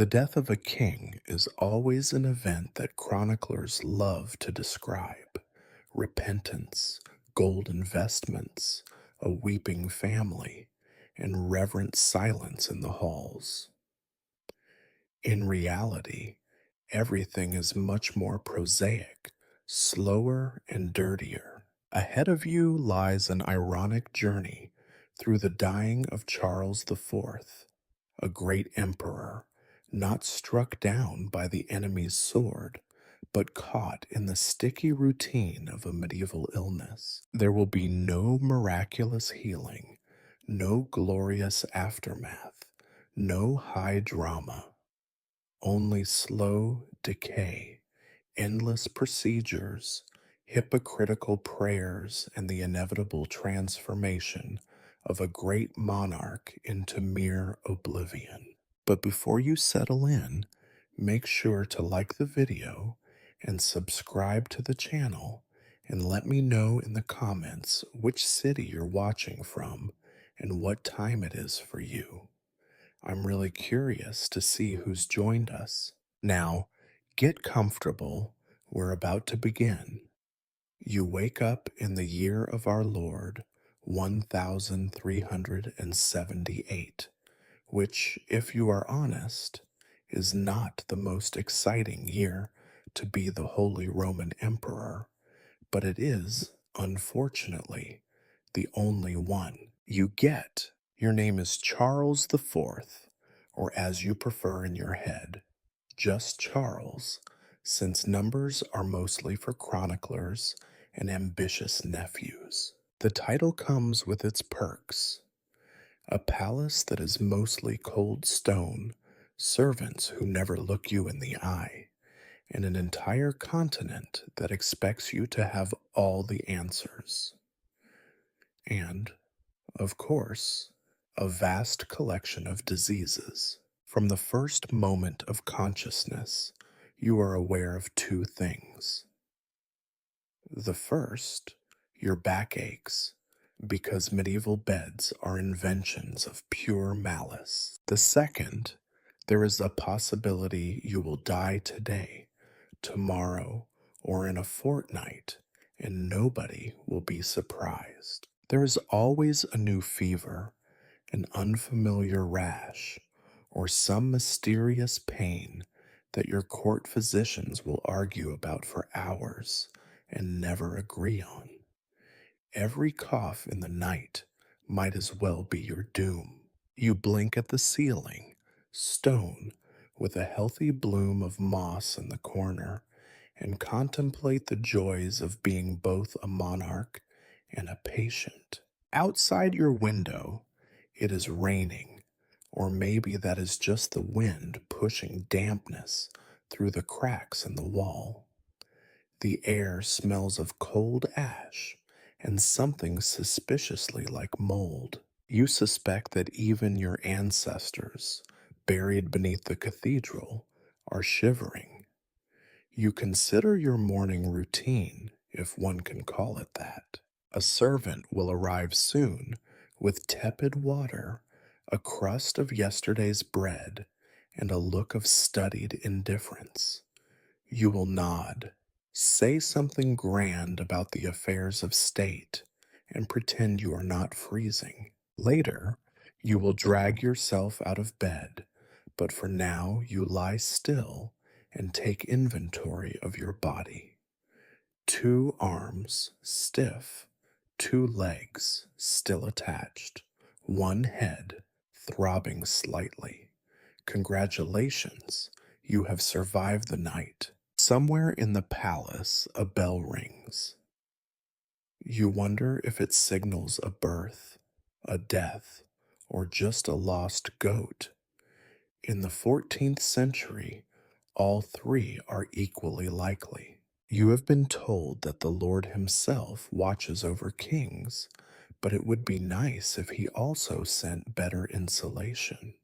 The death of a king is always an event that chroniclers love to describe. Repentance, gold investments, a weeping family, and reverent silence in the halls. In reality, everything is much more prosaic, slower, and dirtier. Ahead of you lies an ironic journey through the dying of Charles IV, a great emperor, not struck down by the enemy's sword, but caught in the sticky routine of a medieval illness. There will be no miraculous healing, no glorious aftermath, no high drama, only slow decay, endless procedures, hypocritical prayers, and the inevitable transformation of a great monarch into mere oblivion. But before you settle in, make sure to like the video and subscribe to the channel, and let me know in the comments which city you're watching from and what time it is for you. I'm really curious to see who's joined us. Now, get comfortable. We're about to begin. You wake up in the year of our Lord, 1378, which, if you are honest, is not the most exciting year to be the Holy Roman Emperor, but it is, unfortunately, the only one you get. Your name is Charles IV, or as you prefer in your head, just Charles, since numbers are mostly for chroniclers and ambitious nephews. The title comes with its perks: a palace that is mostly cold stone, servants who never look you in the eye, and an entire continent that expects you to have all the answers. And, of course, a vast collection of diseases. From the first moment of consciousness, you are aware of two things. The first, your back aches, because medieval beds are inventions of pure malice. The second, there is a possibility you will die today, tomorrow, or in a fortnight, and nobody will be surprised. There is always a new fever, an unfamiliar rash, or some mysterious pain that your court physicians will argue about for hours and never agree on. Every cough in the night might as well be your doom. You blink at the ceiling, stone, with a healthy bloom of moss in the corner, and contemplate the joys of being both a monarch and a patient. Outside your window, it is raining, or maybe that is just the wind pushing dampness through the cracks in the wall. The air smells of cold ash and something suspiciously like mold. You suspect that even your ancestors, buried beneath the cathedral, are shivering. You consider your morning routine, if one can call it that. A servant will arrive soon with tepid water, a crust of yesterday's bread, and a look of studied indifference. You will nod, say something grand about the affairs of state, and pretend you are not freezing. Later, you will drag yourself out of bed, but for now you lie still and take inventory of your body. 2 arms, stiff, 2 legs, still attached, 1 head, throbbing slightly. Congratulations, you have survived the night. Somewhere in the palace, a bell rings. You wonder if it signals a birth, a death, or just a lost goat. In the 14th century, all three are equally likely. You have been told that the Lord himself watches over kings, but it would be nice if he also sent better insulation.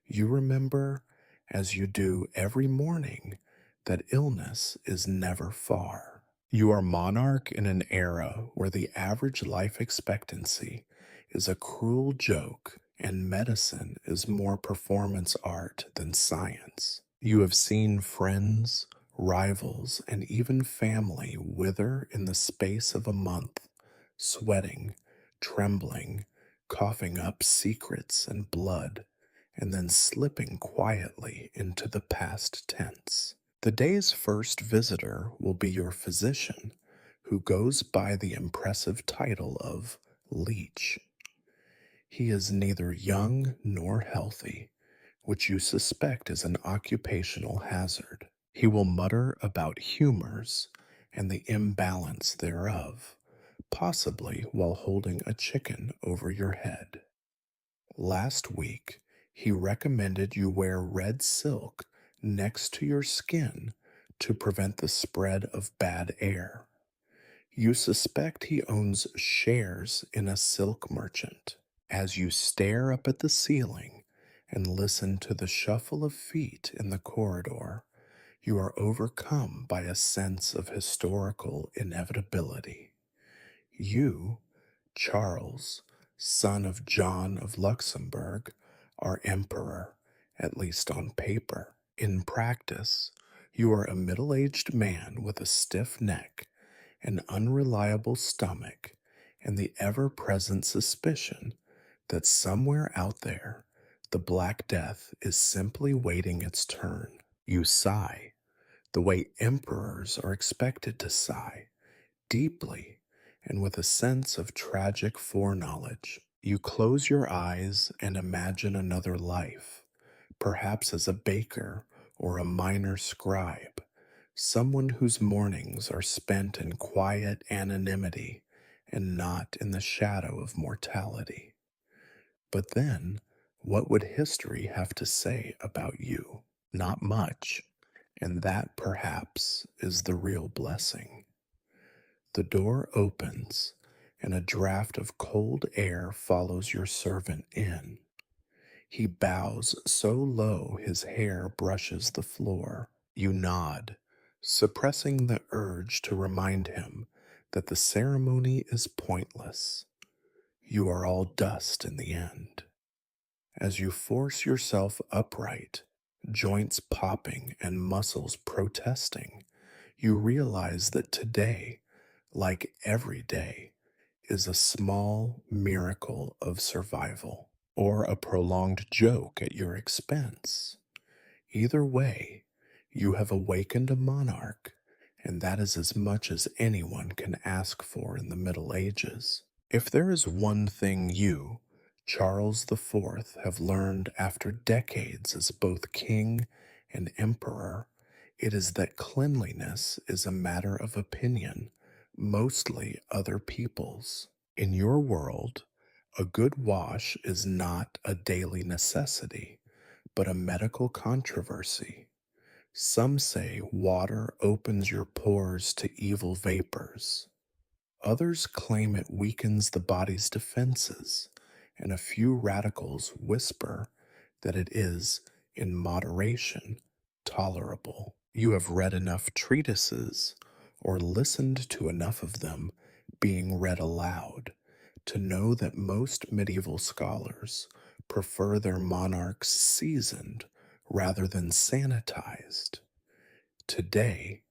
You remember, as you do every morning, that illness is never far. You are monarch in an era where the average life expectancy is a cruel joke and medicine is more performance art than science. You have seen friends, rivals, and even family wither in the space of a month, sweating, trembling, coughing up secrets and blood, and then slipping quietly into the past tense. The day's first visitor will be your physician, who goes by the impressive title of leech. He is neither young nor healthy, which you suspect is an occupational hazard. He will mutter about humors and the imbalance thereof, possibly while holding a chicken over your head. Last week, he recommended you wear red silk next to your skin to prevent the spread of bad air. You suspect he owns shares in a silk merchant. As you stare up at the ceiling and listen to the shuffle of feet in the corridor, you are overcome by a sense of historical inevitability. You, Charles, son of John of Luxembourg, are emperor, at least on paper. In practice, you are a middle aged man with a stiff neck, an unreliable stomach, and the ever present suspicion that somewhere out there, the Black Death is simply waiting its turn. You sigh, the way emperors are expected to sigh, deeply and with a sense of tragic foreknowledge. You close your eyes and imagine another life, perhaps as a baker or a minor scribe, someone whose mornings are spent in quiet anonymity and not in the shadow of mortality. But then, what would history have to say about you? Not much, and that perhaps is the real blessing. The door opens, and a draught of cold air follows your servant in. He bows so low his hair brushes the floor. You nod, suppressing the urge to remind him that the ceremony is pointless. You are all dust in the end. As you force yourself upright, joints popping and muscles protesting, you realize that today, like every day, is a small miracle of survival or a prolonged joke at your expense. Either way, you have awakened a monarch, and that is as much as anyone can ask for in the Middle Ages. If there is one thing you, Charles the Fourth, have learned after decades as both king and emperor, it is that cleanliness is a matter of opinion, mostly other people's. In your world, a good wash is not a daily necessity, but a medical controversy. Some say water opens your pores to evil vapors. Others claim it weakens the body's defenses, and a few radicals whisper that it is, in moderation, tolerable. You have read enough treatises, or listened to enough of them being read aloud, to know that most medieval scholars prefer their monarchs seasoned rather than sanitized. Today,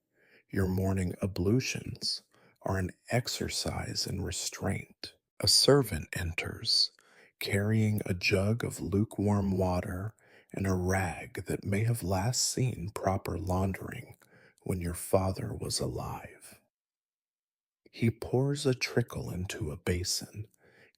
your morning ablutions are an exercise in restraint. A servant enters, carrying a jug of lukewarm water and a rag that may have last seen proper laundering when your father was alive. He pours a trickle into a basin,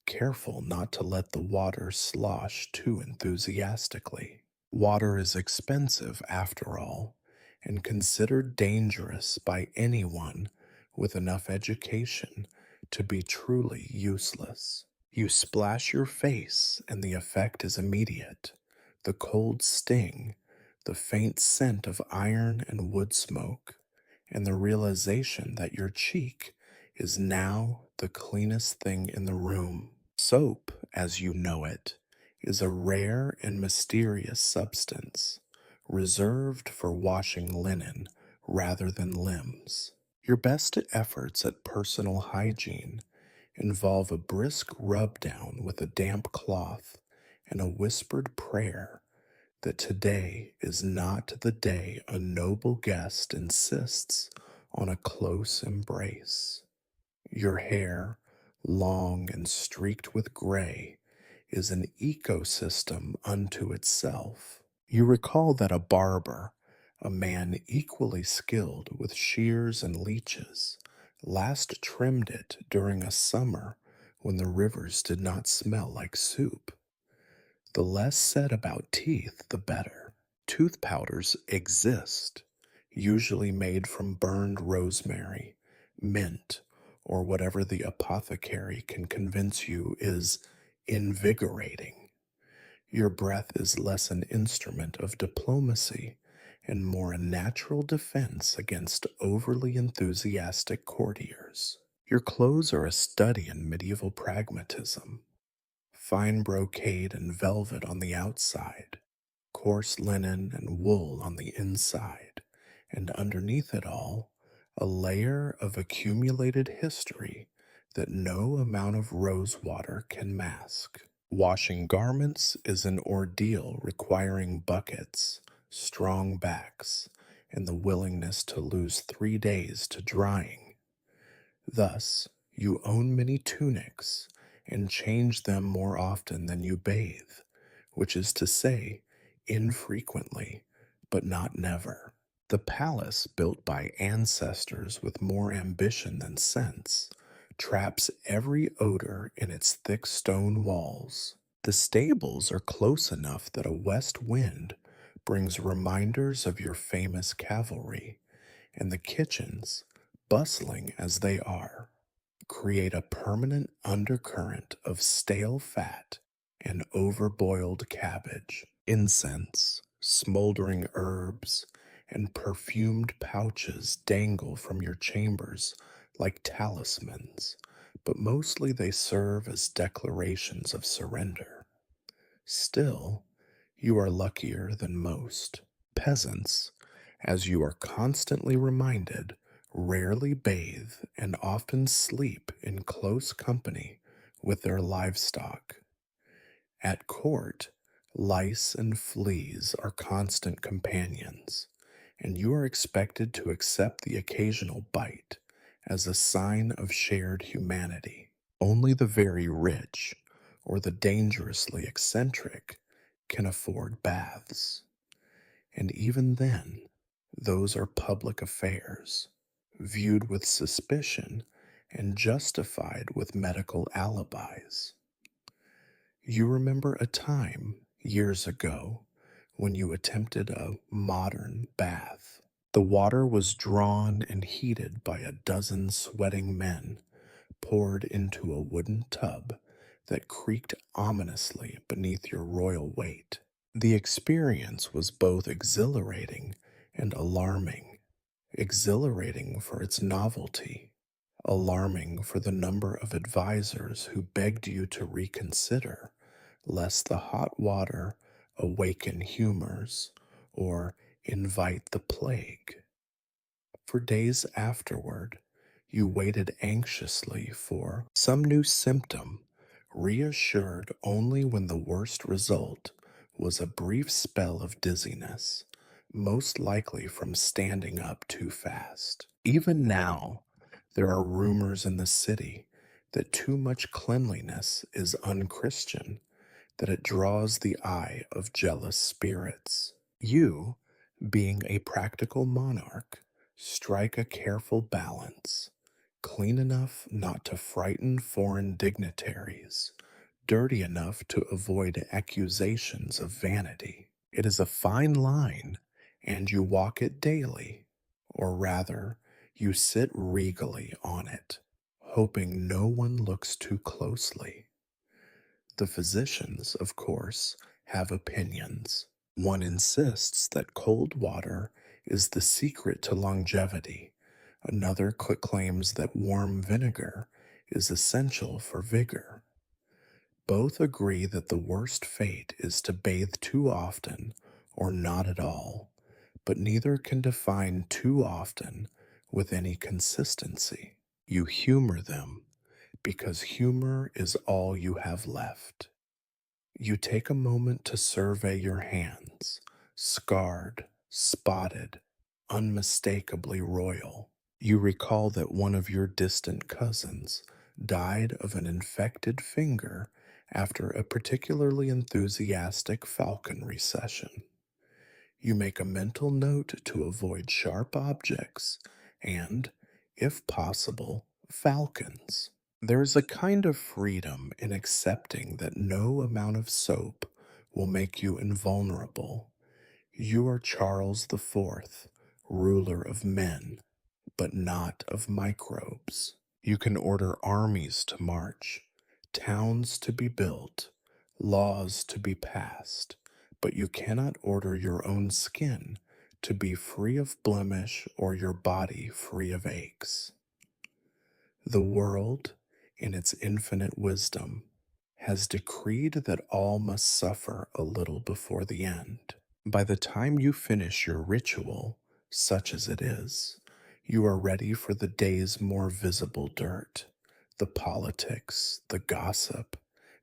careful not to let the water slosh too enthusiastically. Water is expensive, after all, and considered dangerous by anyone with enough education to be truly useless. You splash your face, and the effect is immediate. The cold sting, the faint scent of iron and wood smoke, and the realization that your cheek is now the cleanest thing in the room. Soap, as you know it, is a rare and mysterious substance, reserved for washing linen rather than limbs. Your best efforts at personal hygiene involve a brisk rub down with a damp cloth and a whispered prayer that today is not the day a noble guest insists on a close embrace. Your hair, long and streaked with gray, is an ecosystem unto itself. You recall that a barber, a man equally skilled with shears and leeches, last trimmed it during a summer when the rivers did not smell like soup. The less said about teeth, the better. Tooth powders exist, usually made from burned rosemary, mint, or whatever the apothecary can convince you is invigorating. Your breath is less an instrument of diplomacy and more a natural defense against overly enthusiastic courtiers. Your clothes are a study in medieval pragmatism. Fine brocade and velvet on the outside, coarse linen and wool on the inside, and underneath it all, a layer of accumulated history that no amount of rose water can mask. Washing garments is an ordeal requiring buckets, strong backs, and the willingness to lose 3 days to drying. Thus, you own many tunics and change them more often than you bathe, which is to say, infrequently, but not never. The palace built by ancestors with more ambition than sense traps every odor in its thick stone walls. The stables are close enough that a west wind brings reminders of your famous cavalry, and the kitchens, bustling as they are, create a permanent undercurrent of stale fat and overboiled cabbage, incense, smoldering herbs, and perfumed pouches dangle from your chambers like talismans, but mostly they serve as declarations of surrender. Still, you are luckier than most. Peasants, as you are constantly reminded, rarely bathe and often sleep in close company with their livestock. At court, lice and fleas are constant companions, and you are expected to accept the occasional bite as a sign of shared humanity. Only the very rich or the dangerously eccentric can afford baths. And even then, those are public affairs, viewed with suspicion and justified with medical alibis. You remember a time, years ago, when you attempted a modern bath. The water was drawn and heated by a dozen sweating men, poured into a wooden tub that creaked ominously beneath your royal weight. The experience was both exhilarating and alarming. Exhilarating for its novelty, alarming for the number of advisors who begged you to reconsider, lest the hot water awaken humors or invite the plague. For days afterward, you waited anxiously for some new symptom, reassured only when the worst result was a brief spell of dizziness, most likely from standing up too fast. Even now, there are rumors in the city that too much cleanliness is unchristian, that it draws the eye of jealous spirits. You, being a practical monarch, strike a careful balance, clean enough not to frighten foreign dignitaries, dirty enough to avoid accusations of vanity. It is a fine line, and you walk it daily, or rather, you sit regally on it, hoping no one looks too closely. The physicians, of course, have opinions. One insists that cold water is the secret to longevity. Another claims that warm vinegar is essential for vigor. Both agree that the worst fate is to bathe too often or not at all, but neither can define too often with any consistency. You humor them because humor is all you have left. You take a moment to survey your hands, scarred, spotted, unmistakably royal. You recall that one of your distant cousins died of an infected finger after a particularly enthusiastic falconry session. You make a mental note to avoid sharp objects and, if possible, falcons. There is a kind of freedom in accepting that no amount of soap will make you invulnerable. You are Charles the Fourth, ruler of men, but not of microbes. You can order armies to march, towns to be built, laws to be passed, but you cannot order your own skin to be free of blemish or your body free of aches. The world, in its infinite wisdom, has decreed that all must suffer a little before the end. By the time you finish your ritual, such as it is, you are ready for the day's more visible dirt, the politics, the gossip,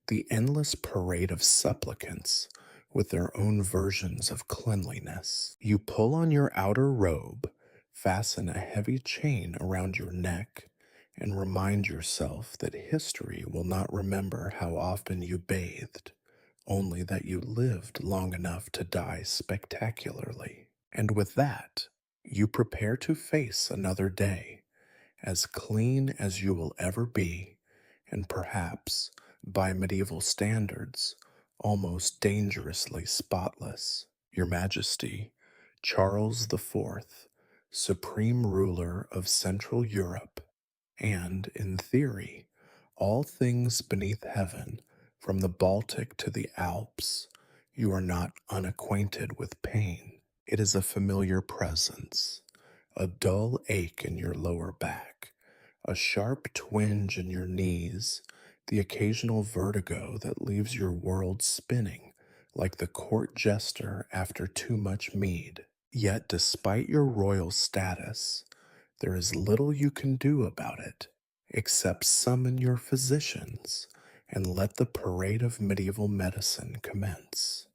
the endless parade of supplicants with their own versions of cleanliness. You pull on your outer robe, fasten a heavy chain around your neck, and remind yourself that history will not remember how often you bathed, only that you lived long enough to die spectacularly. And with that, you prepare to face another day, as clean as you will ever be, and perhaps, by medieval standards, almost dangerously spotless. Your Majesty, Charles the Fourth, supreme ruler of Central Europe, and, in theory, all things beneath heaven, from the Baltic to the Alps, you are not unacquainted with pain. It is a familiar presence, a dull ache in your lower back, a sharp twinge in your knees, the occasional vertigo that leaves your world spinning like the court jester after too much mead. Yet, despite your royal status, there is little you can do about it, except summon your physicians and let the parade of medieval medicine commence.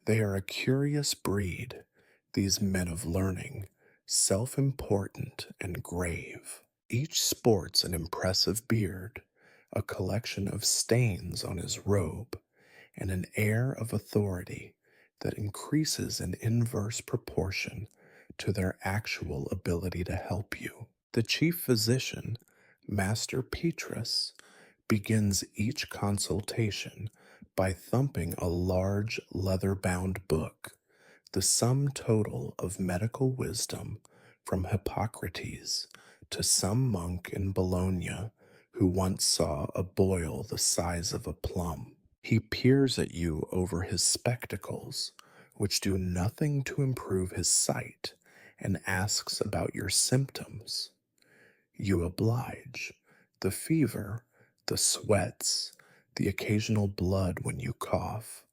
They are a curious breed, these men of learning, self important and grave. Each sports an impressive beard, a collection of stains on his robe, and an air of authority that increases in inverse proportion to their actual ability to help you. The chief physician, Master Petrus, begins each consultation by thumping a large leather bound book, the sum total of medical wisdom from Hippocrates to some monk in Bologna who once saw a boil the size of a plum. He peers at you over his spectacles, which do nothing to improve his sight, and asks about your symptoms. You oblige. The fever, the sweats, the occasional blood when you cough,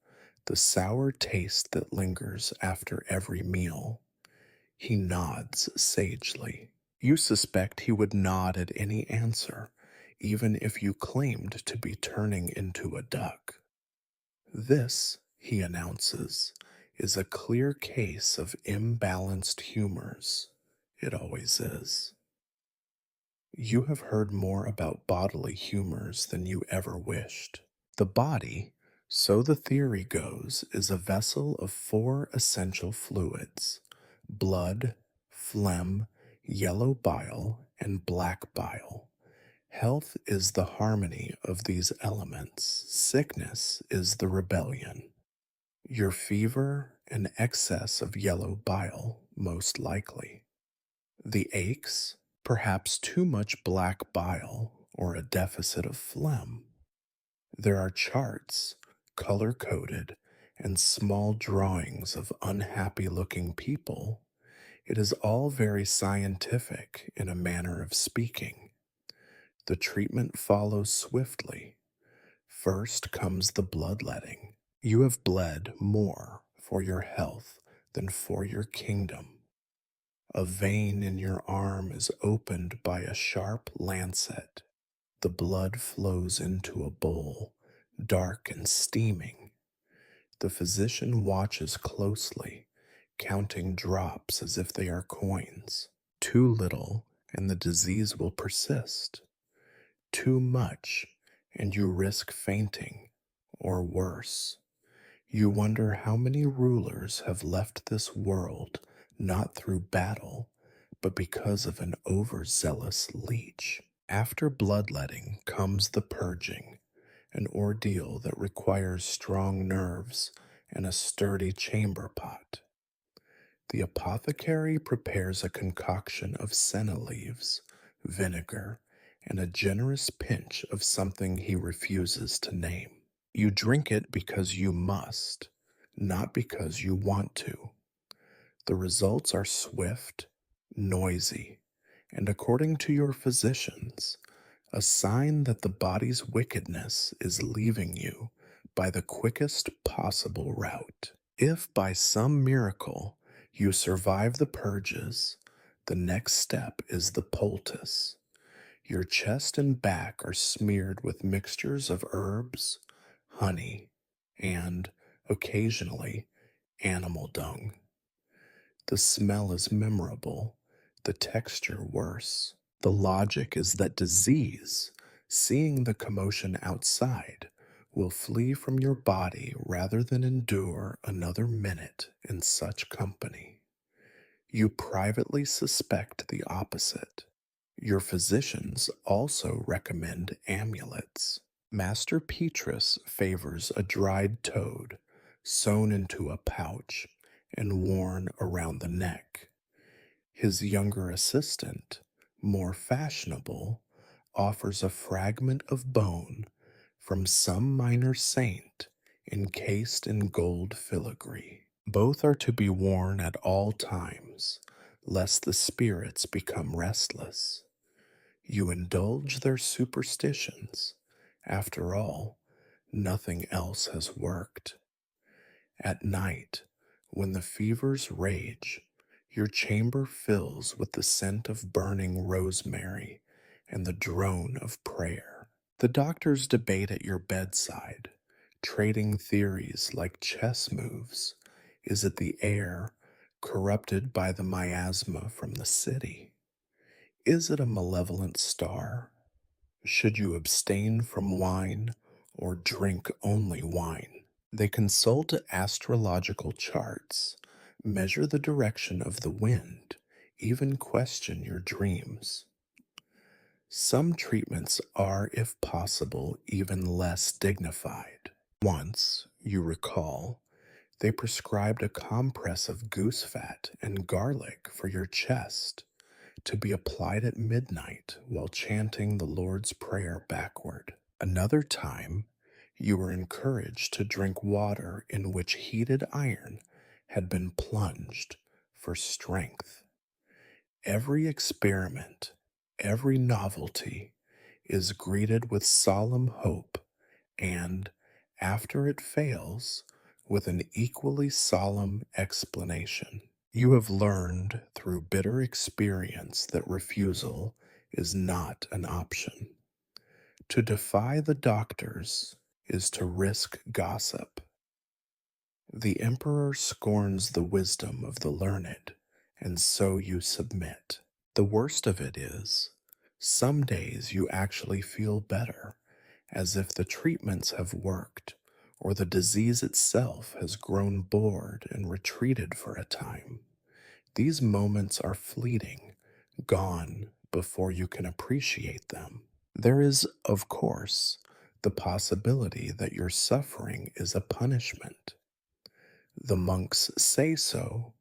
the sour taste that lingers after every meal. He nods sagely. You suspect he would nod at any answer, even if you claimed to be turning into a duck. This, he announces, is a clear case of imbalanced humors. It always is. You have heard more about bodily humors than you ever wished. The body, so the theory goes, is a vessel of four essential fluids: blood, phlegm, yellow bile, and black bile. Health is the harmony of these elements. Sickness is the rebellion. Your fever, an excess of yellow bile, most likely. The aches, perhaps too much black bile or a deficit of phlegm. There are charts, color coded, and small drawings of unhappy looking people. It is all very scientific in a manner of speaking. The treatment follows swiftly. First comes the bloodletting. You have bled more for your health than for your kingdom. A vein in your arm is opened by a sharp lancet. The blood flows into a bowl, dark and steaming, The physician watches closely, counting drops as if they are coins. Too little, and the disease will persist. Too much, and you risk fainting, or worse. You wonder how many rulers have left this world not through battle, but because of an overzealous leech. After bloodletting comes the purging, an ordeal that requires strong nerves and a sturdy chamber pot. The apothecary prepares a concoction of senna leaves, vinegar, and a generous pinch of something he refuses to name. You drink it because you must, not because you want to. The results are swift, noisy, and according to your physicians, a sign that the body's wickedness is leaving you by the quickest possible route. If by some miracle you survive the purges, the next step is the poultice. Your chest and back are smeared with mixtures of herbs, honey, and, occasionally, animal dung. The smell is memorable, the texture worse. The logic is that disease, seeing the commotion outside, will flee from your body rather than endure another minute in such company. You privately suspect the opposite. Your physicians also recommend amulets. Master Petrus favors a dried toad sewn into a pouch and worn around the neck. His younger assistant, more fashionable, offers a fragment of bone from some minor saint encased in gold filigree. Both are to be worn at all times, lest the spirits become restless. You indulge their superstitions. After all, nothing else has worked. At night, when the fevers rage, your chamber fills with the scent of burning rosemary and the drone of prayer. The doctors debate at your bedside, trading theories like chess moves. Is it the air corrupted by the miasma from the city? Is it a malevolent star? Should you abstain from wine or drink only wine? They consult astrological charts, measure the direction of the wind, even question your dreams. Some treatments are, if possible, even less dignified. Once, you recall, they prescribed a compress of goose fat and garlic for your chest to be applied at midnight while chanting the Lord's Prayer backward. Another time, you were encouraged to drink water in which heated iron had been plunged for strength. Every experiment, every novelty is greeted with solemn hope and, after it fails, with an equally solemn explanation. You have learned through bitter experience that refusal is not an option. To defy the doctors is to risk gossip. The emperor scorns the wisdom of the learned, and so you submit. The worst of it is, some days you actually feel better, as if the treatments have worked, or the disease itself has grown bored and retreated for a time. These moments are fleeting, gone before you can appreciate them. There is, of course, the possibility that your suffering is a punishment. The monks say so,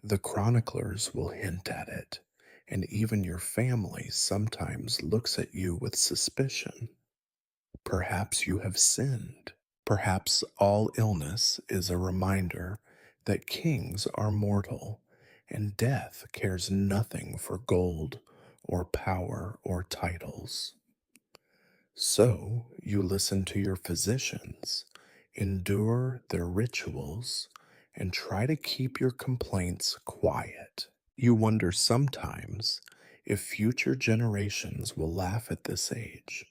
the chroniclers will hint at it, and even your family sometimes looks at you with suspicion. Perhaps you have sinned. Perhaps all illness is a reminder that kings are mortal, and death cares nothing for gold or power or titles. So you listen to your physicians, endure their rituals, and try to keep your complaints quiet. You wonder sometimes if future generations will laugh at this age,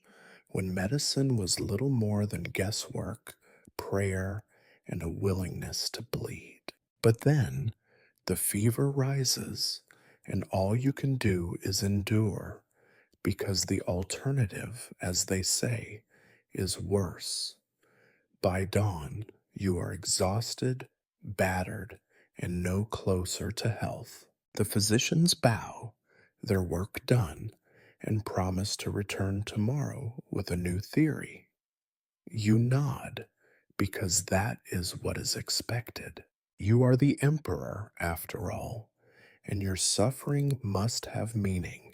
when medicine was little more than guesswork, prayer, and a willingness to bleed. But then the fever rises, and all you can do is endure, because the alternative, as they say, is worse. By dawn, you are exhausted, battered, and no closer to health. The physicians bow, their work done, and promise to return tomorrow with a new theory. You nod, because that is what is expected. You are the emperor, after all, and your suffering must have meaning,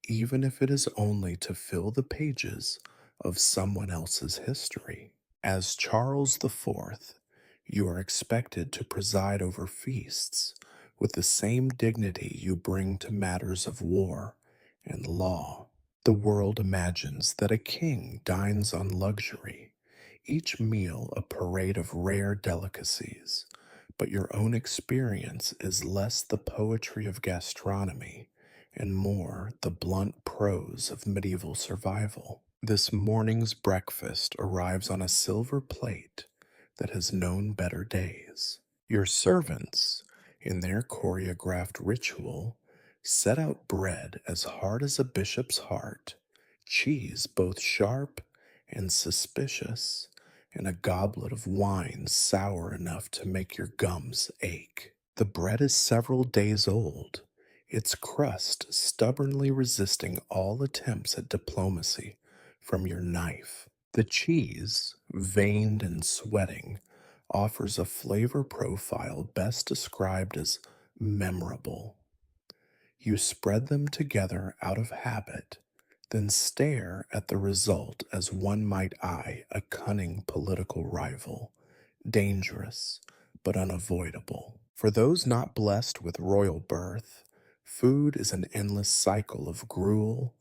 even if it is only to fill the pages of someone else's history. As Charles IV, you are expected to preside over feasts with the same dignity you bring to matters of war and law. The world imagines that a king dines on luxury, each meal a parade of rare delicacies, but your own experience is less the poetry of gastronomy and more the blunt prose of medieval survival. This morning's breakfast arrives on a silver plate that has known better days. Your servants, in their choreographed ritual, set out bread as hard as a bishop's heart, cheese both sharp and suspicious, and a goblet of wine sour enough to make your gums ache. The bread is several days old, its crust stubbornly resisting all attempts at diplomacy from your knife. The cheese, veined and sweating, offers a flavor profile best described as memorable. You spread them together out of habit, then stare at the result as one might eye a cunning political rival, dangerous but unavoidable. For those not blessed with royal birth, food is an endless cycle of gruel,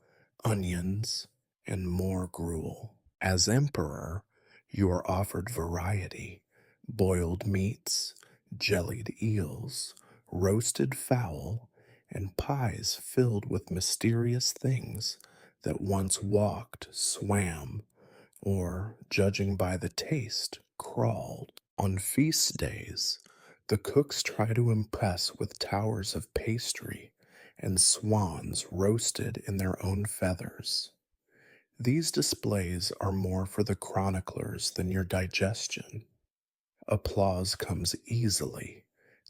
onions, and more gruel. As emperor, you are offered variety: boiled meats, jellied eels, roasted fowl, and pies filled with mysterious things that once walked, swam, or, judging by the taste, crawled. On feast days, the cooks try to impress with towers of pastry and swans roasted in their own feathers. These displays are more for the chroniclers than your digestion. Applause comes easily,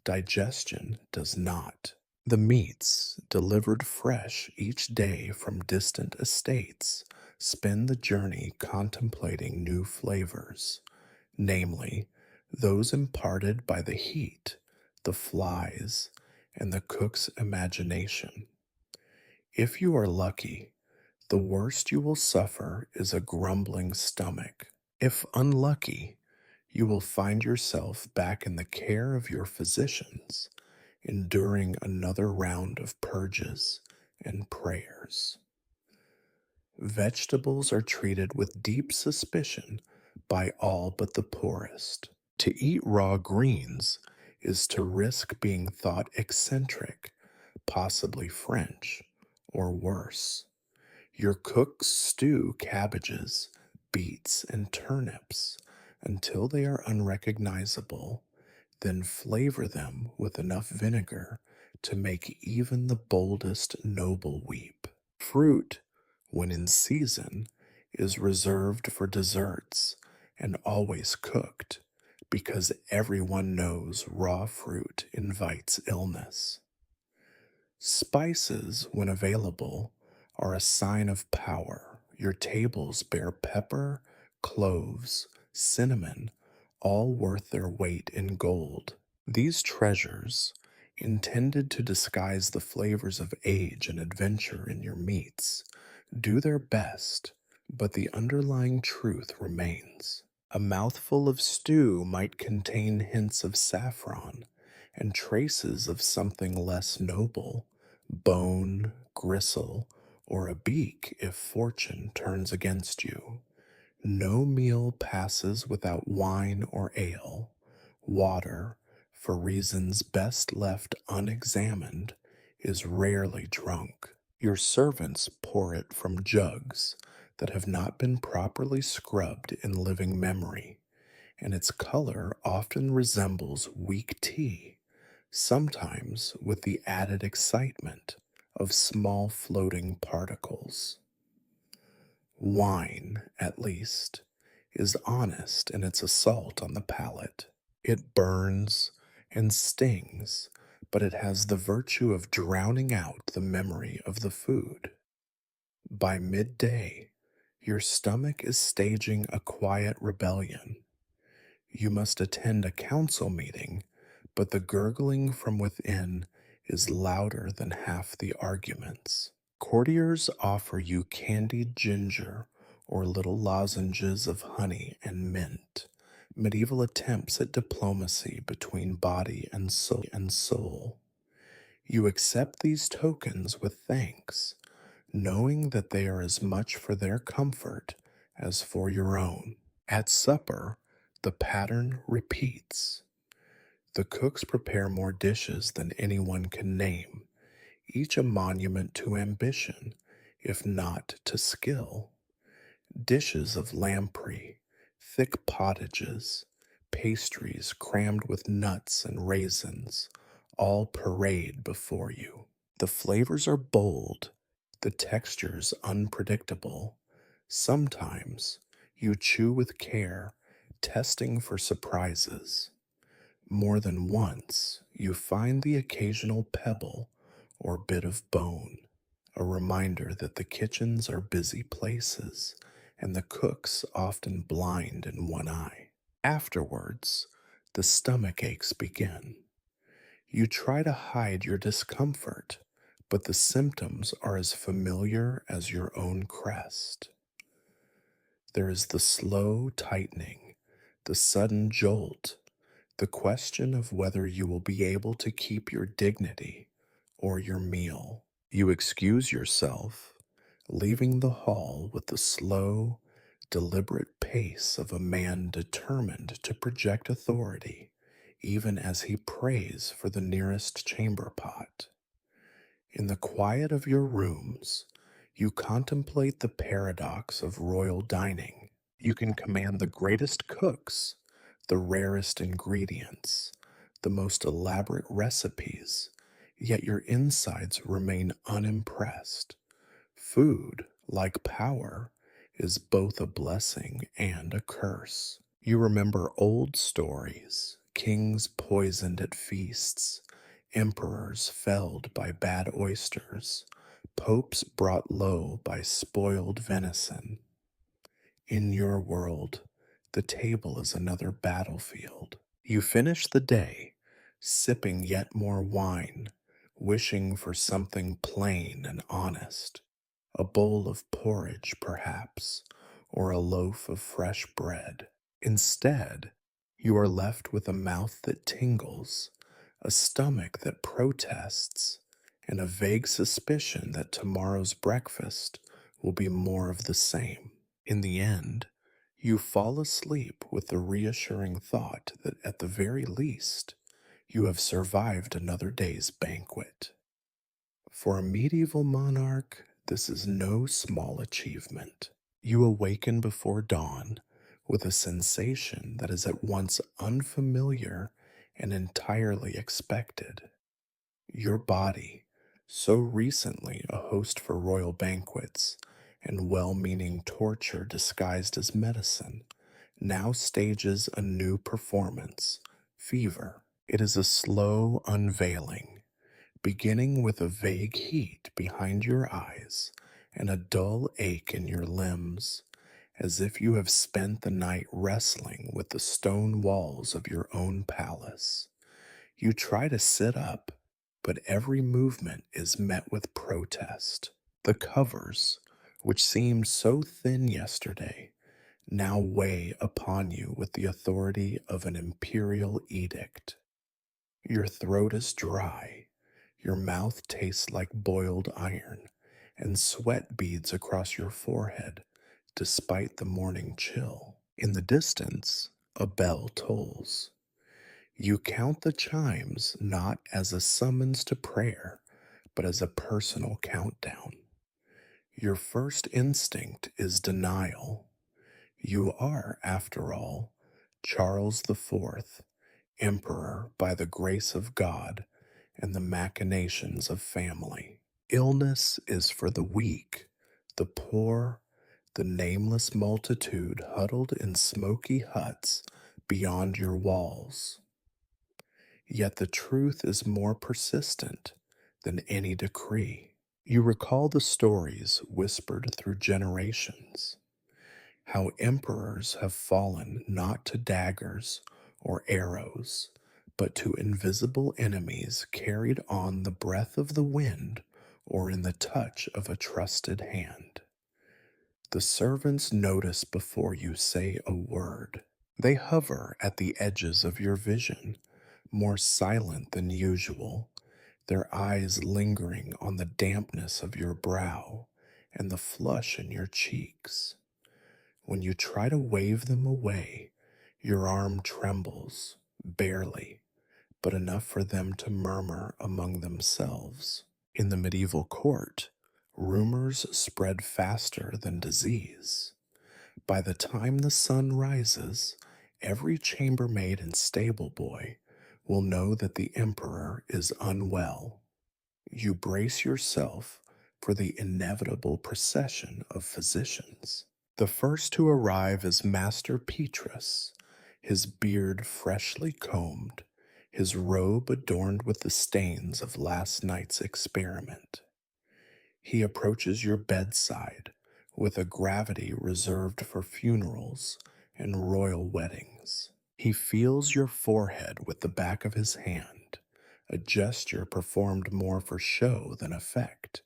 digestion does not. The meats, delivered fresh each day from distant estates, spend the journey contemplating new flavors, namely, those imparted by the heat, the flies, and the cook's imagination. If you are lucky, the worst you will suffer is a grumbling stomach. If unlucky, you will find yourself back in the care of your physicians, enduring another round of purges and prayers. Vegetables are treated with deep suspicion by all but the poorest. To eat raw greens is to risk being thought eccentric, possibly French, or worse. Your cooks stew cabbages, beets, and turnips until they are unrecognizable, then flavor them with enough vinegar to make even the boldest noble weep. Fruit, when in season, is reserved for desserts and always cooked, because everyone knows raw fruit invites illness. Spices, when available, are a sign of power. Your tables bear pepper, cloves, cinnamon, all worth their weight in gold. These treasures, intended to disguise the flavors of age and adventure in your meats, do their best, but the underlying truth remains. A mouthful of stew might contain hints of saffron and traces of something less noble, bone, gristle, or a beak if fortune turns against you. No meal passes without wine or ale. Water, for reasons best left unexamined, is rarely drunk. Your servants pour it from jugs that have not been properly scrubbed in living memory, and its color often resembles weak tea, sometimes with the added excitement of small floating particles. Wine, at least, is honest in its assault on the palate. It burns and stings, but it has the virtue of drowning out the memory of the food. By midday, your stomach is staging a quiet rebellion. You must attend a council meeting, but the gurgling from within is louder than half the arguments. Courtiers offer you candied ginger or little lozenges of honey and mint, medieval attempts at diplomacy between body and soul. You accept these tokens with thanks, knowing that they are as much for their comfort as for your own. At supper, the pattern repeats. The cooks prepare more dishes than anyone can name, each a monument to ambition, if not to skill. Dishes of lamprey, thick pottages, pastries crammed with nuts and raisins, all parade before you. The flavors are bold, the textures unpredictable. Sometimes you chew with care, testing for surprises. More than once, you find the occasional pebble or bit of bone, a reminder that the kitchens are busy places and the cooks often blind in one eye. Afterwards, the stomach aches begin. You try to hide your discomfort, but the symptoms are as familiar as your own crest. There is the slow tightening, the sudden jolt, the question of whether you will be able to keep your dignity or your meal. You excuse yourself, leaving the hall with the slow, deliberate pace of a man determined to project authority, even as he prays for the nearest chamber pot. In the quiet of your rooms, you contemplate the paradox of royal dining. You can command the greatest cooks, the rarest ingredients, the most elaborate recipes, yet your insides remain unimpressed. Food, like power, is both a blessing and a curse. You remember old stories, kings poisoned at feasts, emperors felled by bad oysters, popes brought low by spoiled venison. In your world, the table is another battlefield. You finish the day, sipping yet more wine, wishing for something plain and honest, a bowl of porridge, perhaps, or a loaf of fresh bread. Instead, you are left with a mouth that tingles, a stomach that protests, and a vague suspicion that tomorrow's breakfast will be more of the same. In the end, you fall asleep with the reassuring thought that at the very least, you have survived another day's banquet. For a medieval monarch, this is no small achievement. You awaken before dawn with a sensation that is at once unfamiliar and entirely expected. Your body, so recently a host for royal banquets and well meaning torture disguised as medicine, now stages a new performance, fever. It is a slow unveiling, beginning with a vague heat behind your eyes and a dull ache in your limbs, as if you have spent the night wrestling with the stone walls of your own palace. You try to sit up, but every movement is met with protest. The covers, which seemed so thin yesterday, now weigh upon you with the authority of an imperial edict. Your throat is dry, your mouth tastes like boiled iron, and sweat beads across your forehead despite the morning chill. In the distance, a bell tolls. You count the chimes not as a summons to prayer, but as a personal countdown. Your first instinct is denial. You are, after all, Charles IV, Emperor by the grace of God and the machinations of family. Illness is for the weak, the poor, the nameless multitude huddled in smoky huts beyond your walls. Yet the truth is more persistent than any decree. You recall the stories whispered through generations, how emperors have fallen not to daggers or arrows, but to invisible enemies carried on the breath of the wind or in the touch of a trusted hand. The servants notice before you say a word. They hover at the edges of your vision, more silent than usual, their eyes lingering on the dampness of your brow and the flush in your cheeks. When you try to wave them away, your arm trembles, barely, but enough for them to murmur among themselves. In the medieval court, rumors spread faster than disease. By the time the sun rises, every chambermaid and stable boy will know that the emperor is unwell. You brace yourself for the inevitable procession of physicians. The first to arrive is Master Petrus, his beard freshly combed, his robe adorned with the stains of last night's experiment. He approaches your bedside with a gravity reserved for funerals and royal weddings. He feels your forehead with the back of his hand, a gesture performed more for show than effect,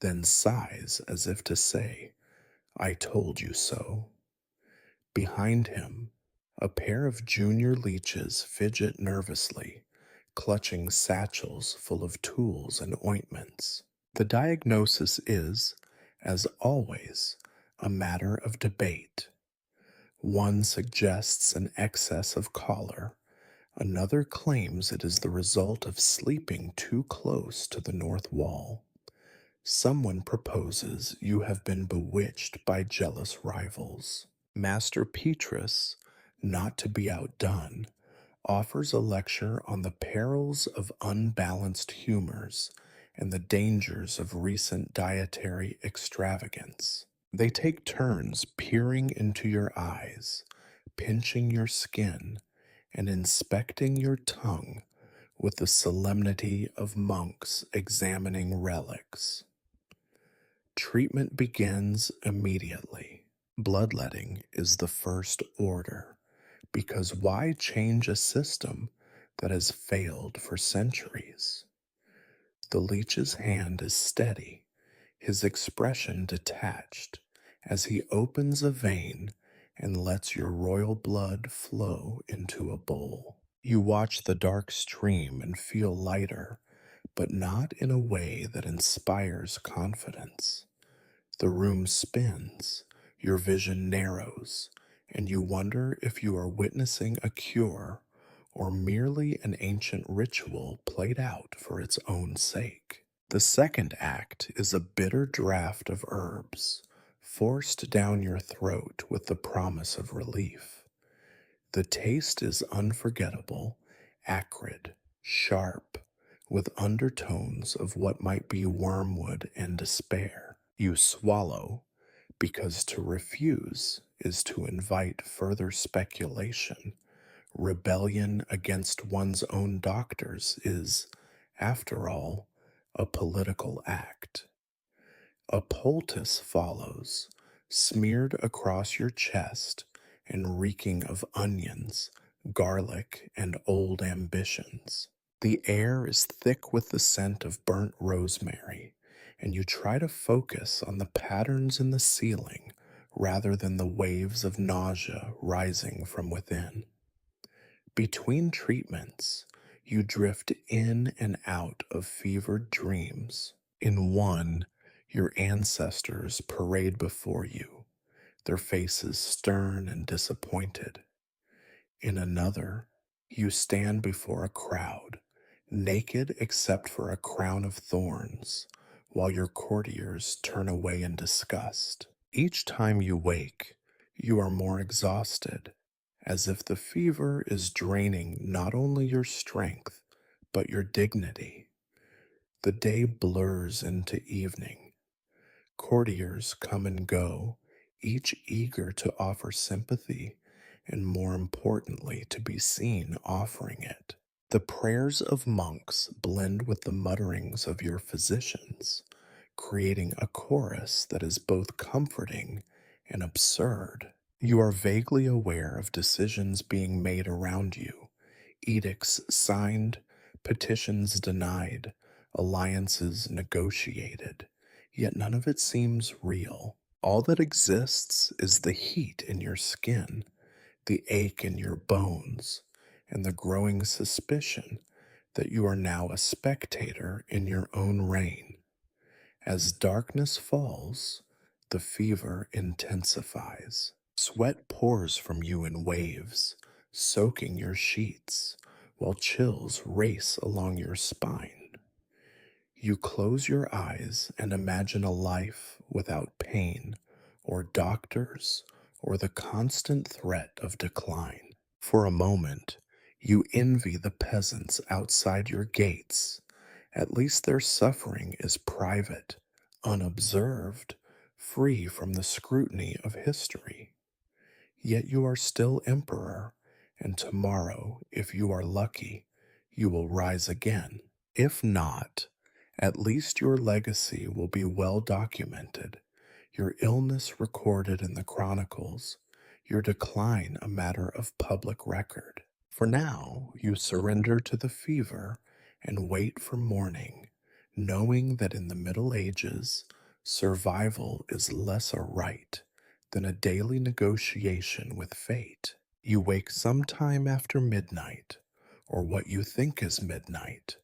then sighs as if to say, "I told you so." Behind him, a pair of junior leeches fidget nervously, clutching satchels full of tools and ointments. The diagnosis is, as always, a matter of debate. One suggests an excess of choler, another claims it is the result of sleeping too close to the north wall. Someone proposes you have been bewitched by jealous rivals. Master Petrus, not to be outdone, offers a lecture on the perils of unbalanced humors and the dangers of recent dietary extravagance. They take turns peering into your eyes, pinching your skin, and inspecting your tongue with the solemnity of monks examining relics. Treatment begins immediately. Bloodletting is the first order, because why change a system that has failed for centuries? The leech's hand is steady, his expression detached, as he opens a vein and lets your royal blood flow into a bowl. You watch the dark stream and feel lighter, but not in a way that inspires confidence. The room spins, your vision narrows, and you wonder if you are witnessing a cure or merely an ancient ritual played out for its own sake. The second act is a bitter draught of herbs, forced down your throat with the promise of relief. The taste is unforgettable, acrid, sharp, with undertones of what might be wormwood and despair. You swallow, because to refuse is to invite further speculation. Rebellion against one's own doctors is, after all, a political act. A poultice follows, smeared across your chest and reeking of onions, garlic, and old ambitions. The air is thick with the scent of burnt rosemary, and you try to focus on the patterns in the ceiling rather than the waves of nausea rising from within. Between treatments, you drift in and out of fevered dreams. In one, your ancestors parade before you, their faces stern and disappointed. In another, you stand before a crowd, naked except for a crown of thorns, while your courtiers turn away in disgust. Each time you wake, you are more exhausted, as if the fever is draining not only your strength, but your dignity. The day blurs into evening. Courtiers come and go, each eager to offer sympathy, and more importantly, to be seen offering it. The prayers of monks blend with the mutterings of your physicians, creating a chorus that is both comforting and absurd. You are vaguely aware of decisions being made around you, edicts signed, petitions denied, alliances negotiated, yet none of it seems real. All that exists is the heat in your skin, the ache in your bones, and the growing suspicion that you are now a spectator in your own reign. As darkness falls, the fever intensifies. Sweat pours from you in waves, soaking your sheets, while chills race along your spine. You close your eyes and imagine a life without pain, or doctors, or the constant threat of decline. For a moment, you envy the peasants outside your gates. At least their suffering is private, unobserved, free from the scrutiny of history. Yet you are still emperor, and tomorrow, if you are lucky, you will rise again. If not, at least your legacy will be well documented, your illness recorded in the chronicles, your decline a matter of public record. For now, you surrender to the fever and wait for morning, knowing that in the Middle Ages, survival is less a right than a daily negotiation with fate. You wake sometime after midnight, or what you think is midnight,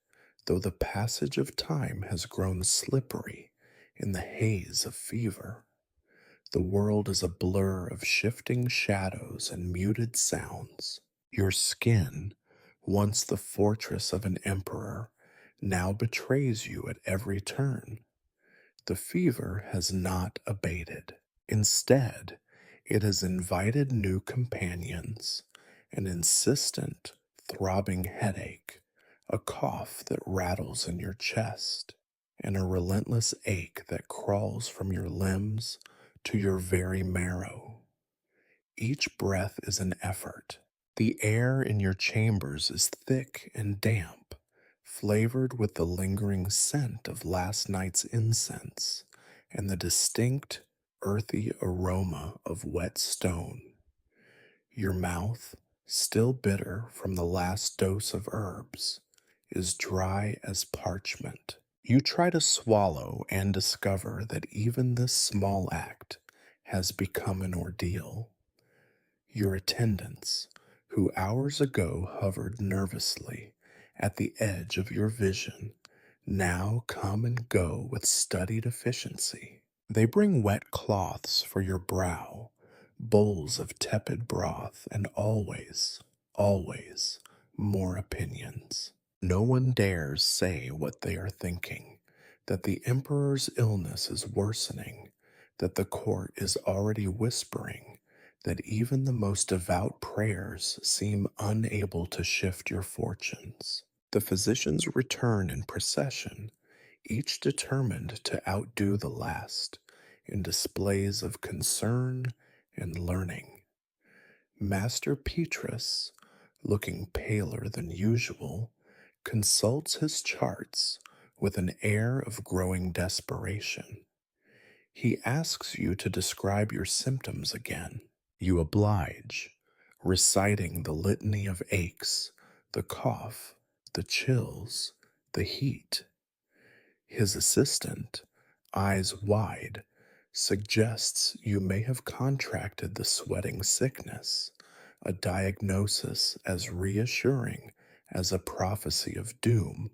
though the passage of time has grown slippery in the haze of fever. The world is a blur of shifting shadows and muted sounds. Your skin, once the fortress of an emperor, now betrays you at every turn. The fever has not abated. Instead, it has invited new companions, an insistent, throbbing headache, a cough that rattles in your chest, and a relentless ache that crawls from your limbs to your very marrow. Each breath is an effort. The air in your chambers is thick and damp, flavored with the lingering scent of last night's incense and the distinct, earthy aroma of wet stone. Your mouth, still bitter from the last dose of herbs, is dry as parchment. You try to swallow and discover that even this small act has become an ordeal. Your attendants, who hours ago hovered nervously at the edge of your vision, now come and go with studied efficiency. They bring wet cloths for your brow, bowls of tepid broth, and always, always more opinions. No one dares say what they are thinking, that the emperor's illness is worsening, that the court is already whispering, that even the most devout prayers seem unable to shift your fortunes. The physicians return in procession, each determined to outdo the last in displays of concern and learning. Master Petrus, looking paler than usual, consults his charts with an air of growing desperation. He asks you to describe your symptoms again. You oblige, reciting the litany of aches, the cough, the chills, the heat. His assistant, eyes wide, suggests you may have contracted the sweating sickness, a diagnosis as reassuring as a prophecy of doom.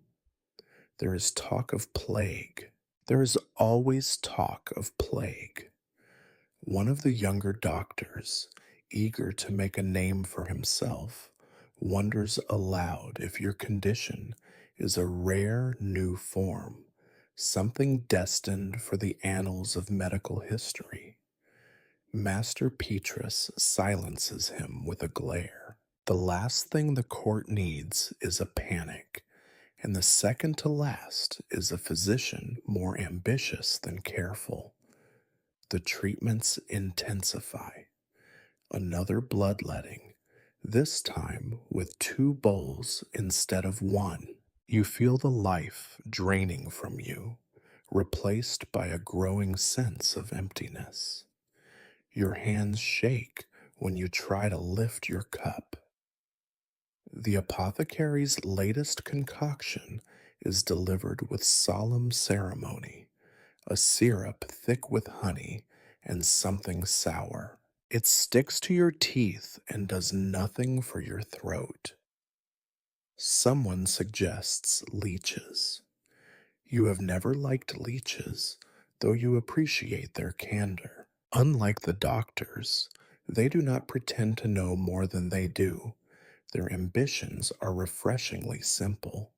There is talk of plague. There is always talk of plague. One of the younger doctors, eager to make a name for himself, wonders aloud if your condition is a rare new form, something destined for the annals of medical history. Master Petrus silences him with a glare. The last thing the court needs is a panic, and the second to last is a physician more ambitious than careful. The treatments intensify. Another bloodletting, this time with two bowls instead of one. You feel the life draining from you, replaced by a growing sense of emptiness. Your hands shake when you try to lift your cup. The apothecary's latest concoction is delivered with solemn ceremony, a syrup thick with honey and something sour. It sticks to your teeth and does nothing for your throat. Someone suggests leeches. You have never liked leeches, though you appreciate their candor. Unlike the doctors, they do not pretend to know more than they do. Their ambitions are refreshingly simple.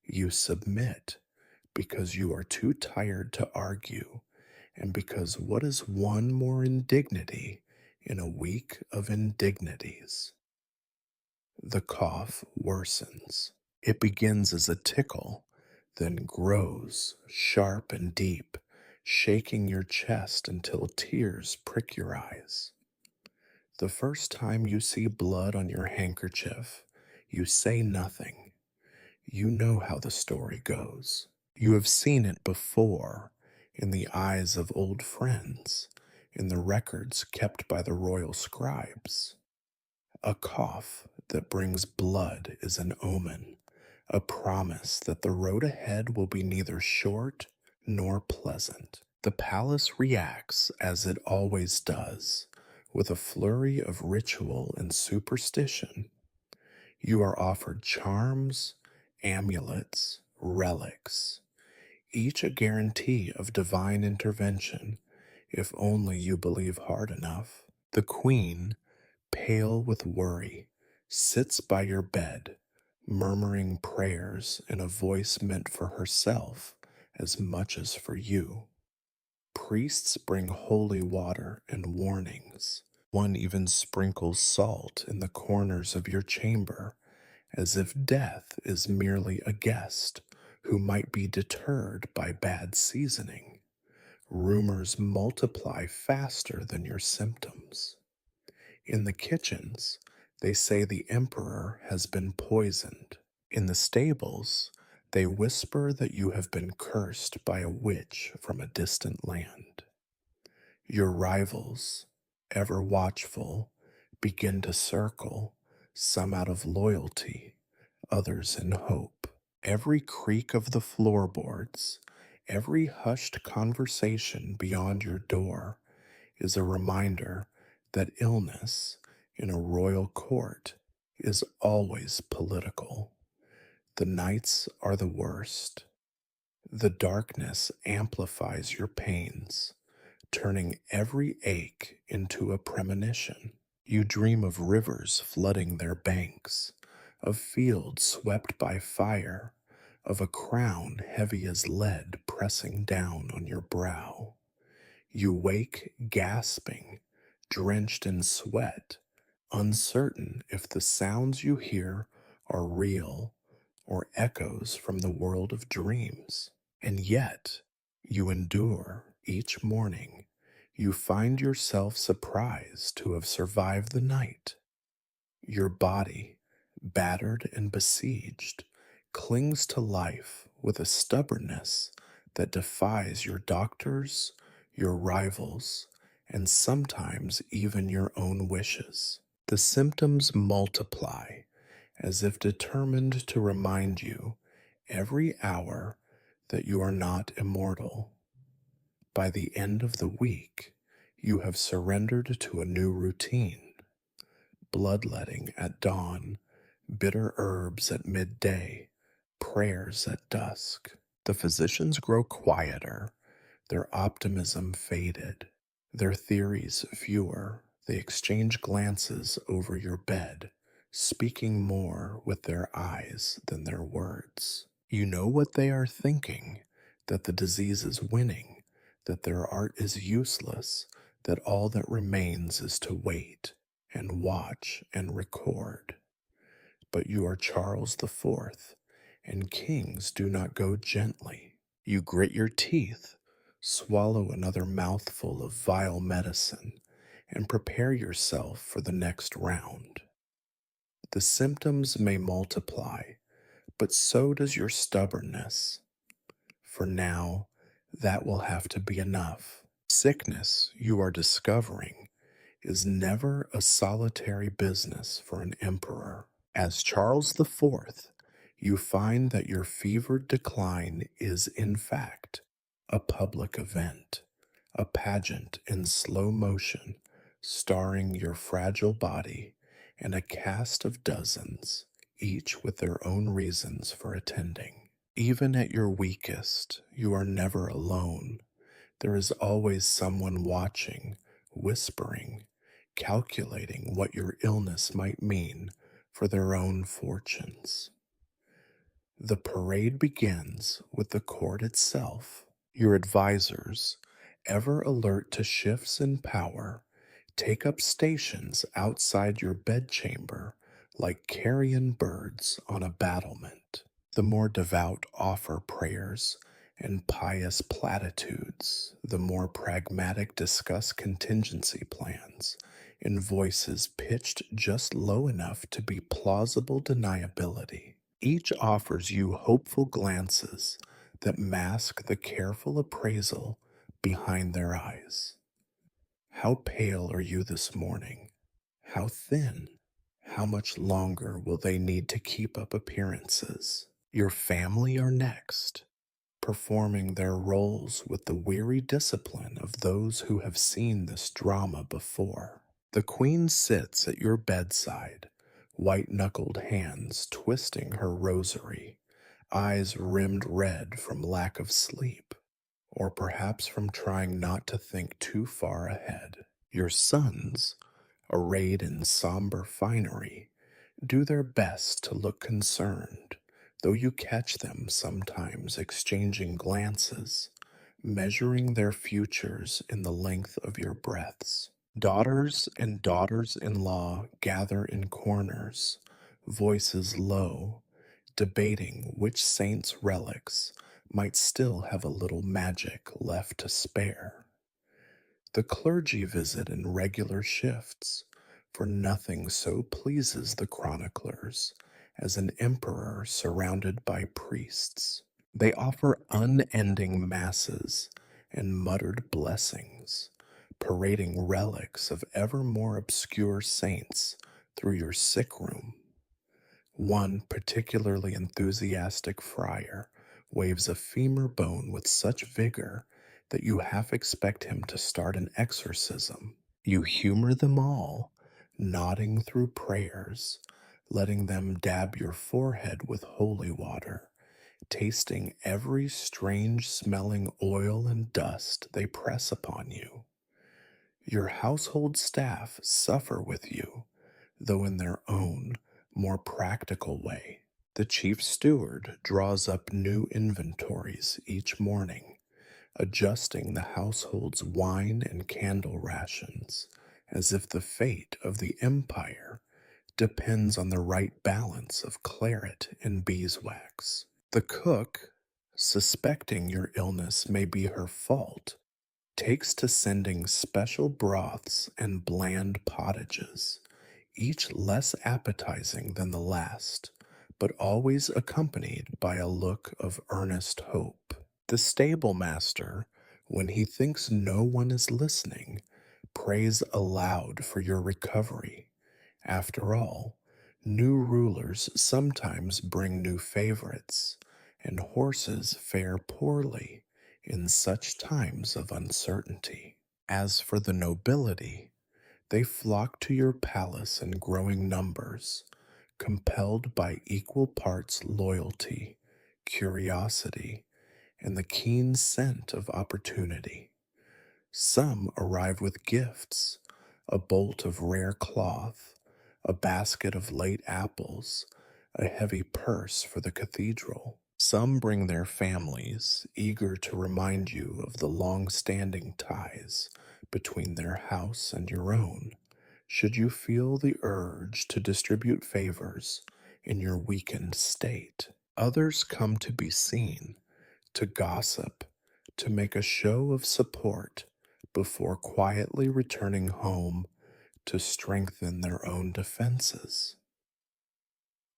You submit because you are too tired to argue, and because what is one more indignity in a week of indignities? The cough worsens. It begins as a tickle, then grows sharp and deep, shaking your chest until tears prick your eyes. The first time you see blood on your handkerchief, you say nothing. You know how the story goes. You have seen it before in the eyes of old friends, in the records kept by the royal scribes. A cough that brings blood is an omen, a promise that the road ahead will be neither short nor pleasant. The palace reacts as it always does, with a flurry of ritual and superstition. You are offered charms, amulets, relics, each a guarantee of divine intervention, if only you believe hard enough. The queen, pale with worry, sits by your bed, murmuring prayers in a voice meant for herself as much as for you. Priests bring holy water and warnings. One even sprinkles salt in the corners of your chamber, as if death is merely a guest who might be deterred by bad seasoning. Rumors multiply faster than your symptoms. In the kitchens, they say the emperor has been poisoned. In the stables, they whisper that you have been cursed by a witch from a distant land. Your rivals, ever watchful, begin to circle, some out of loyalty, others in hope. Every creak of the floorboards, every hushed conversation beyond your door is a reminder that illness in a royal court is always political. The nights are the worst. The darkness amplifies your pains, turning every ache into a premonition. You dream of rivers flooding their banks, of fields swept by fire, of a crown heavy as lead pressing down on your brow. You wake gasping, drenched in sweat, uncertain if the sounds you hear are real or echoes from the world of dreams. And yet, you endure each morning. You find yourself surprised to have survived the night. Your body, battered and besieged, clings to life with a stubbornness that defies your doctors, your rivals, and sometimes even your own wishes. The symptoms multiply, as if determined to remind you every hour that you are not immortal. By the end of the week, you have surrendered to a new routine: bloodletting at dawn, bitter herbs at midday, prayers at dusk. The physicians grow quieter, their optimism faded, their theories fewer. They exchange glances over your bed, speaking more with their eyes than their words. You know what they are thinking: that the disease is winning, that their art is useless, that all that remains is to wait and watch and record. But you are Charles the Fourth, and kings do not go gently. You grit your teeth, swallow another mouthful of vile medicine, and prepare yourself for the next round. The symptoms may multiply, but so does your stubbornness. For now, that will have to be enough. Sickness, you are discovering, is never a solitary business for an emperor. As Charles the Fourth, you find that your fevered decline is, in fact, a public event, a pageant in slow motion, starring your fragile body and a cast of dozens, each with their own reasons for attending. Even at your weakest, you are never alone. There is always someone watching, whispering, calculating what your illness might mean for their own fortunes. The parade begins with the court itself. Your advisors, ever alert to shifts in power, take up stations outside your bedchamber like carrion birds on a battlement. The more devout offer prayers and pious platitudes, the more pragmatic discuss contingency plans in voices pitched just low enough to be plausible deniability. Each offers you hopeful glances that mask the careful appraisal behind their eyes. How pale are you this morning? How thin? How much longer will they need to keep up appearances? Your family are next, performing their roles with the weary discipline of those who have seen this drama before. The queen sits at your bedside, white-knuckled hands twisting her rosary, eyes rimmed red from lack of sleep, or perhaps from trying not to think too far ahead. Your sons, arrayed in somber finery, do their best to look concerned, though you catch them sometimes exchanging glances, measuring their futures in the length of your breaths. Daughters and daughters-in-law gather in corners, voices low, debating which saint's relics might still have a little magic left to spare. The clergy visit in regular shifts, for nothing so pleases the chroniclers as an emperor surrounded by priests. They offer unending masses and muttered blessings, parading relics of ever more obscure saints through your sick room. One particularly enthusiastic friar waves a femur bone with such vigor that you half expect him to start an exorcism. You humor them all, nodding through prayers, letting them dab your forehead with holy water, tasting every strange smelling oil and dust they press upon you. Your household staff suffer with you, though in their own, more practical way. The chief steward draws up new inventories each morning, adjusting the household's wine and candle rations, as if the fate of the empire depends on the right balance of claret and beeswax. The cook, suspecting your illness may be her fault, takes to sending special broths and bland pottages, each less appetizing than the last, but always accompanied by a look of earnest hope. The stable master, when he thinks no one is listening, prays aloud for your recovery. After all, new rulers sometimes bring new favorites, and horses fare poorly in such times of uncertainty. As for the nobility, they flock to your palace in growing numbers, compelled by equal parts loyalty, curiosity, and the keen scent of opportunity. Some arrive with gifts, a bolt of rare cloth, a basket of late apples, a heavy purse for the cathedral. Some bring their families, eager to remind you of the long-standing ties between their house and your own, should you feel the urge to distribute favors in your weakened state. Others come to be seen, to gossip, to make a show of support before quietly returning home to strengthen their own defenses.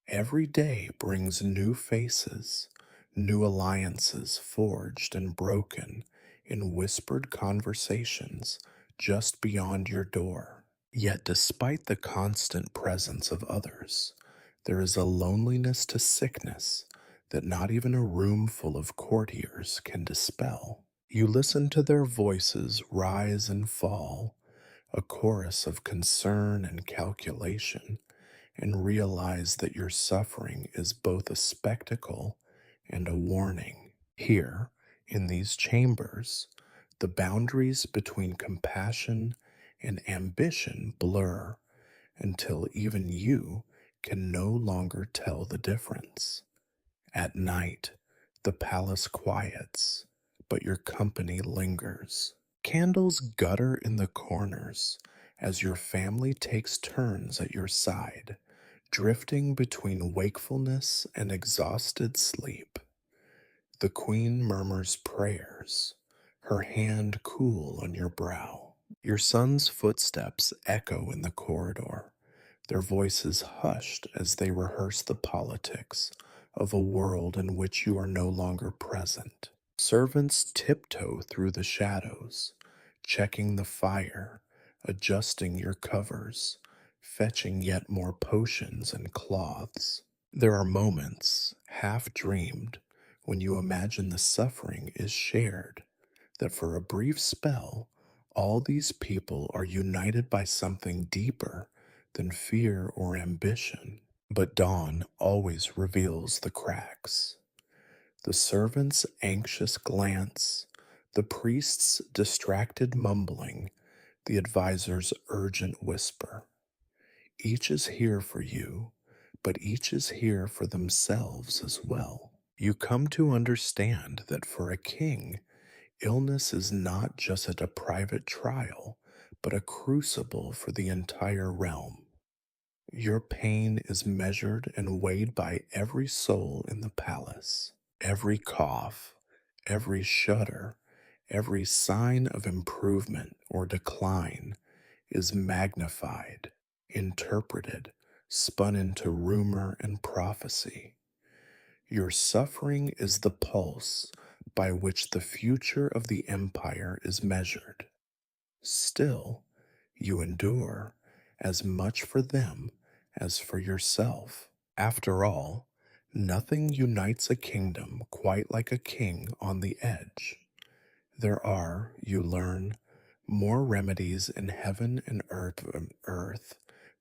Every day brings new faces, new alliances forged and broken in whispered conversations just beyond your door. Yet, despite the constant presence of others, there is a loneliness to sickness that not even a room full of courtiers can dispel. You listen to their voices rise and fall, a chorus of concern and calculation, and realize that your suffering is both a spectacle and a warning. Here, in these chambers, the boundaries between compassion and ambition blur until even you can no longer tell the difference. At night, the palace quiets, but your company lingers. Candles gutter in the corners as your family takes turns at your side, drifting between wakefulness and exhausted sleep. The queen murmurs prayers, her hand cool on your brow. Your son's footsteps echo in the corridor, their voices hushed as they rehearse the politics of a world in which you are no longer present. Servants tiptoe through the shadows, checking the fire, adjusting your covers, fetching yet more potions and cloths. There are moments, half dreamed, when you imagine the suffering is shared, that for a brief spell, all these people are united by something deeper than fear or ambition. But dawn always reveals the cracks. The servant's anxious glance, the priest's distracted mumbling, the advisor's urgent whisper. Each is here for you, but each is here for themselves as well. You come to understand that for a king, illness is not just at a private trial, but a crucible for the entire realm. Your pain is measured and weighed by every soul in the palace. Every cough, every shudder, every sign of improvement or decline is magnified, interpreted, spun into rumor and prophecy. Your suffering is the pulse by which the future of the empire is measured. Still, you endure as much for them as for yourself. After all, nothing unites a kingdom quite like a king on the edge. There are, you learn, more remedies in heaven and earth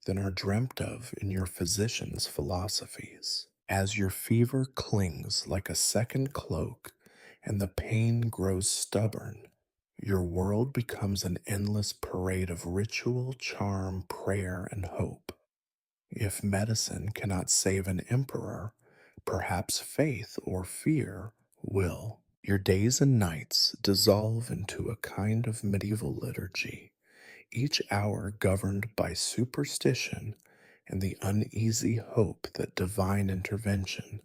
than are dreamt of in your physician's philosophies. As your fever clings like a second cloak and the pain grows stubborn, your world becomes an endless parade of ritual, charm, prayer, and hope. If medicine cannot save an emperor, perhaps faith or fear will. Your days and nights dissolve into a kind of medieval liturgy, each hour governed by superstition and the uneasy hope that divine intervention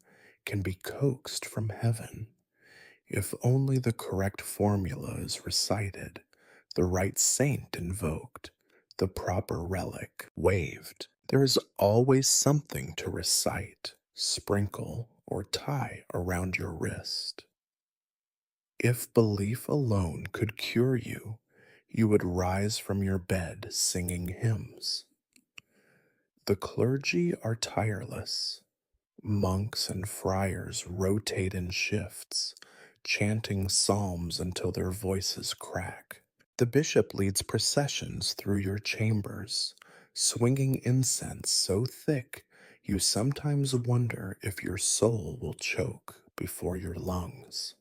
can be coaxed from heaven. If only the correct formula is recited, the right saint invoked, the proper relic waved. There is always something to recite, sprinkle, or tie around your wrist. If belief alone could cure you, you would rise from your bed singing hymns. The clergy are tireless. Monks and friars rotate in shifts, chanting psalms until their voices crack. The bishop leads processions through your chambers, swinging incense so thick you sometimes wonder if your soul will choke before your lungs.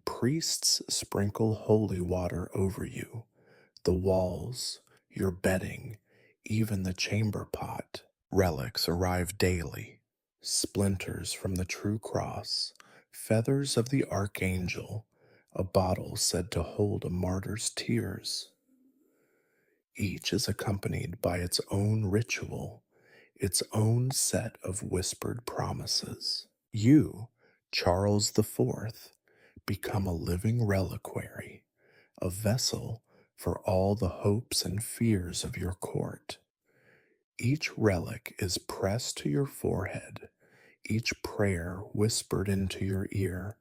Priests sprinkle holy water over you, the walls, your bedding, even the chamber pot. Relics arrive daily, splinters from the true cross, feathers of the archangel, a bottle said to hold a martyr's tears. Each is accompanied by its own ritual, its own set of whispered promises. You, Charles IV, become a living reliquary, a vessel for all the hopes and fears of your court. Each relic is pressed to your forehead, each prayer whispered into your ear,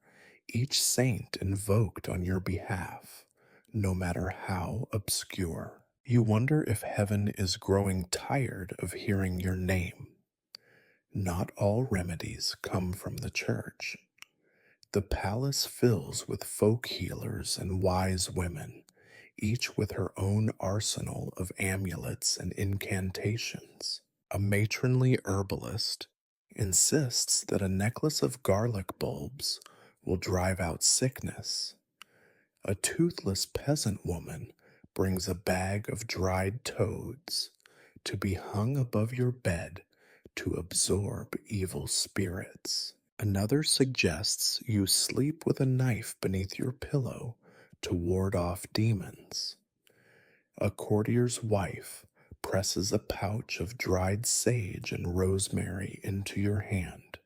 each saint invoked on your behalf, no matter how obscure. You wonder if heaven is growing tired of hearing your name. Not all remedies come from the church. The palace fills with folk healers and wise women, each with her own arsenal of amulets and incantations. A matronly herbalist insists that a necklace of garlic bulbs will drive out sickness. A toothless peasant woman brings a bag of dried toads to be hung above your bed to absorb evil spirits. Another suggests you sleep with a knife beneath your pillow to ward off demons. A courtier's wife presses a pouch of dried sage and rosemary into your hand,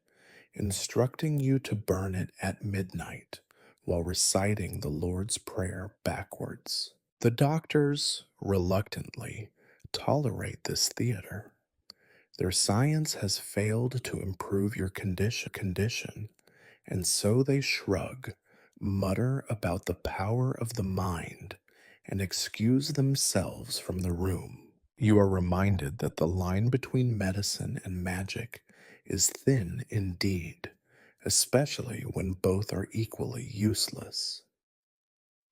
instructing you to burn it at midnight while reciting the Lord's Prayer backwards. The doctors, reluctantly, tolerate this theater. Their science has failed to improve your condition, and so they shrug, mutter about the power of the mind, and excuse themselves from the room. You are reminded that the line between medicine and magic is thin indeed, especially when both are equally useless.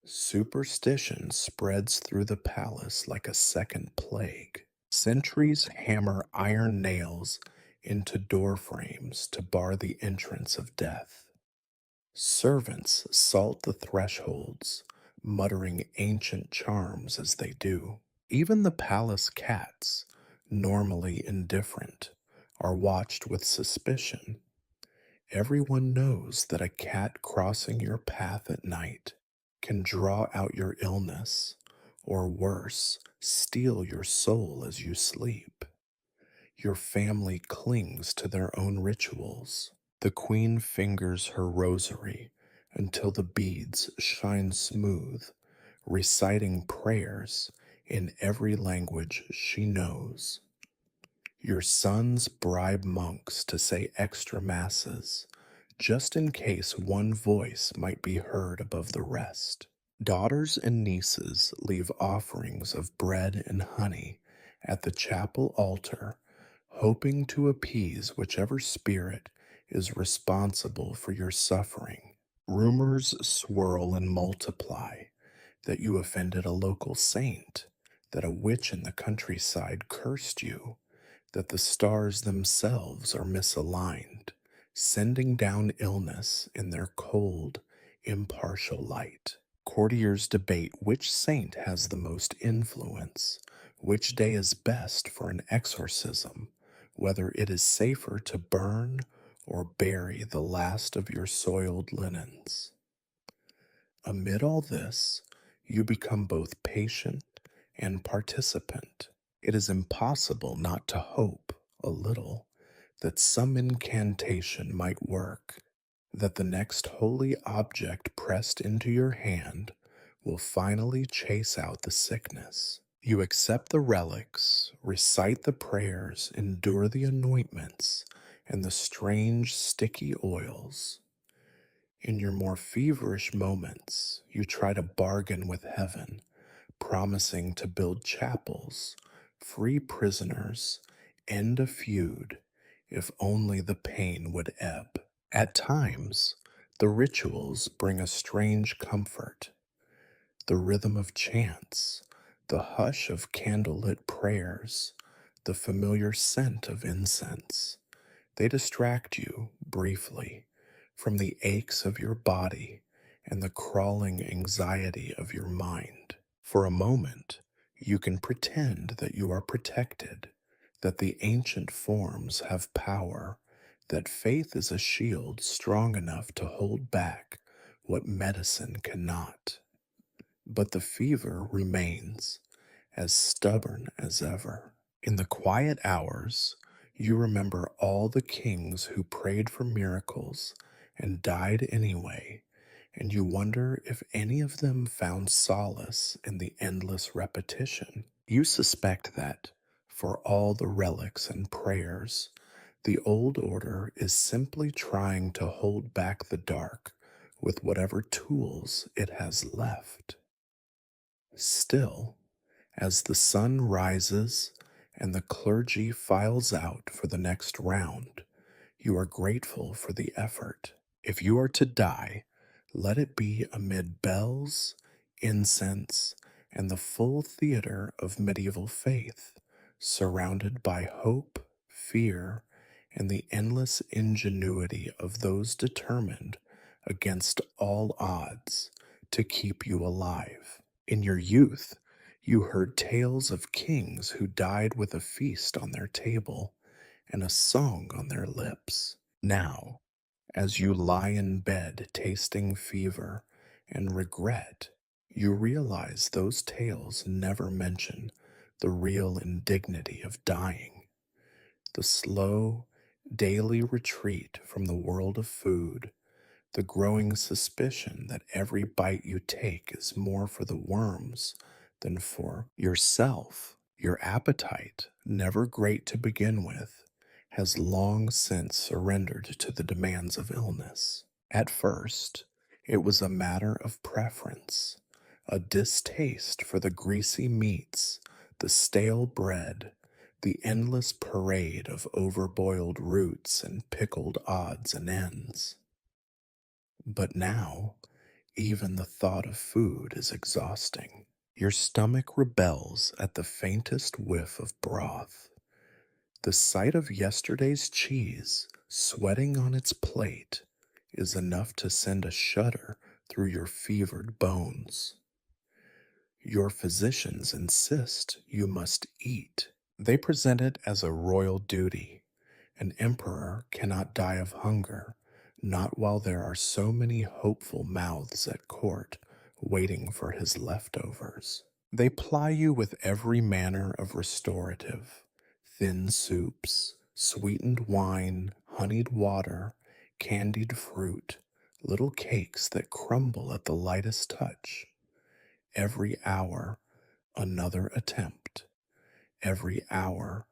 Superstition spreads through the palace like a second plague. Sentries hammer iron nails into door frames to bar the entrance of death. Servants salt the thresholds, muttering ancient charms as they do. Even the palace cats, normally indifferent, are watched with suspicion. Everyone knows that a cat crossing your path at night can draw out your illness, or worse, steal your soul as you sleep. Your family clings to their own rituals. The queen fingers her rosary until the beads shine smooth, reciting prayers in every language she knows. Your sons bribe monks to say extra masses, just in case one voice might be heard above the rest. Daughters and nieces leave offerings of bread and honey at the chapel altar, hoping to appease whichever spirit is responsible for your suffering. Rumors swirl and multiply that you offended a local saint, that a witch in the countryside cursed you, that the stars themselves are misaligned, sending down illness in their cold, impartial light. Courtiers debate which saint has the most influence, which day is best for an exorcism, whether it is safer to burn or bury the last of your soiled linens. Amid all this, you become both patient and participant. It is impossible not to hope a little that some incantation might work, that the next holy object pressed into your hand will finally chase out the sickness. You accept the relics, recite the prayers, endure the anointments, and the strange sticky oils. In your more feverish moments, you try to bargain with heaven, promising to build chapels, free prisoners, end a feud, if only the pain would ebb. At times, the rituals bring a strange comfort. The rhythm of chants, the hush of candlelit prayers, the familiar scent of incense. They distract you, briefly, from the aches of your body and the crawling anxiety of your mind. For a moment, you can pretend that you are protected, that the ancient forms have power, that faith is a shield strong enough to hold back what medicine cannot. But the fever remains, as stubborn as ever. In the quiet hours, you remember all the kings who prayed for miracles and died anyway, and you wonder if any of them found solace in the endless repetition. You suspect that, for all the relics and prayers, the old order is simply trying to hold back the dark with whatever tools it has left. Still, as the sun rises and the clergy files out for the next round, you are grateful for the effort. If you are to die, let it be amid bells, incense, and the full theater of medieval faith, surrounded by hope, fear, and the endless ingenuity of those determined against all odds to keep you alive. In your youth, you heard tales of kings who died with a feast on their table and a song on their lips. Now, as you lie in bed tasting fever and regret, you realize those tales never mention the real indignity of dying, the slow, daily retreat from the world of food, the growing suspicion that every bite you take is more for the worms than for yourself. Your appetite, never great to begin with, has long since surrendered to the demands of illness. At first, it was a matter of preference, a distaste for the greasy meats, the stale bread, the endless parade of overboiled roots and pickled odds and ends. But now, even the thought of food is exhausting. Your stomach rebels at the faintest whiff of broth. The sight of yesterday's cheese sweating on its plate is enough to send a shudder through your fevered bones. Your physicians insist you must eat. They present it as a royal duty. An emperor cannot die of hunger, not while there are so many hopeful mouths at court waiting for his leftovers. They ply you with every manner of restorative: thin soups, sweetened wine, honeyed water, candied fruit, little cakes that crumble at the lightest touch. Every hour, another attempt. Every hour,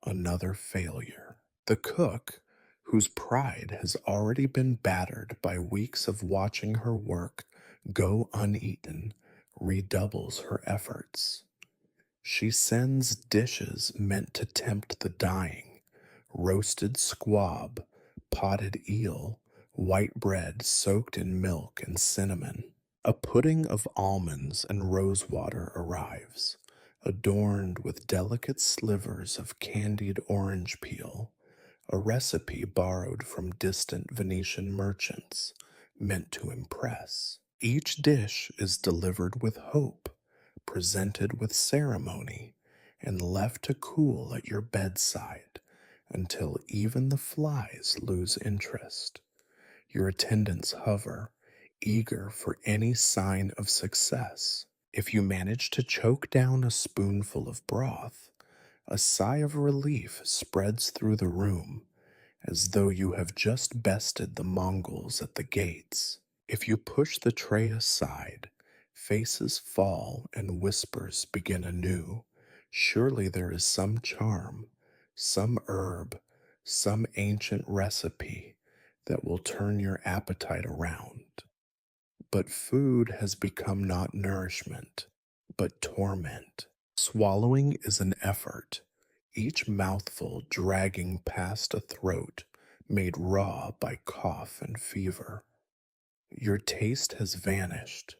another failure. The cook, whose pride has already been battered by weeks of watching her work go uneaten, redoubles her efforts. She sends dishes meant to tempt the dying: roasted squab, potted eel, white bread soaked in milk and cinnamon. A pudding of almonds and rosewater arrives, adorned with delicate slivers of candied orange peel, a recipe borrowed from distant Venetian merchants, meant to impress. Each dish is delivered with hope, presented with ceremony, and left to cool at your bedside until even the flies lose interest. Your attendants hover, eager for any sign of success. If you manage to choke down a spoonful of broth, a sigh of relief spreads through the room, as though you have just bested the Mongols at the gates. If you push the tray aside, faces fall and whispers begin anew. Surely there is some charm, some herb, some ancient recipe that will turn your appetite around. But food has become not nourishment, but torment. Swallowing is an effort, each mouthful dragging past a throat made raw by cough and fever. Your taste has vanished,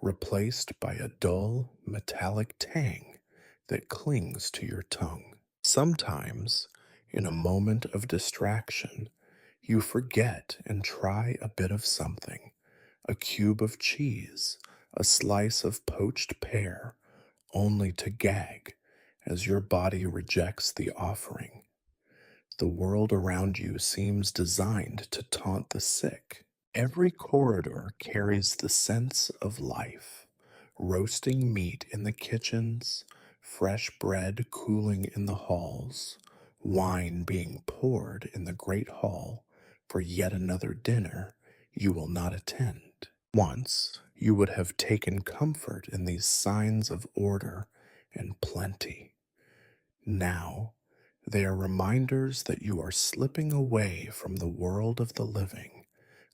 replaced by a dull, metallic tang that clings to your tongue. Sometimes, in a moment of distraction, you forget and try a bit of something: a cube of cheese, a slice of poached pear, only to gag as your body rejects the offering. The world around you seems designed to taunt the sick. Every corridor carries the sense of life. Roasting meat in the kitchens, fresh bread cooling in the halls, wine being poured in the great hall for yet another dinner you will not attend. Once you would have taken comfort in these signs of order and plenty. Now they are reminders that you are slipping away from the world of the living,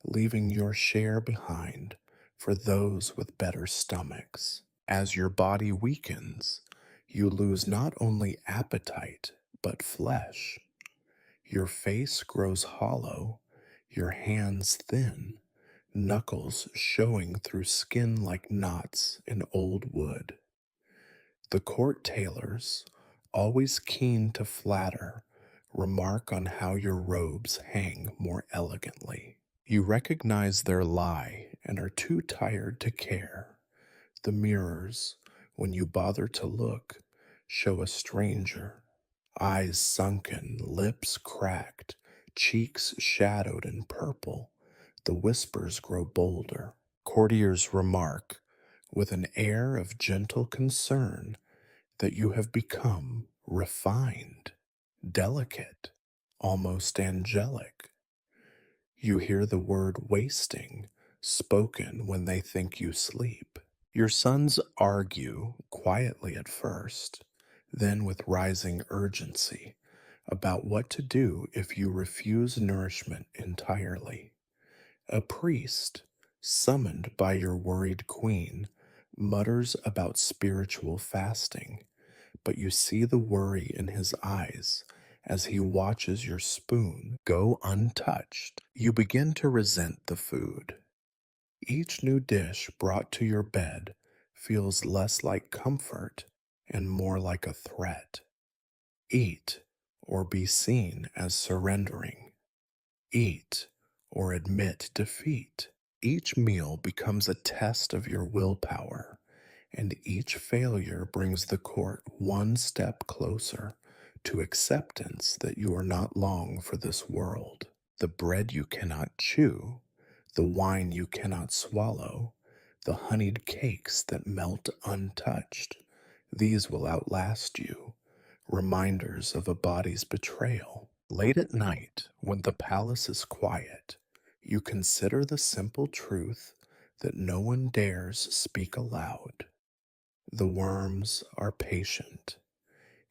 leaving your share behind for those with better stomachs. As your body weakens, you lose not only appetite, but flesh. Your face grows hollow, your hands thin, knuckles showing through skin like knots in old wood. The court tailors, always keen to flatter, remark on how your robes hang more elegantly. You recognize their lie and are too tired to care. The mirrors, when you bother to look, show a stranger. Eyes sunken, lips cracked, cheeks shadowed in purple. The whispers grow bolder. Courtiers remark, with an air of gentle concern, that you have become refined, delicate, almost angelic. You hear the word wasting spoken when they think you sleep. Your sons argue quietly at first, then with rising urgency about what to do if you refuse nourishment entirely. A priest, summoned by your worried queen, mutters about spiritual fasting, but you see the worry in his eyes as he watches your spoon go untouched. You begin to resent the food. Each new dish brought to your bed feels less like comfort and more like a threat. Eat or be seen as surrendering. Eat or admit defeat. Each meal becomes a test of your willpower, and each failure brings the court one step closer to acceptance that you are not long for this world. The bread you cannot chew, the wine you cannot swallow, the honeyed cakes that melt untouched, these will outlast you, reminders of a body's betrayal. Late at night, when the palace is quiet, you consider the simple truth that no one dares speak aloud. The worms are patient.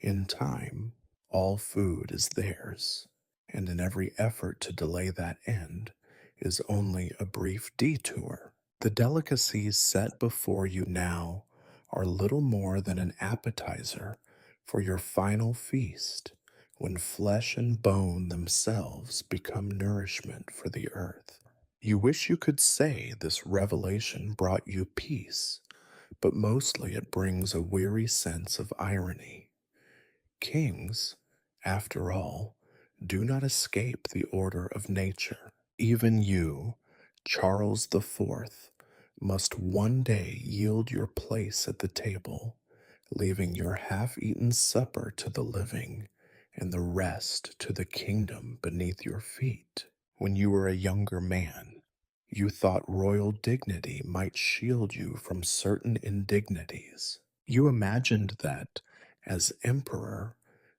In time, all food is theirs, and in every effort to delay that end is only a brief detour. The delicacies set before you now are little more than an appetizer for your final feast, when flesh and bone themselves become nourishment for the earth. You wish you could say this revelation brought you peace, but mostly it brings a weary sense of irony. Kings, after all, do not escape the order of nature. Even you, Charles the Fourth, must one day yield your place at the table, leaving your half-eaten supper to the living and the rest to the kingdom beneath your feet. When you were a younger man, you thought royal dignity might shield you from certain indignities. You imagined that, as emperor,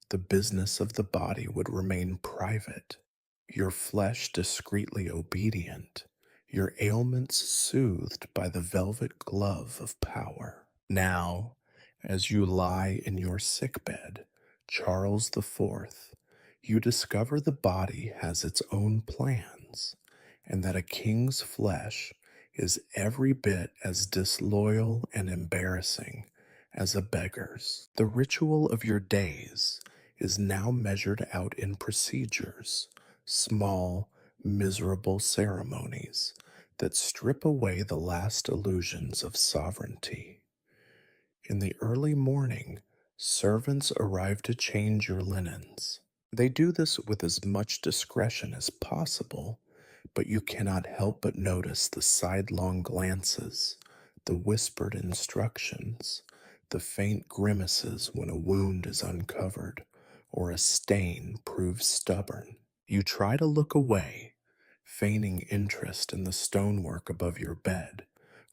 the business of the body would remain private, your flesh discreetly obedient, your ailments soothed by the velvet glove of power. Now, as you lie in your sickbed, Charles the Fourth, you discover the body has its own plans, and that a king's flesh is every bit as disloyal and embarrassing as a beggar's. The ritual of your days is now measured out in procedures, small, miserable ceremonies that strip away the last illusions of sovereignty. In the early morning, servants arrive to change your linens. They do this with as much discretion as possible, but you cannot help but notice the sidelong glances, the whispered instructions, the faint grimaces when a wound is uncovered or a stain proves stubborn. You try to look away, feigning interest in the stonework above your bed,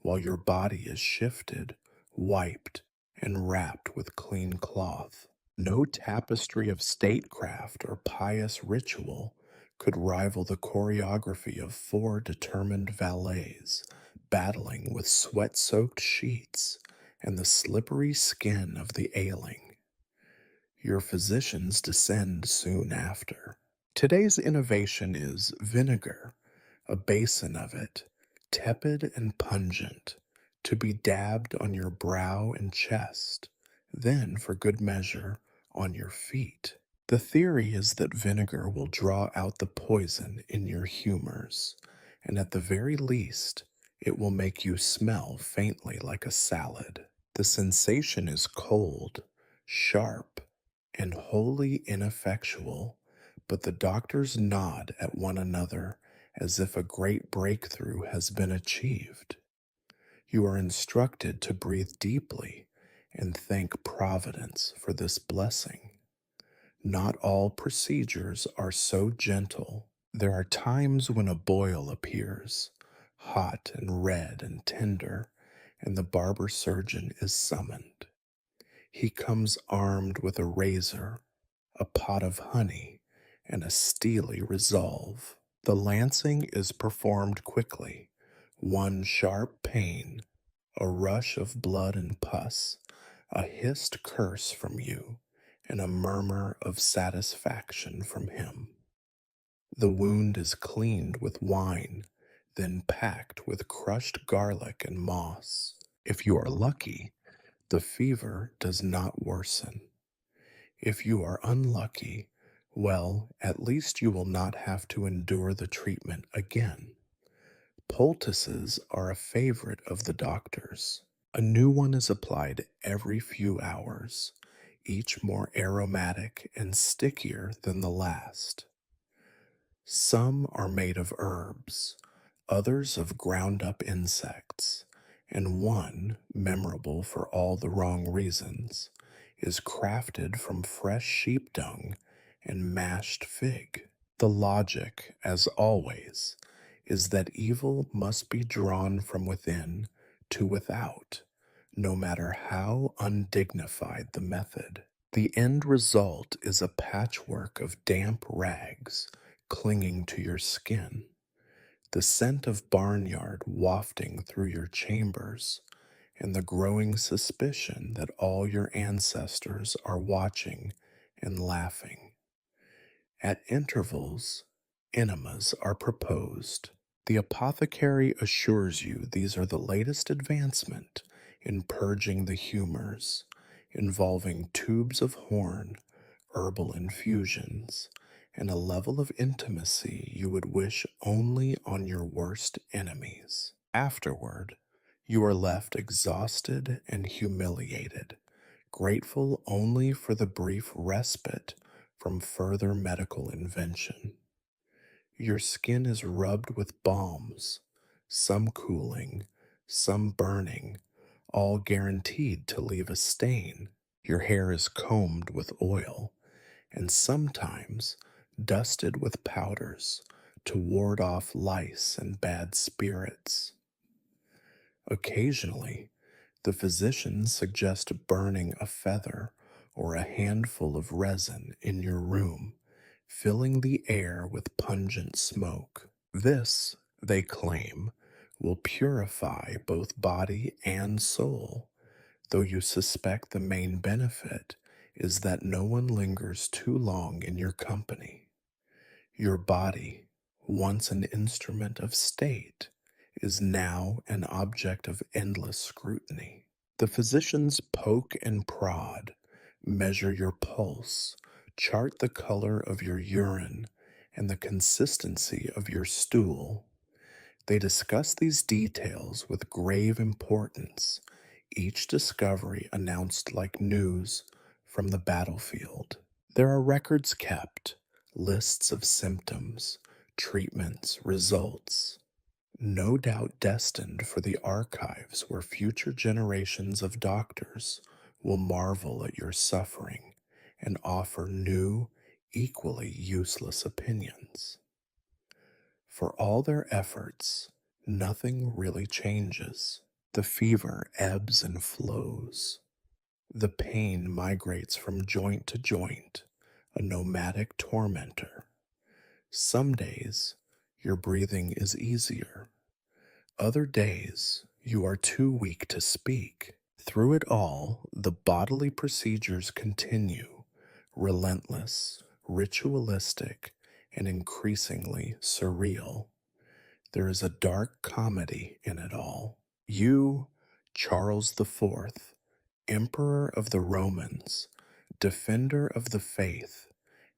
while your body is shifted, wiped, and wrapped with clean cloth. No tapestry of statecraft or pious ritual could rival the choreography of four determined valets battling with sweat soaked sheets and the slippery skin of the ailing. Your physicians descend soon after. Today's innovation is vinegar, a basin of it, tepid and pungent, to be dabbed on your brow and chest, then, for good measure, on your feet. The theory is that vinegar will draw out the poison in your humors, and at the very least, it will make you smell faintly like a salad. The sensation is cold, sharp, and wholly ineffectual, but the doctors nod at one another as if a great breakthrough has been achieved. You are instructed to breathe deeply and thank Providence for this blessing. Not all procedures are so gentle. There are times when a boil appears, hot and red and tender, and the barber surgeon is summoned. He comes armed with a razor, a pot of honey, and a steely resolve. The lancing is performed quickly. One sharp pain, a rush of blood and pus, a hissed curse from you, and a murmur of satisfaction from him. The wound is cleaned with wine, then packed with crushed garlic and moss. If you are lucky, the fever does not worsen. If you are unlucky, well, at least you will not have to endure the treatment again. Poultices are a favorite of the doctors. A new one is applied every few hours, each more aromatic and stickier than the last. Some are made of herbs, others of ground up insects, and one, memorable for all the wrong reasons, is crafted from fresh sheep dung and mashed fig. The logic, as always, is that evil must be drawn from within to without, no matter how undignified the method. The end result is a patchwork of damp rags clinging to your skin, the scent of barnyard wafting through your chambers, and the growing suspicion that all your ancestors are watching and laughing. At intervals, enemas are proposed. The apothecary assures you these are the latest advancement in purging the humors, involving tubes of horn, herbal infusions, and a level of intimacy you would wish only on your worst enemies. Afterward, you are left exhausted and humiliated, grateful only for the brief respite from further medical invention. Your skin is rubbed with balms, some cooling, some burning, all guaranteed to leave a stain. Your hair is combed with oil, and sometimes dusted with powders to ward off lice and bad spirits. Occasionally, the physicians suggest burning a feather or a handful of resin in your room, filling the air with pungent smoke. This, they claim, will purify both body and soul, though you suspect the main benefit is that no one lingers too long in your company. Your body, once an instrument of state, is now an object of endless scrutiny. The physicians poke and prod, measure your pulse, chart the color of your urine, and the consistency of your stool. They discuss these details with grave importance, each discovery announced like news from the battlefield. There are records kept, lists of symptoms, treatments, results, no doubt destined for the archives where future generations of doctors will marvel at your suffering and offer new, equally useless opinions. For all their efforts, nothing really changes. The fever ebbs and flows. The pain migrates from joint to joint, a nomadic tormentor. Some days, your breathing is easier. Other days, you are too weak to speak. Through it all, the bodily procedures continue, relentless, ritualistic, and increasingly surreal. There is a dark comedy in it all. You, Charles IV, Emperor of the Romans, defender of the faith,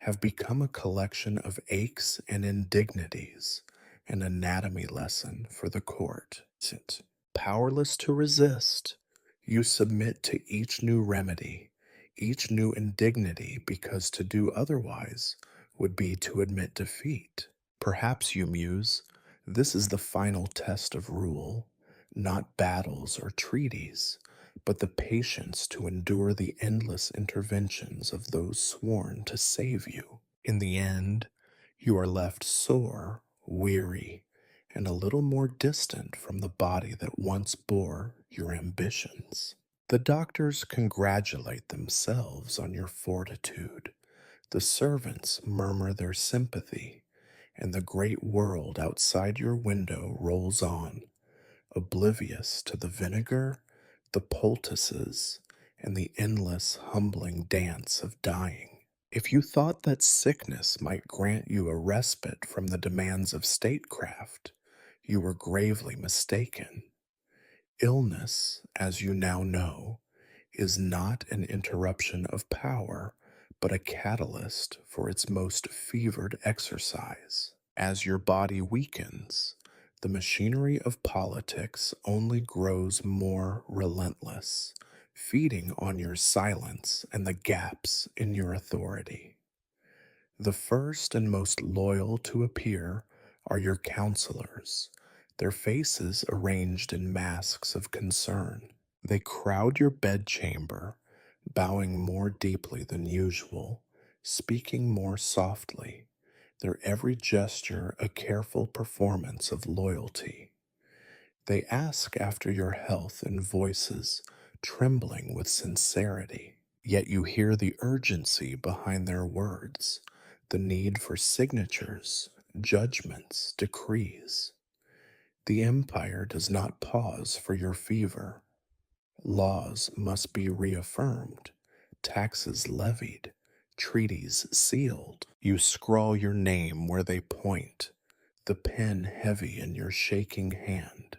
have become a collection of aches and indignities, an anatomy lesson for the court. Powerless to resist, you submit to each new remedy, each new indignity, because to do otherwise would be to admit defeat. Perhaps you muse, this is the final test of rule, not battles or treaties, but the patience to endure the endless interventions of those sworn to save you. In the end, you are left sore, weary, and a little more distant from the body that once bore your ambitions. The doctors congratulate themselves on your fortitude. The servants murmur their sympathy, and the great world outside your window rolls on, oblivious to the vinegar, the poultices, and the endless humbling dance of dying. If you thought that sickness might grant you a respite from the demands of statecraft, you were gravely mistaken. Illness, as you now know, is not an interruption of power, but a catalyst for its most fevered exercise. As your body weakens, the machinery of politics only grows more relentless, feeding on your silence and the gaps in your authority. The first and most loyal to appear are your counselors, their faces arranged in masks of concern. They crowd your bedchamber, bowing more deeply than usual, speaking more softly, their every gesture a careful performance of loyalty. They ask after your health in voices trembling with sincerity, yet you hear the urgency behind their words, the need for signatures, judgments, decrees. The empire does not pause for your fever. Laws must be reaffirmed, taxes levied, treaties sealed. You scrawl your name where they point, the pen heavy in your shaking hand,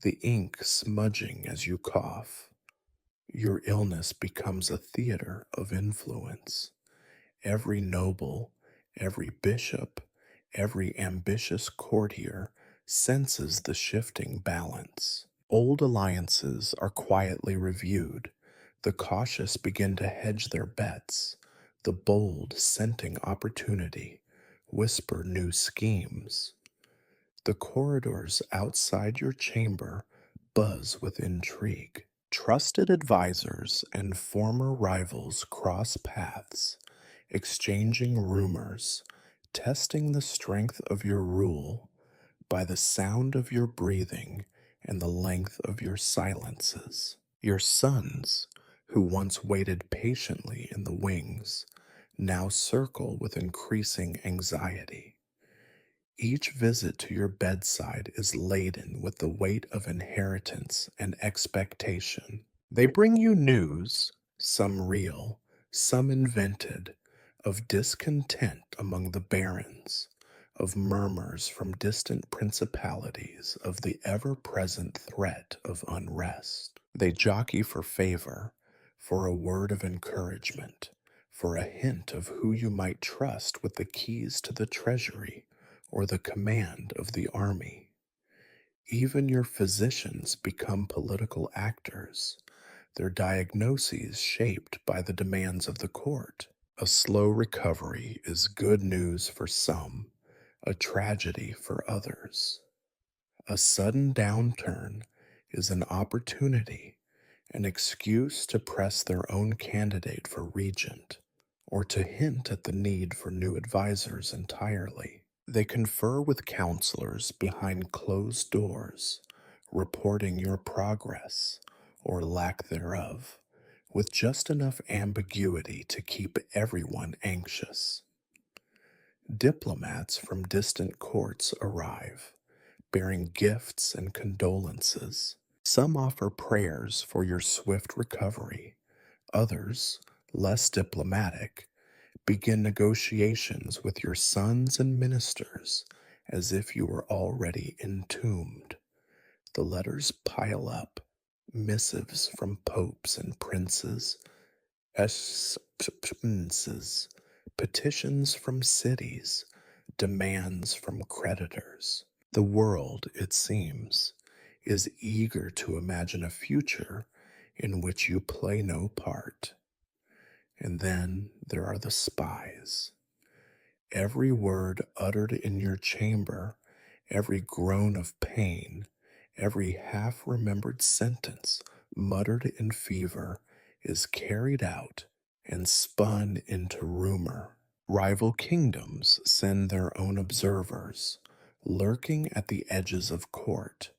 the ink smudging as you cough. Your illness becomes a theater of influence. Every noble, every bishop, every ambitious courtier senses the shifting balance. Old alliances are quietly reviewed. The cautious begin to hedge their bets. The bold, scenting opportunity, whisper new schemes. The corridors outside your chamber buzz with intrigue. Trusted advisors and former rivals cross paths, exchanging rumors, testing the strength of your rule by the sound of your breathing and the length of your silences. Your sons, who once waited patiently in the wings, now circle with increasing anxiety. Each visit to your bedside is laden with the weight of inheritance and expectation. They bring you news, some real, some invented, of discontent among the barons, of murmurs from distant principalities, of the ever present threat of unrest. They jockey for favor, for a word of encouragement, for a hint of who you might trust with the keys to the treasury or the command of the army. Even your physicians become political actors, their diagnoses shaped by the demands of the court. A slow recovery is good news for some, a tragedy for others. A sudden downturn is an opportunity, an excuse to press their own candidate for regent, or to hint at the need for new advisors entirely. They confer with counselors behind closed doors, reporting your progress, or lack thereof, with just enough ambiguity to keep everyone anxious. Diplomats from distant courts arrive, bearing gifts and condolences. Some offer prayers for your swift recovery. Others, less diplomatic, begin negotiations with your sons and ministers as if you were already entombed. The letters pile up, missives from popes and princes, expenses, petitions from cities, demands from creditors. The world, it seems, is eager to imagine a future in which you play no part. And then there are the spies. Every word uttered in your chamber, every groan of pain, every half remembered sentence muttered in fever is carried out and spun into rumor. Rival kingdoms send their own observers, lurking at the edges of court,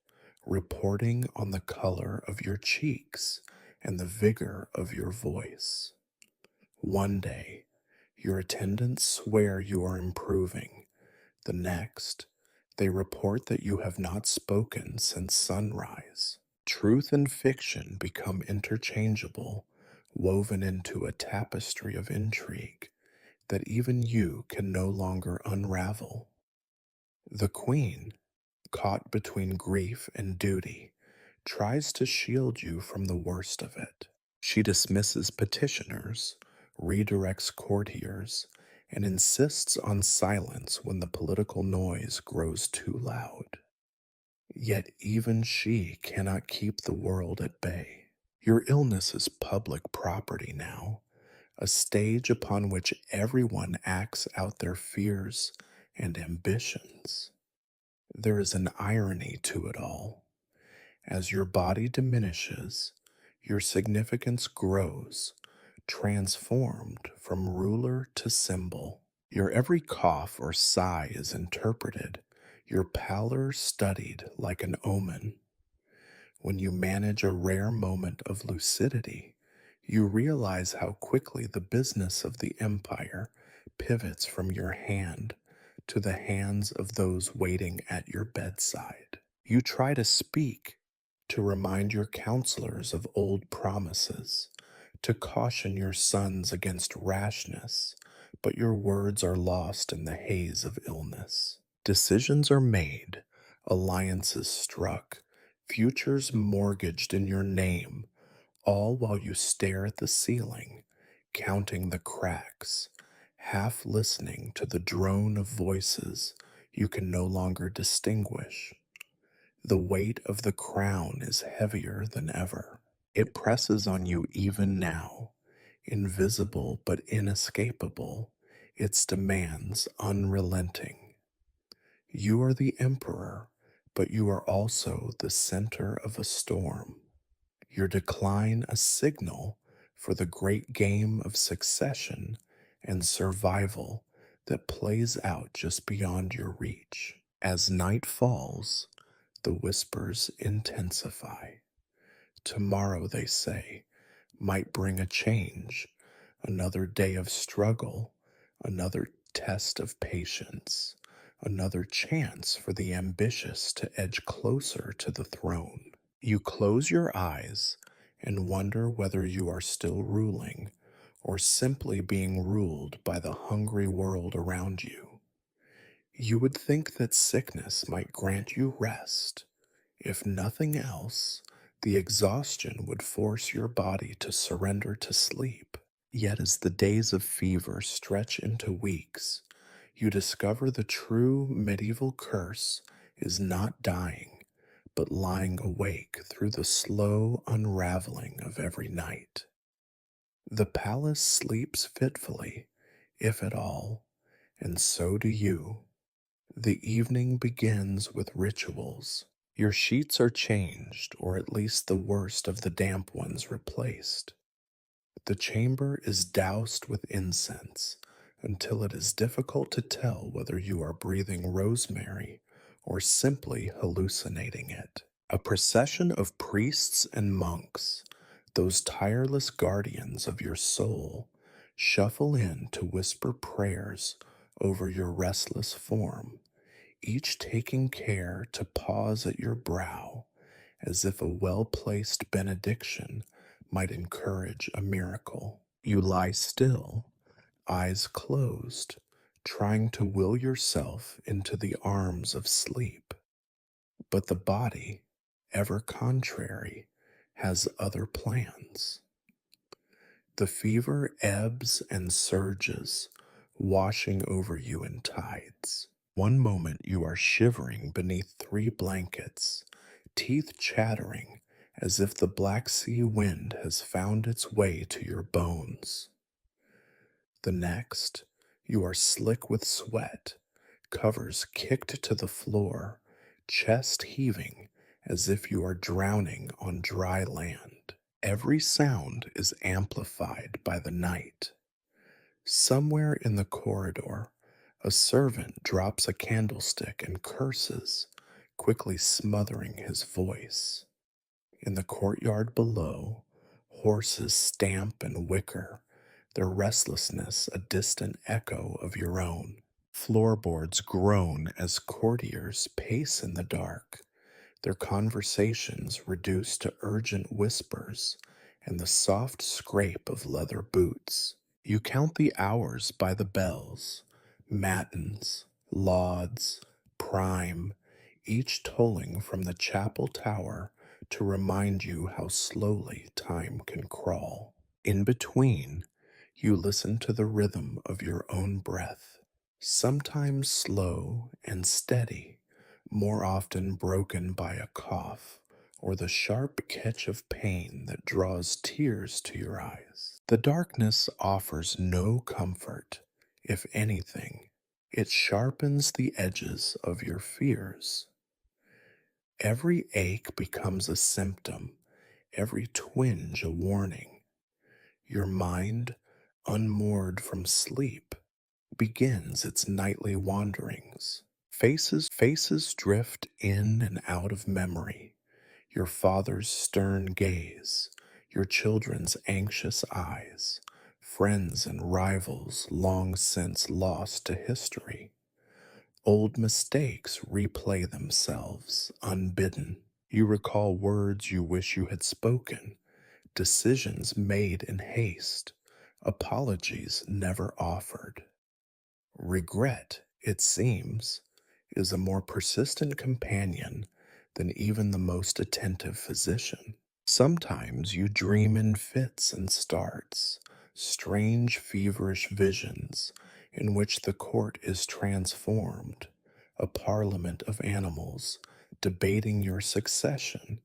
reporting on the color of your cheeks and the vigor of your voice. One day, your attendants swear you are improving. The next, they report that you have not spoken since sunrise. Truth and fiction become interchangeable, woven into a tapestry of intrigue that even you can no longer unravel. The queen, caught between grief and duty, tries to shield you from the worst of it. She dismisses petitioners, redirects courtiers, and insists on silence when the political noise grows too loud. Yet even she cannot keep the world at bay. Your illness is public property now, a stage upon which everyone acts out their fears and ambitions. There is an irony to it all. As your body diminishes, your significance grows, transformed from ruler to symbol. Your every cough or sigh is interpreted, your pallor studied like an omen. When you manage a rare moment of lucidity, you realize how quickly the business of the empire pivots from your hand to the hands of those waiting at your bedside. You try to speak, to remind your counselors of old promises, to caution your sons against rashness, but your words are lost in the haze of illness. Decisions are made, alliances struck, futures mortgaged in your name, all while you stare at the ceiling, counting the cracks, half listening to the drone of voices you can no longer distinguish. The weight of the crown is heavier than ever. It presses on you even now, invisible but inescapable, its demands unrelenting. You are the emperor, but you are also the center of a storm. Your decline a signal for the great game of succession and survival that plays out just beyond your reach. As night falls, the whispers intensify. Tomorrow, they say, might bring a change, another day of struggle, another test of patience, another chance for the ambitious to edge closer to the throne. You close your eyes and wonder whether you are still ruling or simply being ruled by the hungry world around you. You would think that sickness might grant you rest. If nothing else, the exhaustion would force your body to surrender to sleep. Yet as the days of fever stretch into weeks, you discover the true medieval curse is not dying, but lying awake through the slow unraveling of every night. The palace sleeps fitfully, if at all, and so do you. The evening begins with rituals. Your sheets are changed, or at least the worst of the damp ones replaced. The chamber is doused with incense, until it is difficult to tell whether you are breathing rosemary or simply hallucinating it. A procession of priests and monks, those tireless guardians of your soul, shuffle in to whisper prayers over your restless form, each taking care to pause at your brow as if a well placed benediction might encourage a miracle. You lie still, eyes closed, trying to will yourself into the arms of sleep. But the body, ever contrary, has other plans. The fever ebbs and surges, washing over you in tides. One moment you are shivering beneath 3 blankets, teeth chattering as if the Black Sea wind has found its way to your bones. The next, you are slick with sweat, covers kicked to the floor, chest heaving as if you are drowning on dry land. Every sound is amplified by the night. Somewhere in the corridor, a servant drops a candlestick and curses, quickly smothering his voice. In the courtyard below, horses stamp and whicker, their restlessness a distant echo of your own. Floorboards groan as courtiers pace in the dark, their conversations reduced to urgent whispers and the soft scrape of leather boots. You count the hours by the bells, matins, lauds, prime, each tolling from the chapel tower to remind you how slowly time can crawl. In between, you listen to the rhythm of your own breath, sometimes slow and steady, more often broken by a cough or the sharp catch of pain that draws tears to your eyes. The darkness offers no comfort. If anything, it sharpens the edges of your fears. Every ache becomes a symptom, every twinge a warning. Your mind, unmoored from sleep, begins its nightly wanderings. Faces drift in and out of memory. Your father's stern gaze, your children's anxious eyes, friends and rivals long since lost to history. Old mistakes replay themselves unbidden. You recall words you wish you had spoken, decisions made in haste, apologies never offered. Regret, it seems, is a more persistent companion than even the most attentive physician. Sometimes you dream in fits and starts, strange feverish visions in which the court is transformed, a parliament of animals debating your succession,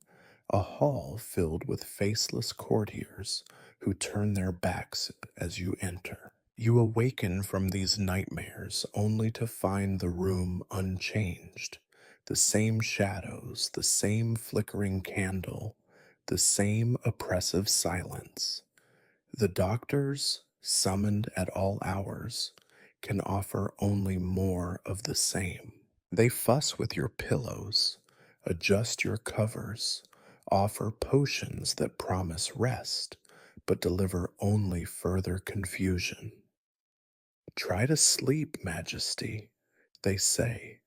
a hall filled with faceless courtiers who turn their backs as you enter. You awaken from these nightmares only to find the room unchanged. The same shadows, the same flickering candle, the same oppressive silence. The doctors, summoned at all hours, can offer only more of the same. They fuss with your pillows, adjust your covers, offer potions that promise rest, but deliver only further confusion. Try to sleep, Majesty, they say,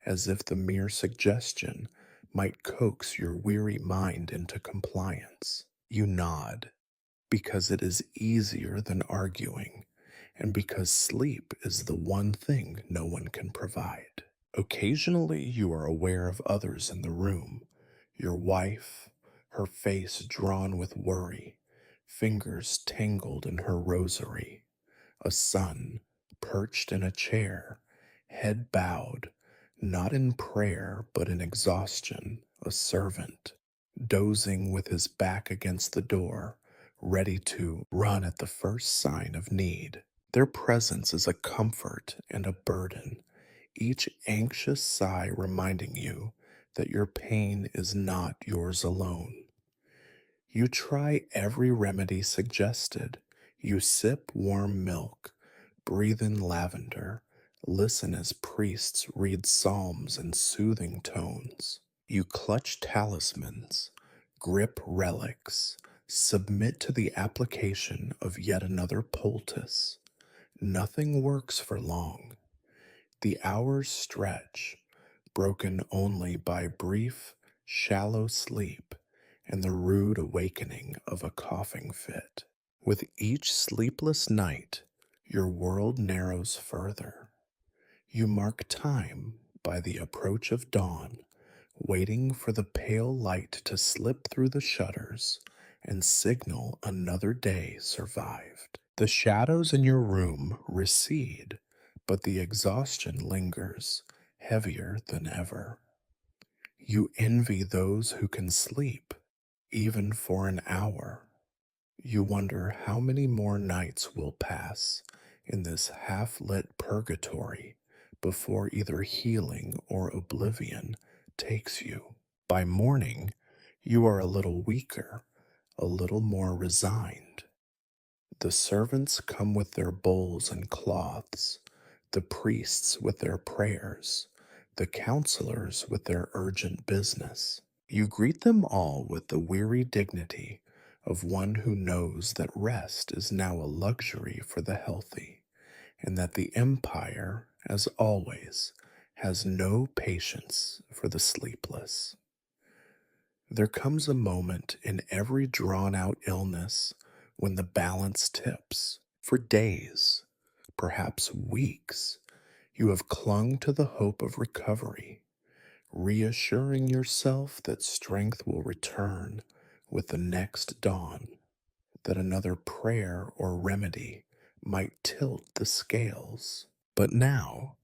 as if the mere suggestion might coax your weary mind into compliance. You nod, because it is easier than arguing, and because sleep is the one thing no one can provide. Occasionally, you are aware of others in the room, your wife, her face drawn with worry, fingers tangled in her rosary, a son perched in a chair, head bowed, not in prayer but in exhaustion, a servant, dozing with his back against the door, ready to run at the first sign of need. Their presence is a comfort and a burden, each anxious sigh reminding you that your pain is not yours alone. You try every remedy suggested. You sip warm milk, Breathe in lavender. Listen as priests read psalms in soothing tones. You clutch talismans, grip relics, submit to the application of yet another poultice. Nothing works for long. The hours stretch, broken only by brief, shallow sleep and the rude awakening of a coughing fit. With each sleepless night, your world narrows further. You mark time by the approach of dawn, waiting for the pale light to slip through the shutters and signal another day survived. The shadows in your room recede, but the exhaustion lingers, heavier than ever. You envy those who can sleep, even for an hour. You wonder how many more nights will pass in this half lit purgatory before either healing or oblivion takes you. By morning, you are a little weaker, a little more resigned. The servants come with their bowls and cloths, the priests with their prayers, the counselors with their urgent business. You greet them all with the weary dignity of one who knows that rest is now a luxury for the healthy, and that the empire, as always, has no patience for the sleepless. There comes a moment in every drawn out illness when the balance tips. For days, perhaps weeks, you have clung to the hope of recovery, reassuring yourself that strength will return with the next dawn, that another prayer or remedy might tilt the scales. But now,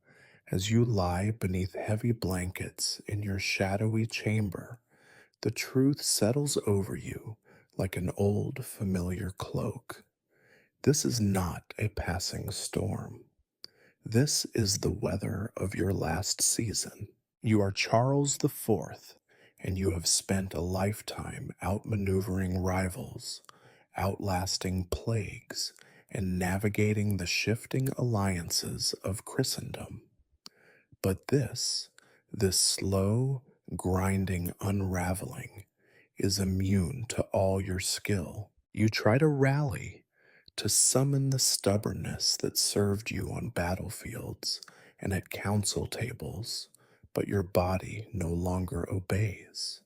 as you lie beneath heavy blankets in your shadowy chamber, the truth settles over you like an old familiar cloak. This is not a passing storm. This is the weather of your last season. You are Charles the Fourth, and you have spent a lifetime outmaneuvering rivals, outlasting plagues, and navigating the shifting alliances of Christendom. But this slow, grinding unraveling, is immune to all your skill. You try to rally, to summon the stubbornness that served you on battlefields and at council tables, but your body no longer obeys.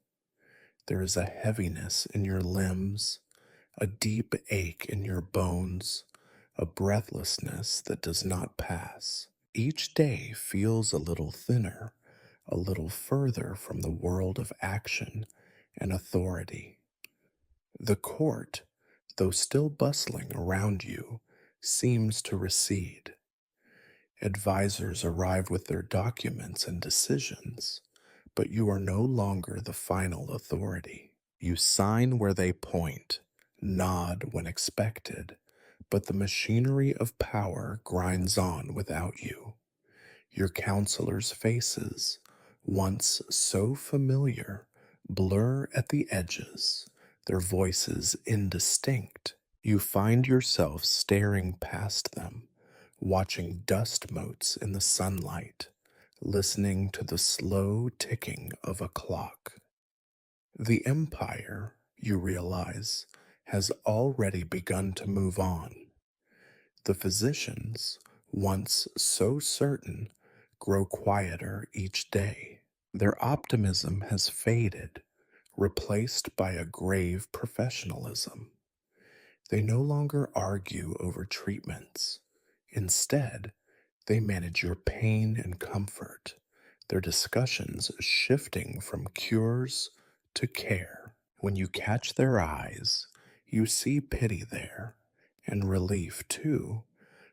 There is a heaviness in your limbs, a deep ache in your bones, a breathlessness that does not pass. Each day feels a little thinner, a little further from the world of action and authority. The court, though still bustling around you, seems to recede. Advisors arrive with their documents and decisions, but you are no longer the final authority. You sign where they point, nod when expected, but the machinery of power grinds on without you. Your counselors' faces, once so familiar, blur at the edges, their voices indistinct. You find yourself staring past them, watching dust motes in the sunlight, listening to the slow ticking of a clock. The empire, you realize, has already begun to move on. The physicians, once so certain, grow quieter each day. Their optimism has faded, replaced by a grave professionalism. They no longer argue over treatments. Instead, they manage your pain and comfort, their discussions shifting from cures to care. When you catch their eyes, you see pity there, and relief too,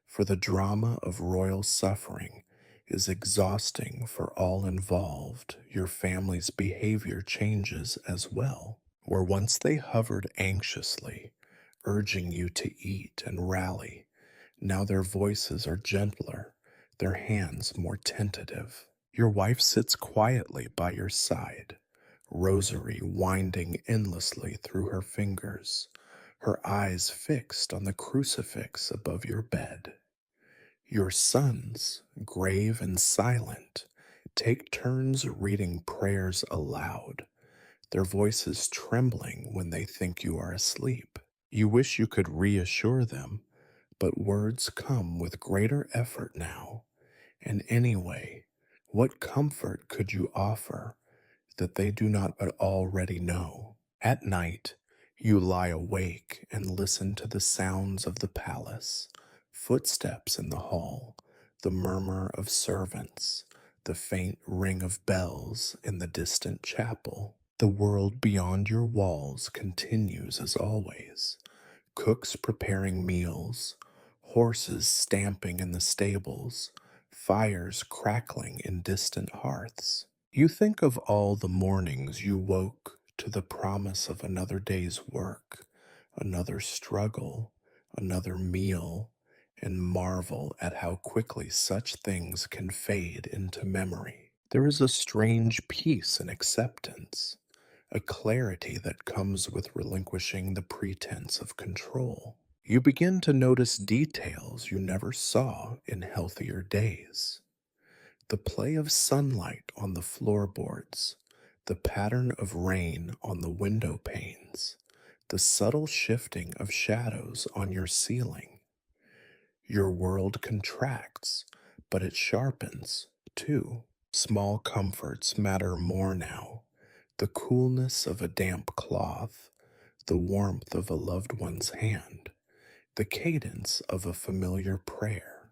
for the drama of royal suffering is exhausting for all involved. Your family's behavior changes as well. Where once they hovered anxiously, urging you to eat and rally, now their voices are gentler, their hands more tentative. Your wife sits quietly by your side, rosary winding endlessly through her fingers, her eyes fixed on the crucifix above your bed. Your sons, grave and silent, take turns reading prayers aloud, their voices trembling when they think you are asleep. You wish you could reassure them, but words come with greater effort now. And anyway, what comfort could you offer that they do not already know? At night, you lie awake and listen to the sounds of the palace, footsteps in the hall, the murmur of servants, the faint ring of bells in the distant chapel. The world beyond your walls continues as always. Cooks preparing meals, horses stamping in the stables, fires crackling in distant hearths. You think of all the mornings you woke to the promise of another day's work, another struggle, another meal, and marvel at how quickly such things can fade into memory. There is a strange peace and acceptance, a clarity that comes with relinquishing the pretense of control. You begin to notice details you never saw in healthier days. The play of sunlight on the floorboards, the pattern of rain on the window panes, the subtle shifting of shadows on your ceiling. Your world contracts, but it sharpens, too. Small comforts matter more now. The coolness of a damp cloth, the warmth of a loved one's hand, the cadence of a familiar prayer.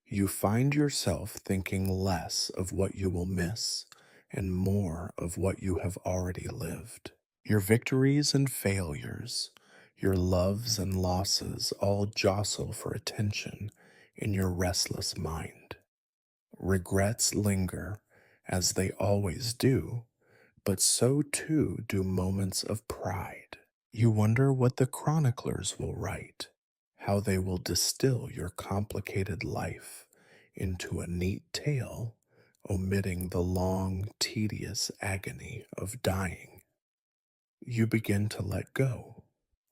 You find yourself thinking less of what you will miss and more of what you have already lived. Your victories and failures, your loves and losses all jostle for attention in your restless mind. Regrets linger, as they always do, but so too do moments of pride. You wonder what the chroniclers will write, how they will distill your complicated life into a neat tale, omitting the long, tedious agony of dying. You begin to let go,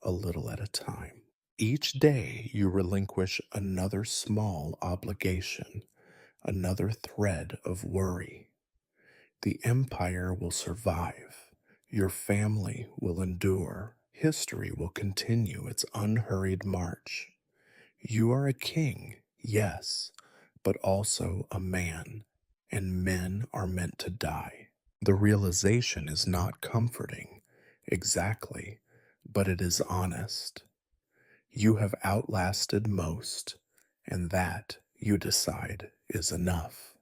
a little at a time. Each day you relinquish another small obligation, another thread of worry. The empire will survive. Your family will endure. History will continue its unhurried march. You are a king, yes, but also a man, and men are meant to die. The realization is not comforting, exactly, but it is honest. You have outlasted most, and that, you decide, is enough.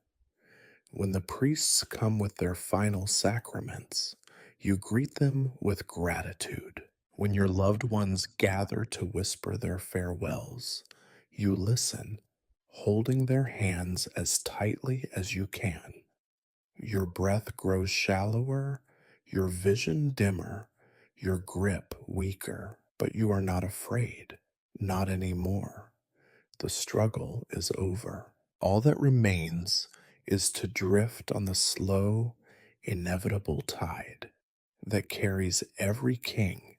When the priests come with their final sacraments, you greet them with gratitude. When your loved ones gather to whisper their farewells, you listen, holding their hands as tightly as you can. Your breath grows shallower, your vision dimmer, your grip weaker, but you are not afraid, not anymore. The struggle is over. All that remains is to drift on the slow, inevitable tide that carries every king,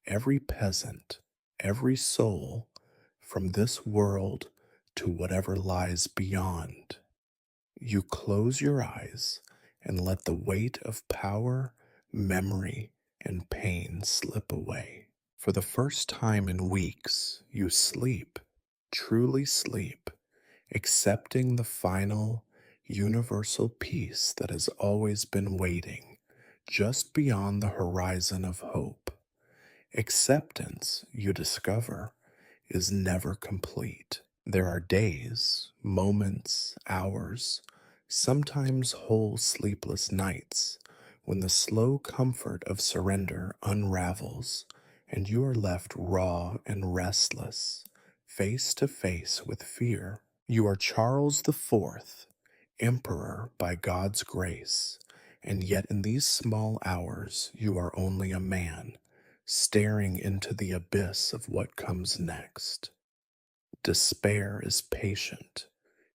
every peasant, every soul from this world to whatever lies beyond. You close your eyes and let the weight of power, memory, and pain slip away. For the first time in weeks, you sleep, truly sleep, accepting the final, universal peace that has always been waiting just beyond the horizon of hope. Acceptance, you discover, is never complete. There are days, moments, hours, sometimes whole sleepless nights, when the slow comfort of surrender unravels and you are left raw and restless, face to face with fear. You are Charles the Fourth, Emperor by God's grace, and yet in these small hours you are only a man, staring into the abyss of what comes next. Despair is patient.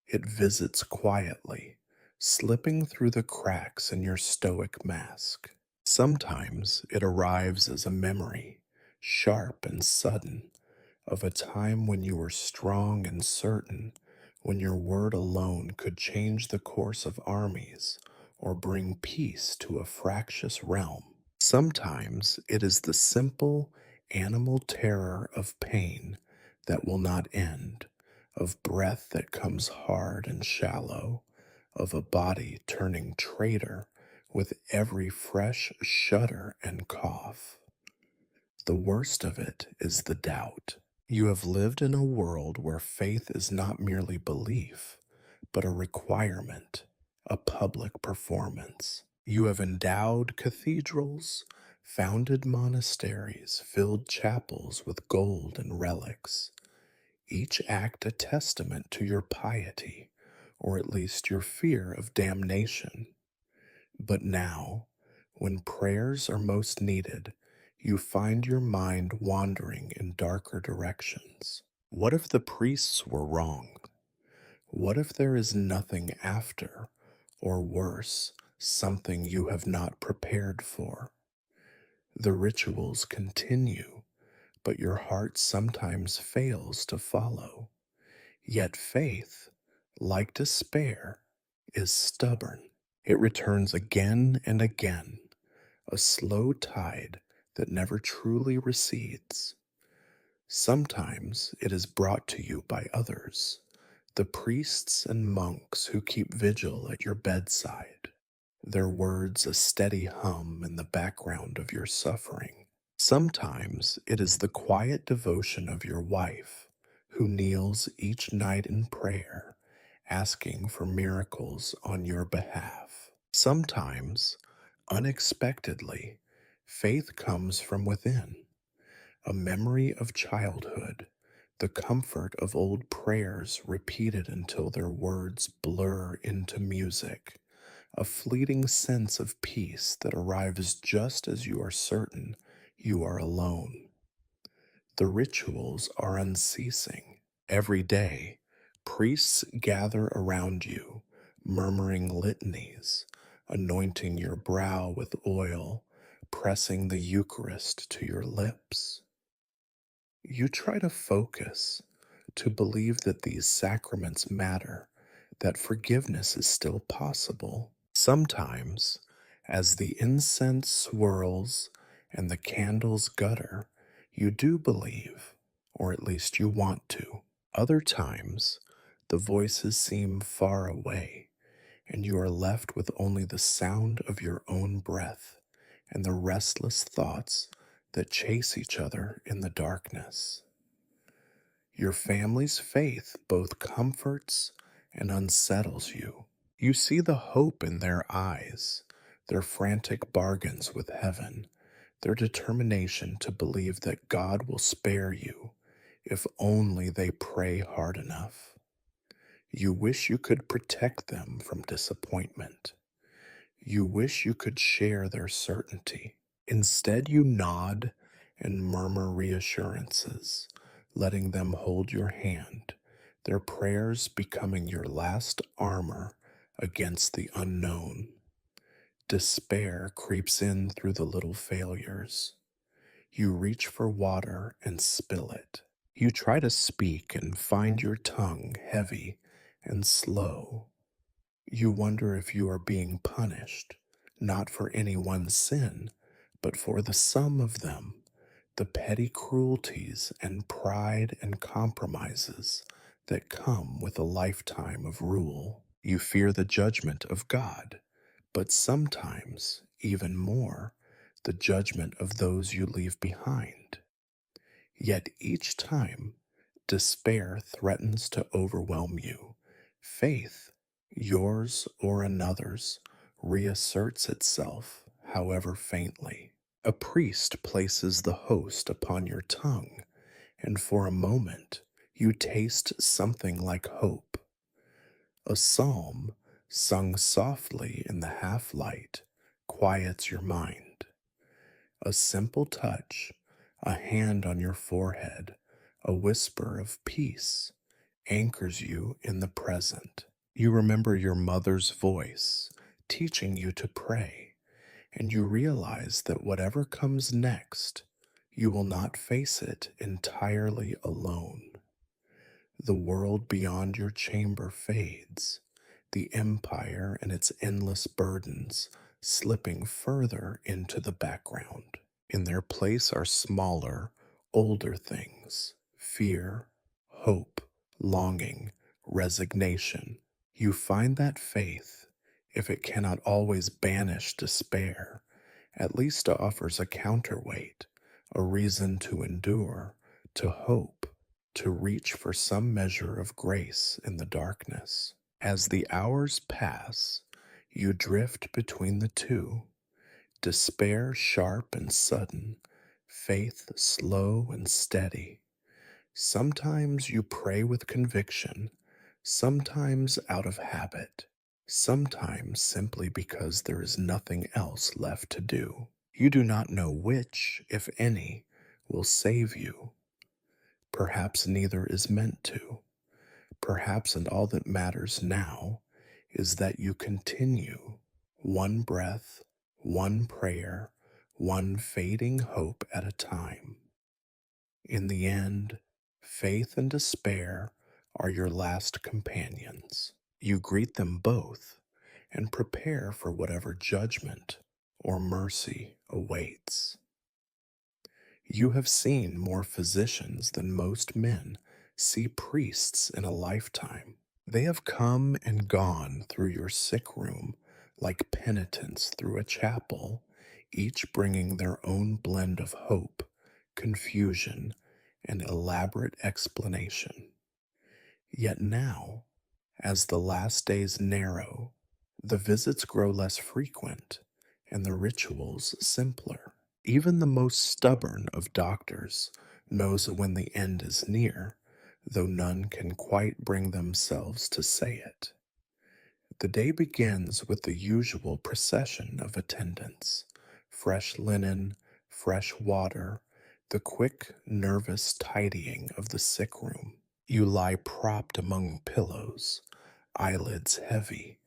It visits quietly, slipping through the cracks in your stoic mask. Sometimes it arrives as a memory, sharp and sudden, of a time when you were strong and certain, when your word alone could change the course of armies or bring peace to a fractious realm. Sometimes it is the simple animal terror of pain that will not end, of breath that comes hard and shallow, of a body turning traitor with every fresh shudder and cough. The worst of it is the doubt. You have lived in a world where faith is not merely belief, but a requirement, a public performance. You have endowed cathedrals, founded monasteries, filled chapels with gold and relics, each act a testament to your piety, or at least your fear of damnation. But now, when prayers are most needed, you find your mind wandering in darker directions. What if the priests were wrong? What if there is nothing after, or worse, something you have not prepared for? The rituals continue, but your heart sometimes fails to follow. Yet faith, like despair, is stubborn. It returns again and again, a slow tide that never truly recedes. Sometimes it is brought to you by others, the priests and monks who keep vigil at your bedside, their words a steady hum in the background of your suffering. Sometimes it is the quiet devotion of your wife, who kneels each night in prayer, asking for miracles on your behalf. Sometimes, unexpectedly, faith comes from within, a memory of childhood, the comfort of old prayers repeated until their words blur into music, a fleeting sense of peace that arrives just as you are certain you are alone. The rituals are unceasing. Every day, priests gather around you, murmuring litanies, anointing your brow with oil, pressing the Eucharist to your lips. You try to focus, to believe that these sacraments matter, that forgiveness is still possible. Sometimes, as the incense swirls and the candles gutter, you do believe, or at least you want to. Other times, the voices seem far away, and you are left with only the sound of your own breath and the restless thoughts that chase each other in the darkness. Your family's faith both comforts and unsettles you. You see the hope in their eyes, their frantic bargains with heaven, their determination to believe that God will spare you if only they pray hard enough. You wish you could protect them from disappointment. You wish you could share their certainty. Instead, you nod and murmur reassurances, letting them hold your hand, their prayers becoming your last armor against the unknown. Despair creeps in through the little failures. You reach for water and spill it. You try to speak and find your tongue heavy and slow. You wonder if you are being punished, not for any one sin, but for the sum of them, the petty cruelties and pride and compromises that come with a lifetime of rule. You fear the judgment of God, but sometimes, even more, the judgment of those you leave behind. Yet each time, despair threatens to overwhelm you. Faith, yours or another's, reasserts itself, however faintly. A priest places the host upon your tongue, and for a moment you taste something like hope. A psalm, sung softly in the half light, quiets your mind. A simple touch, a hand on your forehead, a whisper of peace, anchors you in the present. You remember your mother's voice teaching you to pray, and you realize that whatever comes next, you will not face it entirely alone. The world beyond your chamber fades, the empire and its endless burdens slipping further into the background. In their place are smaller, older things: fear, hope, longing, resignation. You find that faith, if it cannot always banish despair, at least offers a counterweight, a reason to endure, to hope, to reach for some measure of grace in the darkness. As the hours pass, you drift between the two: despair sharp and sudden, faith slow and steady. Sometimes you pray with conviction, sometimes out of habit, sometimes simply because there is nothing else left to do. You do not know which, if any, will save you. Perhaps neither is meant to. Perhaps, and all that matters now is that you continue, one breath, one prayer, one fading hope at a time. In the end, faith and despair are your last companions. You greet them both and prepare for whatever judgment or mercy awaits. You have seen more physicians than most men see priests in a lifetime. They have come and gone through your sick room like penitents through a chapel, each bringing their own blend of hope, confusion, and elaborate explanation. Yet now, as the last days narrow, the visits grow less frequent and the rituals simpler. Even the most stubborn of doctors knows when the end is near, though none can quite bring themselves to say it. The day begins with the usual procession of attendants: fresh linen, fresh water, the quick, nervous tidying of the sick room. You lie propped among pillows, eyelids heavy,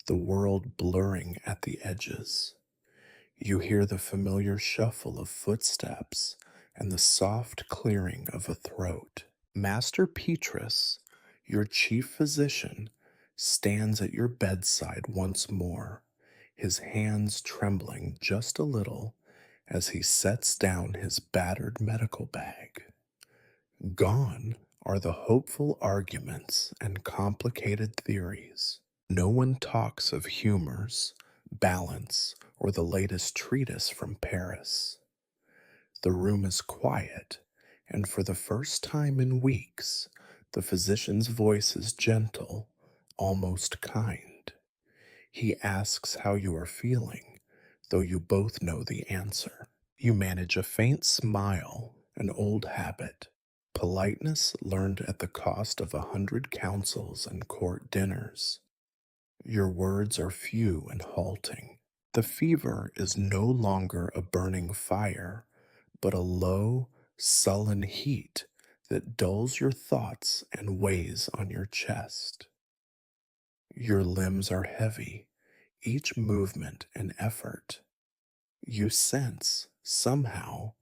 the world blurring at the edges. You hear the familiar shuffle of footsteps and the soft clearing of a throat. Master Petrus, your chief physician, stands at your bedside once more, his hands trembling just a little as he sets down his battered medical bag. Gone are the hopeful arguments and complicated theories. No one talks of humors, balance, or the latest treatise from Paris. The room is quiet, and for the first time in weeks, the physician's voice is gentle, almost kind. He asks how you are feeling, though you both know the answer. You manage a faint smile, an old habit, politeness learned at the cost of 100 councils and court dinners. Your words are few and halting. The fever is no longer a burning fire, but a low, sullen heat that dulls your thoughts and weighs on your chest. Your limbs are heavy, each movement an effort. You sense, somehow,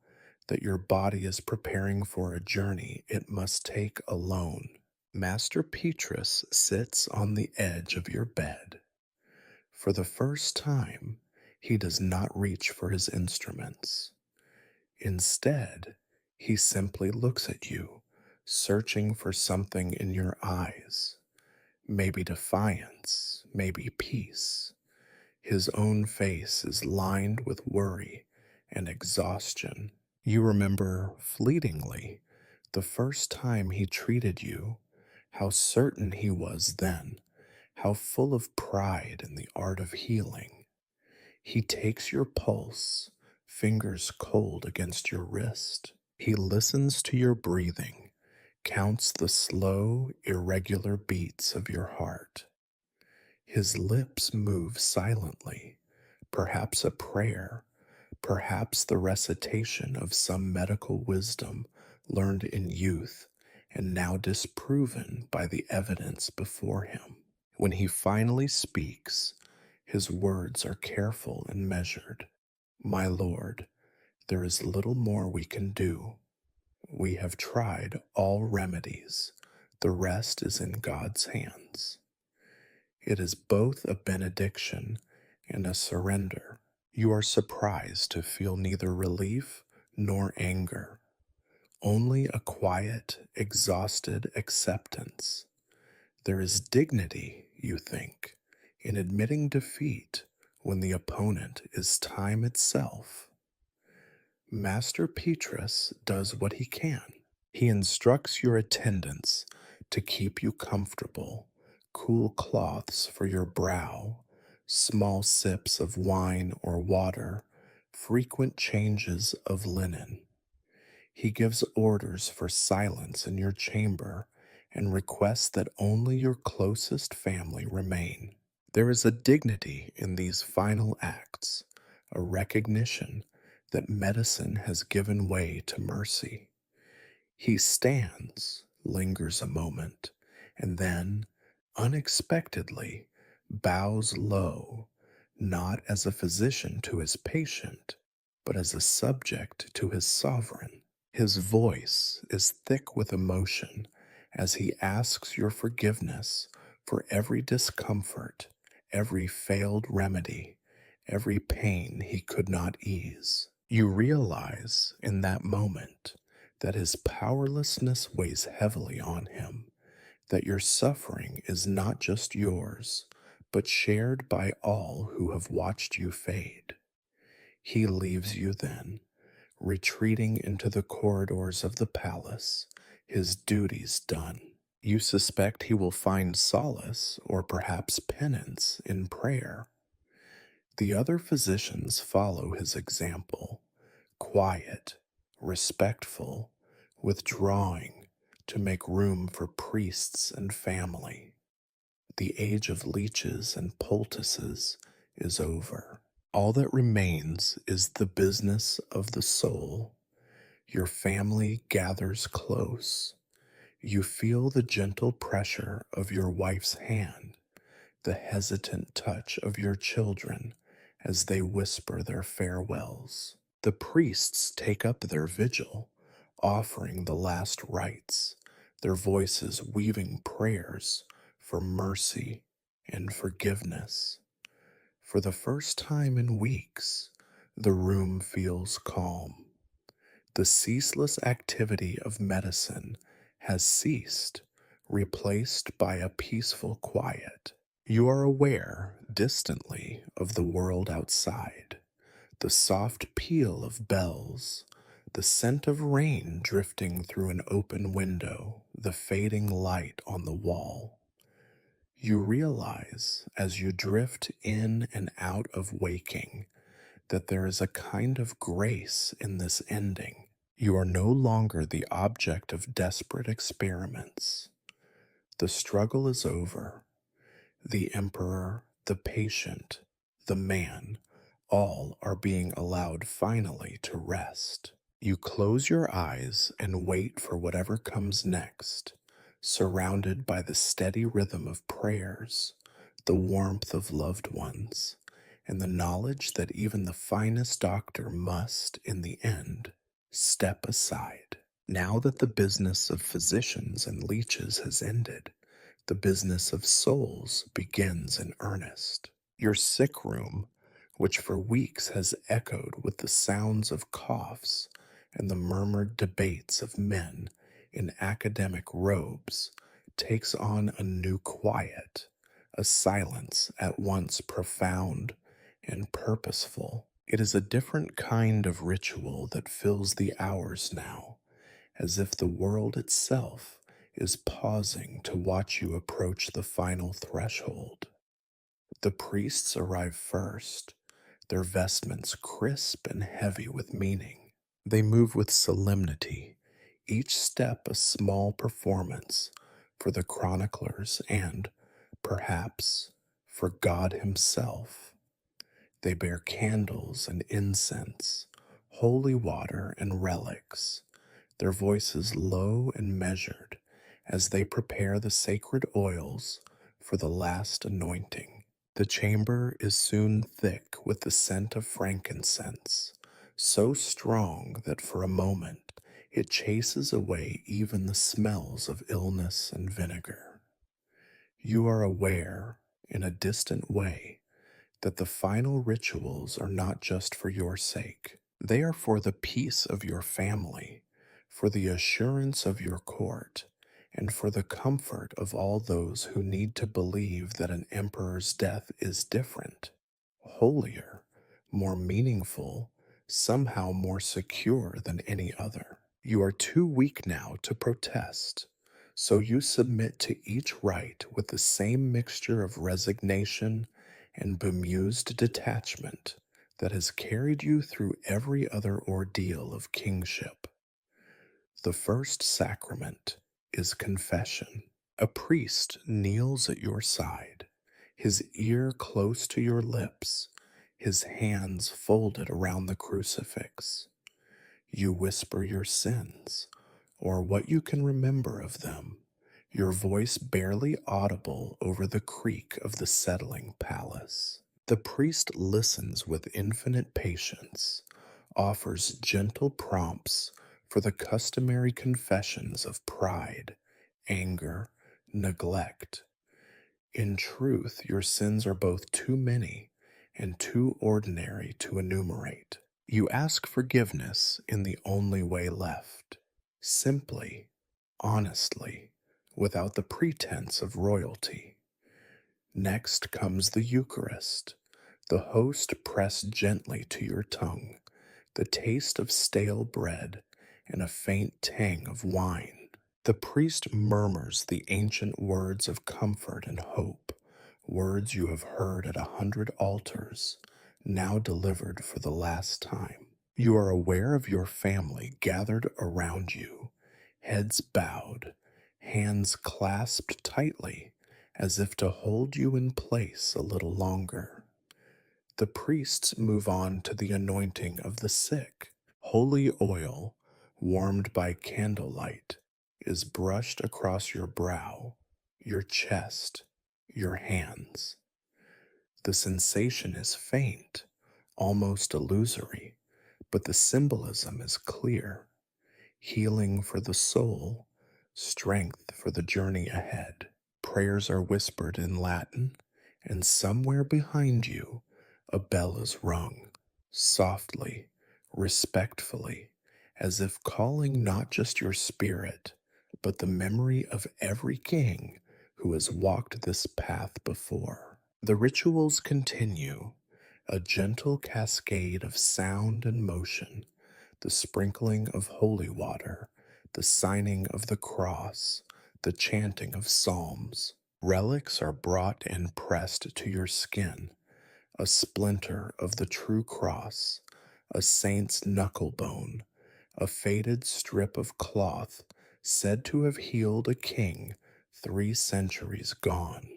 that your body is preparing for a journey it must take alone. Master Petrus sits on the edge of your bed. For the first time, he does not reach for his instruments. Instead, he simply looks at you, searching for something in your eyes. Maybe defiance, maybe peace. His own face is lined with worry and exhaustion. You remember fleetingly the first time he treated you, how certain he was then, how full of pride in the art of healing. He takes your pulse, fingers cold against your wrist. He listens to your breathing, counts the slow, irregular beats of your heart. His lips move silently, perhaps a prayer, perhaps the recitation of some medical wisdom learned in youth and now disproven by the evidence before him. When he finally speaks, his words are careful and measured. My lord, there is little more we can do. We have tried all remedies. The rest is in God's hands. It is both a benediction and a surrender. You are surprised to feel neither relief nor anger, only a quiet, exhausted acceptance. There is dignity, you think, in admitting defeat when the opponent is time itself. Master Petrus does what he can. He instructs your attendants to keep you comfortable, cool cloths for your brow, small sips of wine or water, frequent changes of linen. He gives orders for silence in your chamber and requests that only your closest family remain. There is a dignity in these final acts, a recognition that medicine has given way to mercy. He stands, lingers a moment, and then, unexpectedly, bows low, not as a physician to his patient, but as a subject to his sovereign. His voice is thick with emotion as he asks your forgiveness for every discomfort, every failed remedy, every pain he could not ease. You realize in that moment that his powerlessness weighs heavily on him, that your suffering is not just yours, but shared by all who have watched you fade. He leaves you then, retreating into the corridors of the palace, his duties done. You suspect he will find solace, or perhaps penance, in prayer. The other physicians follow his example, quiet, respectful, withdrawing to make room for priests and family. The age of leeches and poultices is over. All that remains is the business of the soul. Your family gathers close. You feel the gentle pressure of your wife's hand, the hesitant touch of your children as they whisper their farewells. The priests take up their vigil, offering the last rites, their voices weaving prayers for mercy and forgiveness. For the first time in weeks, the room feels calm. The ceaseless activity of medicine has ceased, replaced by a peaceful quiet. You are aware, distantly, of the world outside, the soft peal of bells, the scent of rain drifting through an open window, the fading light on the wall. You realize, as you drift in and out of waking, that there is a kind of grace in this ending. You are no longer the object of desperate experiments. The struggle is over. The emperor, the patient, the man, all are being allowed finally to rest. You close your eyes and wait for whatever comes next, surrounded by the steady rhythm of prayers, the warmth of loved ones, and the knowledge that even the finest doctor must, in the end, step aside. Now that the business of physicians and leeches has ended, the business of souls begins in earnest. Your sick room, which for weeks has echoed with the sounds of coughs and the murmured debates of men in academic robes, takes on a new quiet, a silence at once profound and purposeful. It is a different kind of ritual that fills the hours now, as if the world itself is pausing to watch you approach the final threshold. The priests arrive first, their vestments crisp and heavy with meaning. They move with solemnity, each step a small performance for the chroniclers and, perhaps, for God Himself. They bear candles and incense, holy water and relics, their voices low and measured as they prepare the sacred oils for the last anointing. The chamber is soon thick with the scent of frankincense, so strong that for a moment It chases away even the smells of illness and vinegar. You are aware, in a distant way, that the final rituals are not just for your sake. They are for the peace of your family, for the assurance of your court, and for the comfort of all those who need to believe that an emperor's death is different, holier, more meaningful, somehow more secure than any other. You are too weak now to protest, so you submit to each rite with the same mixture of resignation and bemused detachment that has carried you through every other ordeal of kingship. The first sacrament is confession. A priest kneels at your side, his ear close to your lips, his hands folded around the crucifix. You whisper your sins, or what you can remember of them, your voice barely audible over the creak of the settling palace. The priest listens with infinite patience, offers gentle prompts for the customary confessions of pride, anger, neglect. In truth, your sins are both too many and too ordinary to enumerate. You ask forgiveness in the only way left, simply, honestly, without the pretense of royalty. Next comes the Eucharist, the host pressed gently to your tongue, the taste of stale bread and a faint tang of wine. The priest murmurs the ancient words of comfort and hope, words you have heard at 100 altars, now delivered for the last time. You are aware of your family gathered around you, heads bowed, hands clasped tightly, as if to hold you in place a little longer. The priests move on to the anointing of the sick. Holy oil, warmed by candlelight, is brushed across your brow, your chest, your hands. The sensation is faint, almost illusory, but the symbolism is clear. Healing for the soul, strength for the journey ahead. Prayers are whispered in Latin, and somewhere behind you, a bell is rung, softly, respectfully, as if calling not just your spirit, but the memory of every king who has walked this path before. The rituals continue, a gentle cascade of sound and motion, the sprinkling of holy water, the signing of the cross, the chanting of psalms. Relics are brought and pressed to your skin, a splinter of the true cross, a saint's knuckle bone, a faded strip of cloth said to have healed a king 3 centuries gone.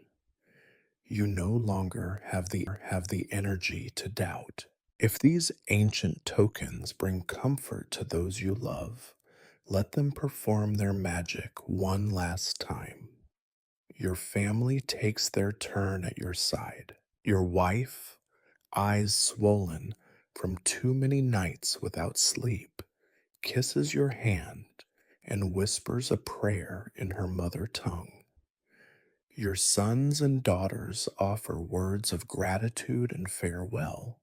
You no longer have the energy to doubt. If these ancient tokens bring comfort to those you love, let them perform their magic one last time. Your family takes their turn at your side. Your wife, eyes swollen from too many nights without sleep, kisses your hand and whispers a prayer in her mother tongue. Your sons and daughters offer words of gratitude and farewell,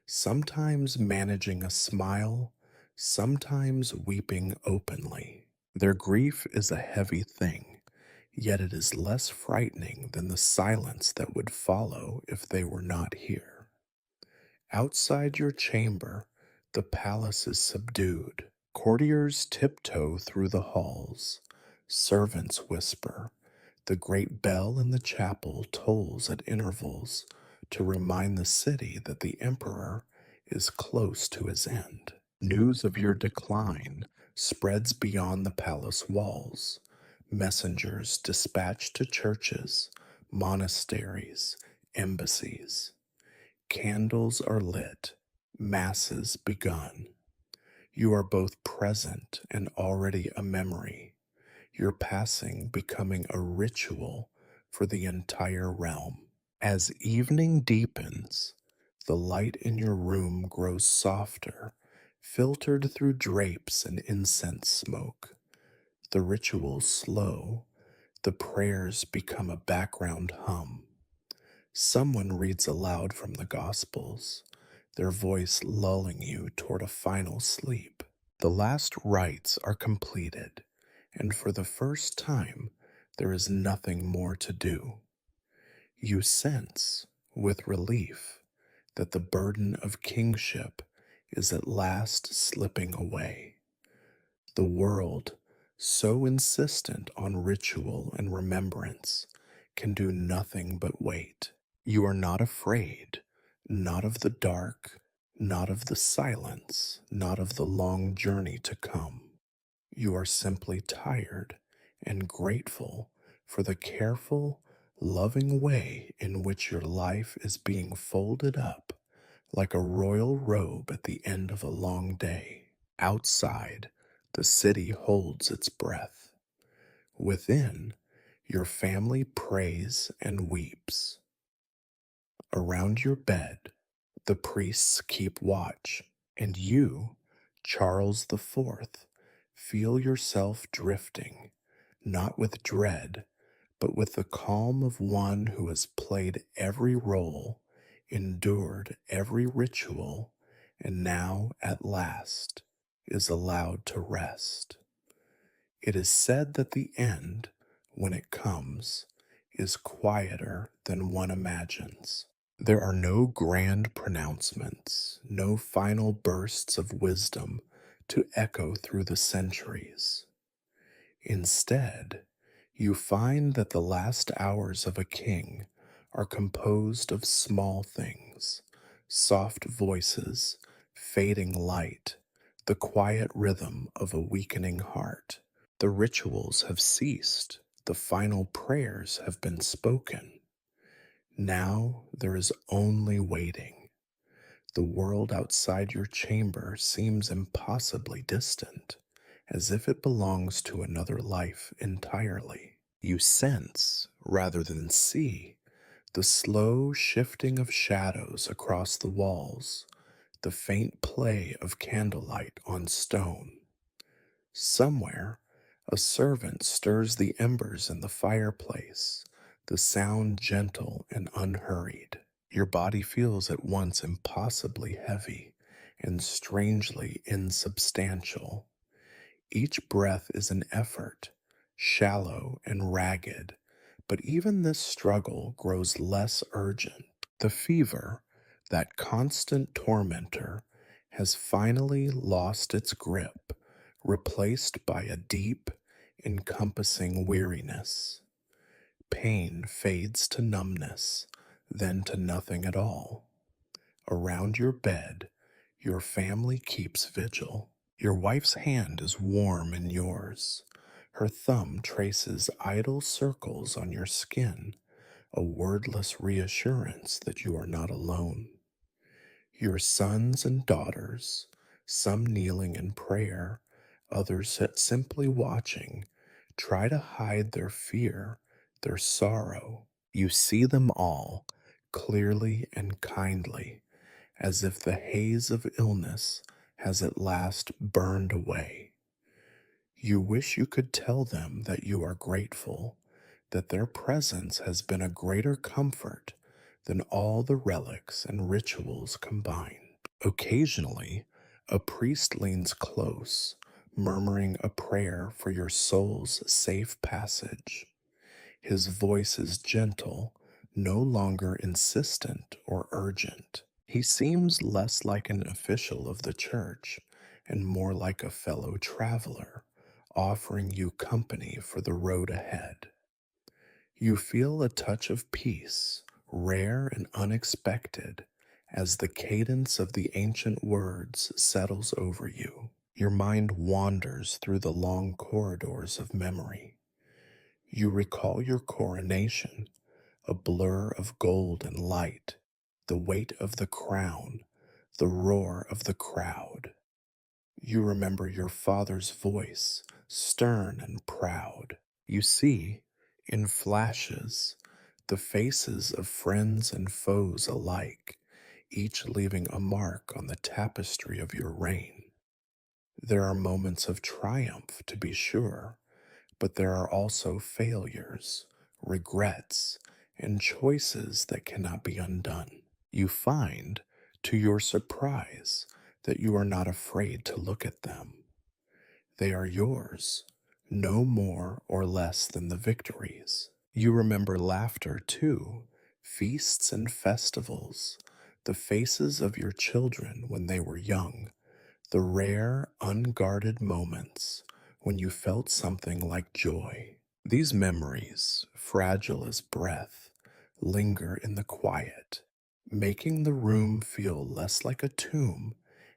sometimes managing a smile, sometimes weeping openly. Their grief is a heavy thing, yet it is less frightening than the silence that would follow if they were not here. Outside your chamber, the palace is subdued. Courtiers tiptoe through the halls. Servants whisper. The great bell in the chapel tolls at intervals to remind the city that the emperor is close to his end. News of your decline spreads beyond the palace walls. Messengers dispatched to churches, monasteries, embassies. Candles are lit, masses begun. You are both present and already a memory, your passing becoming a ritual for the entire realm. As evening deepens, the light in your room grows softer, filtered through drapes and incense smoke. The rituals slow, the prayers become a background hum. Someone reads aloud from the Gospels, their voice lulling you toward a final sleep. The last rites are completed, and for the first time, there is nothing more to do. You sense, with relief, that the burden of kingship is at last slipping away. The world, so insistent on ritual and remembrance, can do nothing but wait. You are not afraid, not of the dark, not of the silence, not of the long journey to come. You are simply tired and grateful for the careful, loving way in which your life is being folded up like a royal robe at the end of a long day. Outside, the city holds its breath. Within, your family prays and weeps. Around your bed, the priests keep watch, and you, Charles the Fourth, feel yourself drifting, not with dread, but with the calm of one who has played every role, endured every ritual, and now, at last, is allowed to rest. It is said that the end, when it comes, is quieter than one imagines. There are no grand pronouncements, no final bursts of wisdom to echo through the centuries. Instead, you find that the last hours of a king are composed of small things, soft voices, fading light, the quiet rhythm of a weakening heart. The rituals have ceased, the final prayers have been spoken. Now there is only waiting. The world outside your chamber seems impossibly distant, as if it belongs to another life entirely. You sense, rather than see, the slow shifting of shadows across the walls, the faint play of candlelight on stone. Somewhere, a servant stirs the embers in the fireplace, the sound gentle and unhurried. Your body feels at once impossibly heavy and strangely insubstantial. Each breath is an effort, shallow and ragged, but even this struggle grows less urgent. The fever, that constant tormentor, has finally lost its grip, replaced by a deep, encompassing weariness. Pain fades to numbness, then to nothing at all. Around your bed, your family keeps vigil. Your wife's hand is warm in yours. Her thumb traces idle circles on your skin, a wordless reassurance that you are not alone. Your sons and daughters, some kneeling in prayer, others simply watching, try to hide their fear, their sorrow. You see them all, clearly and kindly, as if the haze of illness has at last burned away. You wish you could tell them that you are grateful, that their presence has been a greater comfort than all the relics and rituals combined. Occasionally, a priest leans close, murmuring a prayer for your soul's safe passage. His voice is gentle, no longer insistent or urgent. He seems less like an official of the church and more like a fellow traveler, offering you company for the road ahead. You feel a touch of peace, rare and unexpected, as the cadence of the ancient words settles over you. Your mind wanders through the long corridors of memory. You recall your coronation, a blur of gold and light, the weight of the crown, the roar of the crowd. You remember your father's voice, stern and proud. You see, in flashes, the faces of friends and foes alike, each leaving a mark on the tapestry of your reign. There are moments of triumph, to be sure, but there are also failures, regrets, and choices that cannot be undone. You find, to your surprise, that you are not afraid to look at them. They are yours, no more or less than the victories. You remember laughter too, feasts and festivals, the faces of your children when they were young, the rare, unguarded moments when you felt something like joy. These memories, fragile as breath, linger in the quiet, making the room feel less like a tomb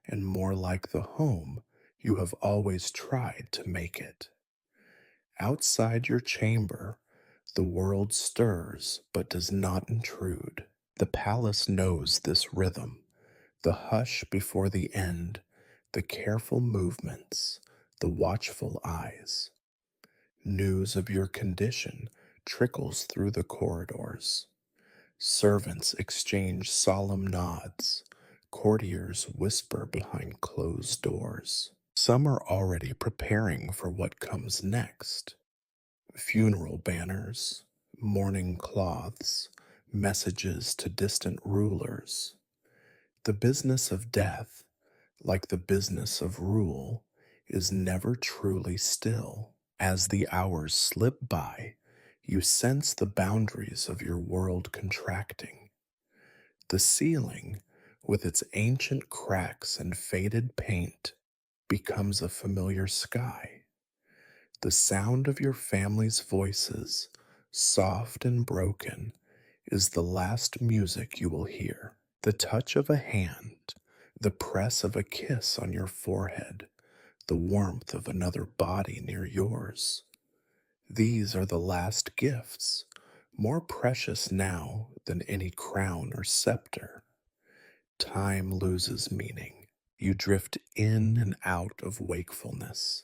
and more like the home you have always tried to make it. Outside your chamber, the world stirs but does not intrude. The palace knows this rhythm, the hush before the end, the careful movements, the watchful eyes. News of your condition trickles through the corridors. Servants exchange solemn nods. Courtiers whisper behind closed doors. Some are already preparing for what comes next. Funeral banners, mourning cloths, messages to distant rulers. The business of death, like the business of rule, is never truly still. As the hours slip by, you sense the boundaries of your world contracting. The ceiling, with its ancient cracks and faded paint, becomes a familiar sky. The sound of your family's voices, soft and broken, is the last music you will hear. The touch of a hand, the press of a kiss on your forehead, the warmth of another body near yours. These are the last gifts, more precious now than any crown or scepter. Time loses meaning. You drift in and out of wakefulness,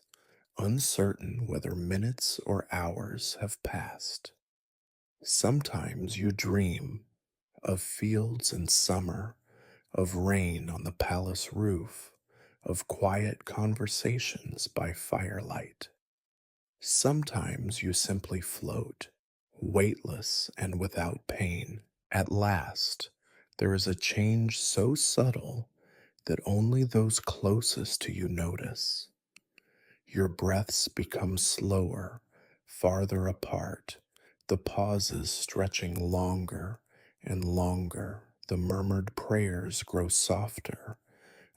uncertain whether minutes or hours have passed. Sometimes you dream of fields in summer, of rain on the palace roof, of quiet conversations by firelight. Sometimes you simply float, weightless and without pain. At last, there is a change so subtle that only those closest to you notice. Your breaths become slower, farther apart, the pauses stretching longer and longer. The murmured prayers grow softer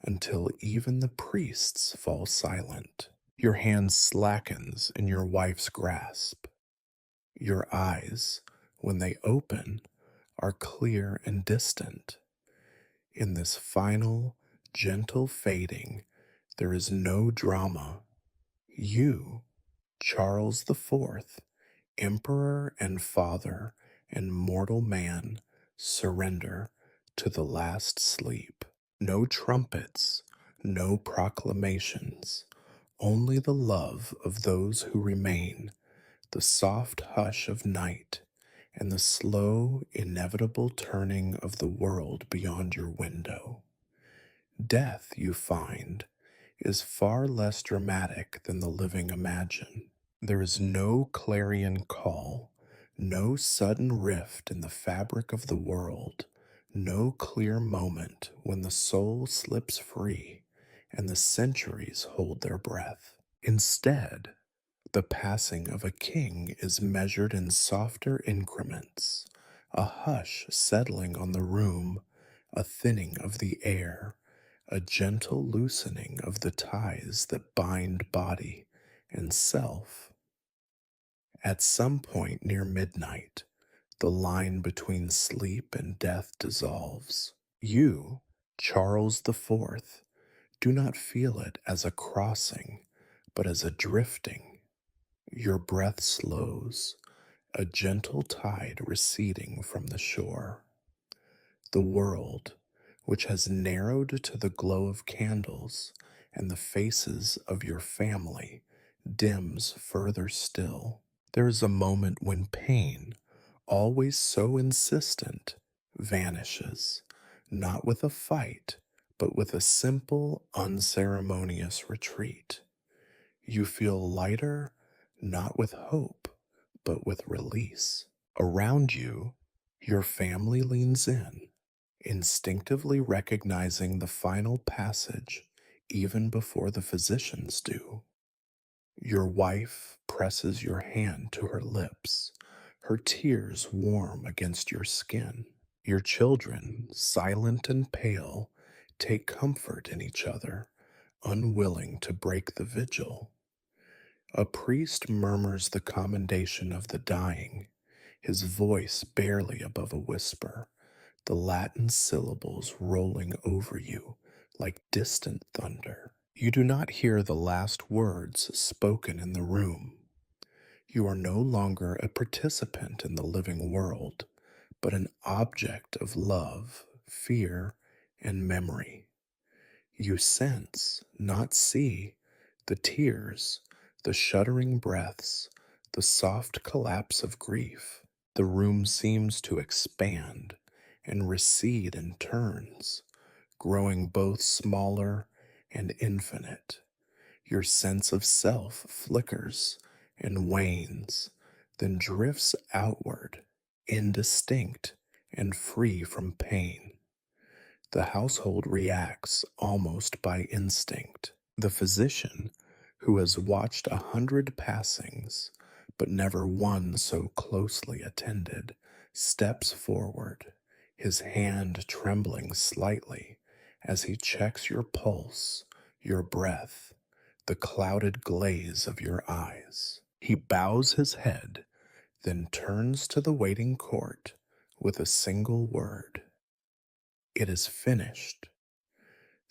until even the priests fall silent. Your hand slackens in your wife's grasp. Your eyes, when they open, are clear and distant. In this final, gentle fading, there is no drama. You, Charles the Fourth, Emperor and Father and mortal man, surrender to the last sleep. No trumpets, no proclamations, only the love of those who remain, the soft hush of night, and the slow, inevitable turning of the world beyond your window. Death, you find, is far less dramatic than the living imagine. There is no clarion call, no sudden rift in the fabric of the world, no clear moment when the soul slips free and the centuries hold their breath. Instead, the passing of a king is measured in softer increments, a hush settling on the room, a thinning of the air, a gentle loosening of the ties that bind body and self. At some point near midnight, the line between sleep and death dissolves. You, Charles the Fourth, do not feel it as a crossing, but as a drifting. Your breath slows, a gentle tide receding from the shore. The world, which has narrowed to the glow of candles and the faces of your family, dims further still. There is a moment when pain, always so insistent, vanishes, not with a fight, but with a simple, unceremonious retreat. You feel lighter, not with hope, but with release. Around you, your family leans in, instinctively recognizing the final passage even before the physicians do. Your wife presses your hand to her lips, her tears warm against your skin. Your children, silent and pale, take comfort in each other, unwilling to break the vigil. A priest murmurs the commendation of the dying, his voice barely above a whisper, the Latin syllables rolling over you like distant thunder. You do not hear the last words spoken in the room. You are no longer a participant in the living world, but an object of love, fear, and memory. You sense, not see, the tears, the shuddering breaths, the soft collapse of grief. The room seems to expand and recede in turns, growing both smaller and infinite. Your sense of self flickers and wanes, then drifts outward, indistinct and free from pain. The household reacts almost by instinct. The physician, who has watched 100 passings, but never one so closely attended, steps forward, his hand trembling slightly as he checks your pulse, your breath, the clouded glaze of your eyes. He bows his head, then turns to the waiting court with a single word. It is finished.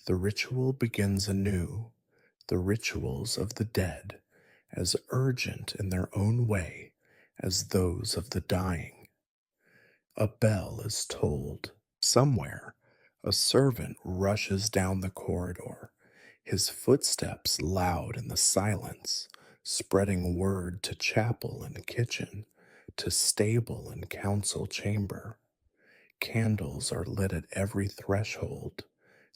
The ritual begins anew, the rituals of the dead, as urgent in their own way as those of the dying. A bell is tolled. Somewhere, a servant rushes down the corridor, his footsteps loud in the silence, spreading word to chapel and kitchen, to stable and council chamber. Candles are lit at every threshold.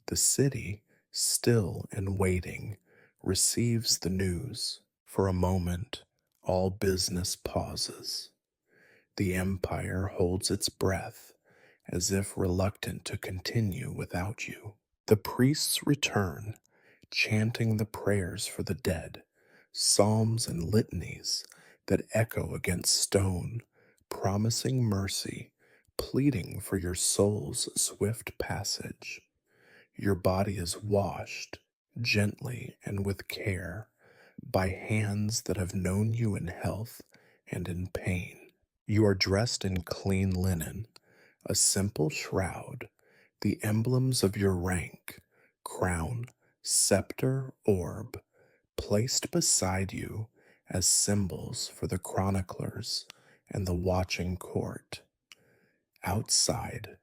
The city, still and waiting, receives the news. For a moment, all business pauses. The empire holds its breath, as if reluctant to continue without you. The priests return, chanting the prayers for the dead, psalms and litanies that echo against stone, promising mercy, pleading for your soul's swift passage. Your body is washed, gently and with care, by hands that have known you in health and in pain. You are dressed in clean linen, a simple shroud, the emblems of your rank, crown, scepter, orb, placed beside you as symbols for the chroniclers and the watching court. Outside,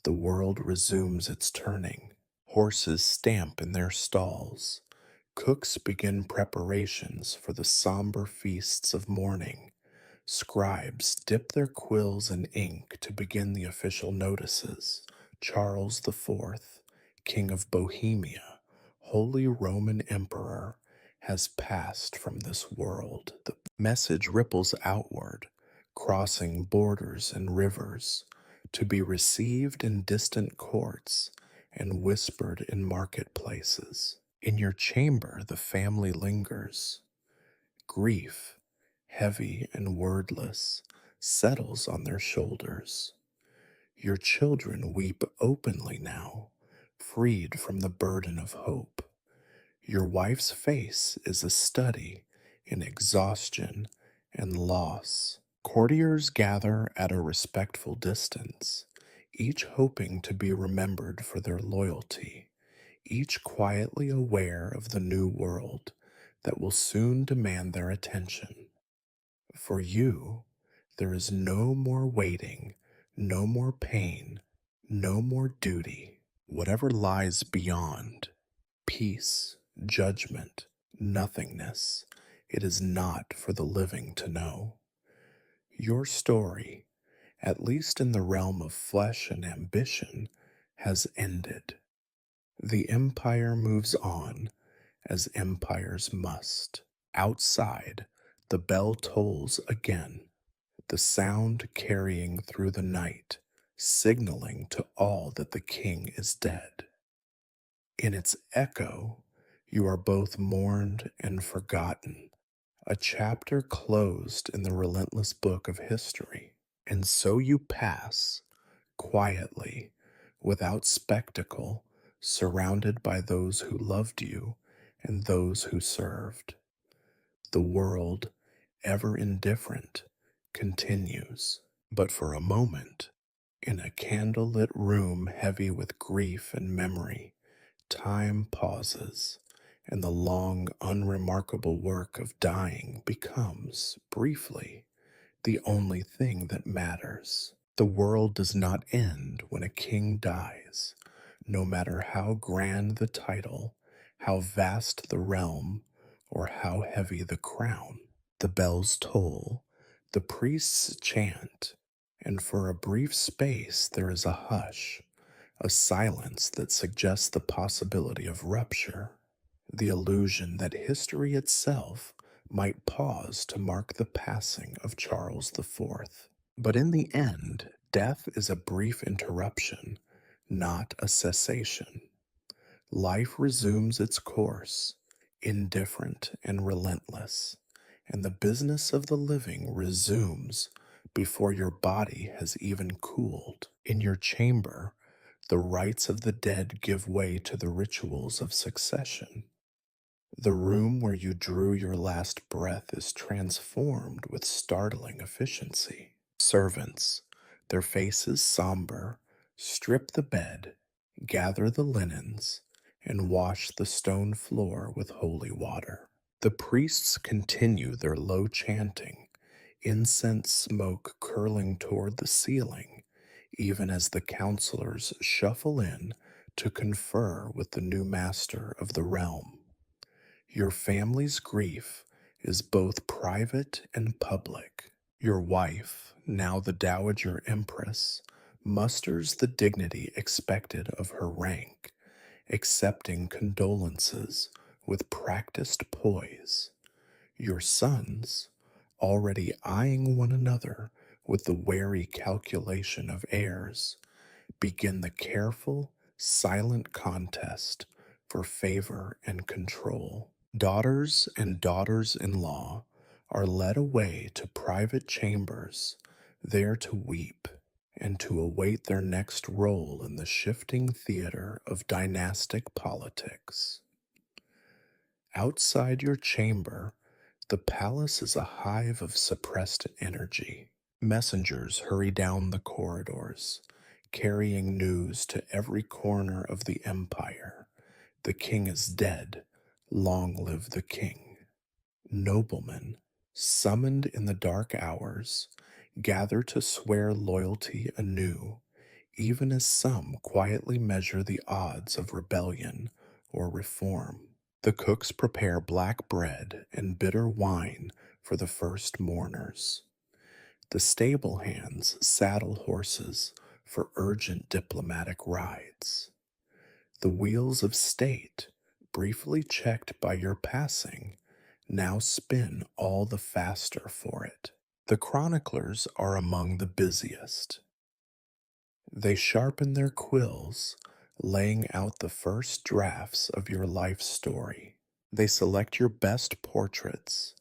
the world resumes its turning. Horses stamp in their stalls. Cooks begin preparations for the somber feasts of morning. Scribes dip their quills in ink to begin the official notices. Charles IV, King of Bohemia, Holy Roman Emperor, has passed from this world. The message ripples outward, crossing borders and rivers, to be received in distant courts and whispered in marketplaces. In your chamber, the family lingers. Grief, heavy and wordless, settles on their shoulders. Your children weep openly now, freed from the burden of hope. Your wife's face is a study in exhaustion and loss. Courtiers gather at a respectful distance, each hoping to be remembered for their loyalty, each quietly aware of the new world that will soon demand their attention. For you, there is no more waiting, no more pain, no more duty. Whatever lies beyond, peace, judgment, nothingness, it is not for the living to know. Your story, at least in the realm of flesh and ambition, has ended. The empire moves on as empires must. Outside, the bell tolls again, the sound carrying through the night, signaling to all that the king is dead. In its echo, you are both mourned and forgotten, a chapter closed in the relentless book of history. And so you pass, quietly, without spectacle, surrounded by those who loved you and those who served. The world, ever indifferent, continues. But for a moment, in a candlelit room heavy with grief and memory, time pauses, and the long, unremarkable work of dying becomes, briefly, the only thing that matters. The world does not end when a king dies, no matter how grand the title, how vast the realm, or how heavy the crown. The bells toll, the priests chant, and for a brief space there is a hush, a silence that suggests the possibility of rupture, the illusion that history itself might pause to mark the passing of Charles IV. But in the end, death is a brief interruption, not a cessation. Life resumes its course, indifferent and relentless, and the business of the living resumes before your body has even cooled. In your chamber, the rites of the dead give way to the rituals of succession. The room where you drew your last breath is transformed with startling efficiency. Servants, their faces somber, strip the bed, gather the linens, and wash the stone floor with holy water. The priests continue their low chanting, incense smoke curling toward the ceiling, even as the counselors shuffle in to confer with the new master of the realm. Your family's grief is both private and public. Your wife, now the Dowager Empress, musters the dignity expected of her rank, accepting condolences with practiced poise. Your sons, already eyeing one another with the wary calculation of heirs, begin the careful, silent contest for favor and control. Daughters and daughters in law are led away to private chambers, there to weep and to await their next role in the shifting theater of dynastic politics. Outside your chamber, the palace is a hive of suppressed energy. Messengers hurry down the corridors, carrying news to every corner of the empire. The king is dead. Long live the king. Noblemen, summoned in the dark hours, gather to swear loyalty anew, even as some quietly measure the odds of rebellion or reform. The cooks prepare black bread and bitter wine for the first mourners. The stable hands saddle horses for urgent diplomatic rides. The wheels of state, briefly checked by your passing, now spin all the faster for it. The chroniclers are among the busiest. They sharpen their quills, laying out the first drafts of your life story. They select your best portraits,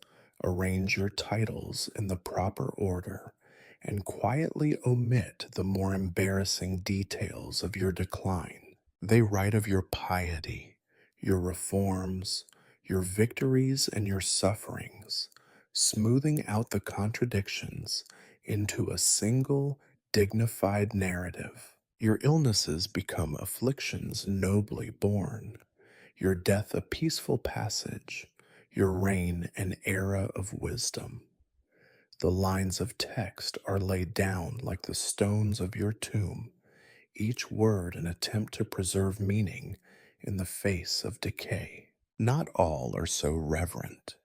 arrange your titles in the proper order, and quietly omit the more embarrassing details of your decline. They write of your piety, your reforms, your victories, and your sufferings, smoothing out the contradictions into a single, dignified narrative. Your illnesses become afflictions nobly borne, your death a peaceful passage, your reign an era of wisdom. The lines of text are laid down like the stones of your tomb, each word an attempt to preserve meaning in the face of decay. Not all are so reverent.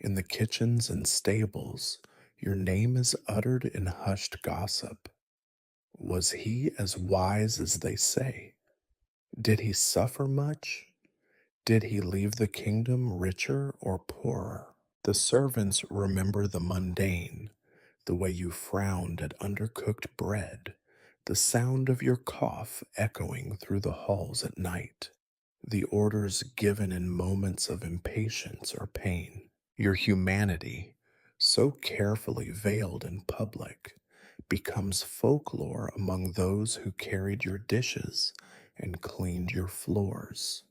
In the kitchens and stables, your name is uttered in hushed gossip. Was he as wise as they say? Did he suffer much? Did he leave the kingdom richer or poorer? The servants remember the mundane, the way you frowned at undercooked bread, the sound of your cough echoing through the halls at night, the orders given in moments of impatience or pain. Your humanity, so carefully veiled in public, becomes folklore among those who carried your dishes and cleaned your floors.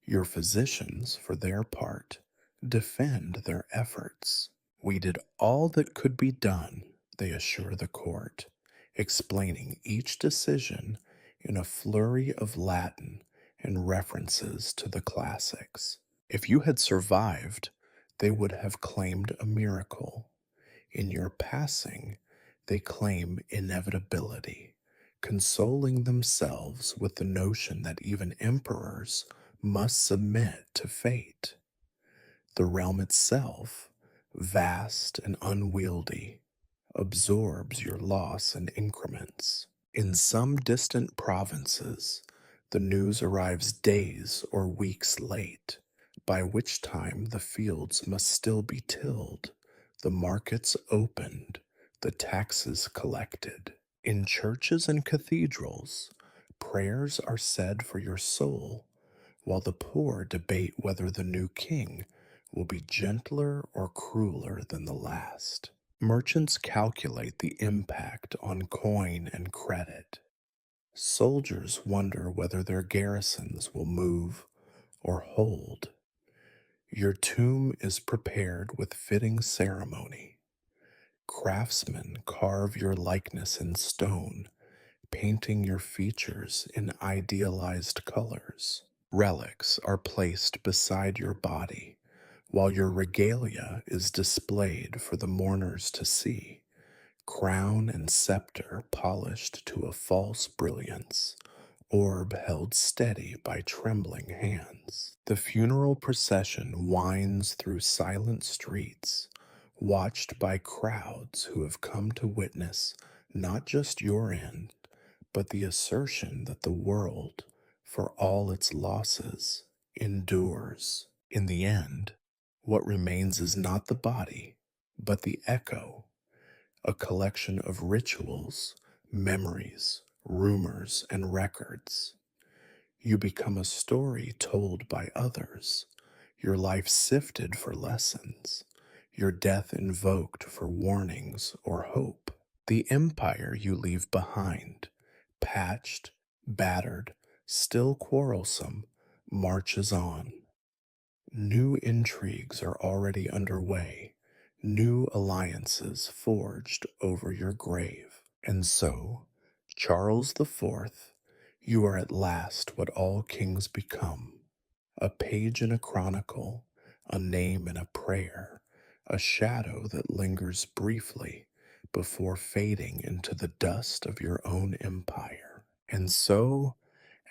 Your physicians, for their part, defend their efforts. We did all that could be done, they assure the court, explaining each decision in a flurry of Latin and references to the classics. If you had survived, they would have claimed a miracle. In your passing, they claim inevitability, consoling themselves with the notion that even emperors must submit to fate. The realm itself, vast and unwieldy, absorbs your loss in increments. In some distant provinces, the news arrives days or weeks late, by which time the fields must still be tilled, the markets opened, the taxes collected. In churches and cathedrals, prayers are said for your soul, while the poor debate whether the new king will be gentler or crueler than the last. Merchants calculate the impact on coin and credit. Soldiers wonder whether their garrisons will move or hold. Your tomb is prepared with fitting ceremony. Craftsmen carve your likeness in stone, painting your features in idealized colors. Relics are placed beside your body, while your regalia is displayed for the mourners to see. Crown and scepter polished to a false brilliance, orb held steady by trembling hands. The funeral procession winds through silent streets, watched by crowds who have come to witness not just your end, but the assertion that the world, for all its losses, endures. In the end, what remains is not the body, but the echo, a collection of rituals, memories, rumors, and records. You become a story told by others, your life sifted for lessons, your death invoked for warnings or hope. The empire you leave behind, patched, battered, still quarrelsome, marches on. New intrigues are already underway, new alliances forged over your grave. And so, Charles the Fourth, you are at last what all kings become, a page in a chronicle, a name in a prayer, a shadow that lingers briefly before fading into the dust of your own empire. And so,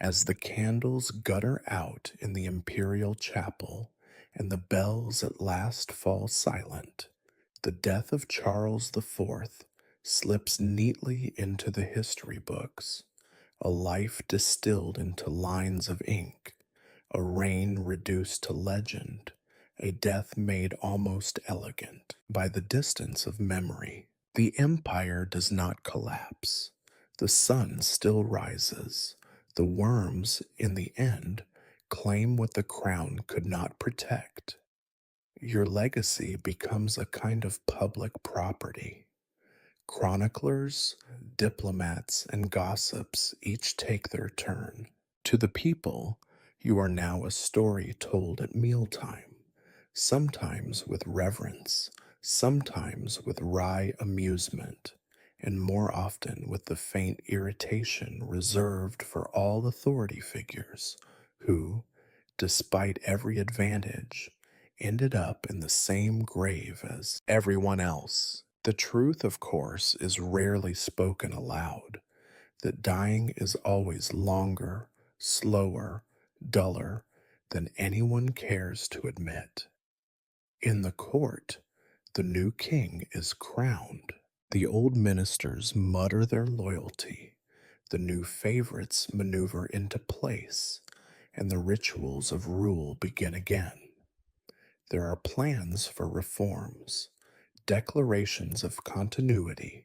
as the candles gutter out in the imperial chapel and the bells at last fall silent, the death of Charles the Fourth slips neatly into the history books, a life distilled into lines of ink, a reign reduced to legend, a death made almost elegant by the distance of memory. The empire does not collapse. The sun still rises. The worms, in the end, claim what the crown could not protect. Your legacy becomes a kind of public property. Chroniclers, diplomats, and gossips each take their turn. To the people, you are now a story told at mealtime, sometimes with reverence, sometimes with wry amusement, and more often with the faint irritation reserved for all authority figures who, despite every advantage, ended up in the same grave as everyone else. The truth, of course, is rarely spoken aloud, that dying is always longer, slower, duller than anyone cares to admit. In the court, the new king is crowned. The old ministers mutter their loyalty. The new favorites maneuver into place, and the rituals of rule begin again. There are plans for reforms, declarations of continuity,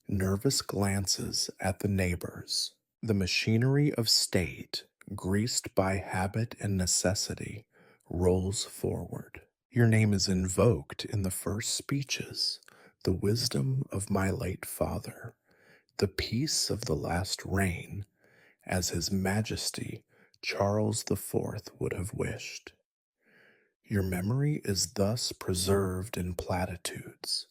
nervous glances at the neighbors. The machinery of state, greased by habit and necessity, rolls forward. Your name is invoked in the first speeches, the wisdom of my late father, the peace of the last reign, as His Majesty Charles the Fourth would have wished. Your memory is thus preserved in platitudes,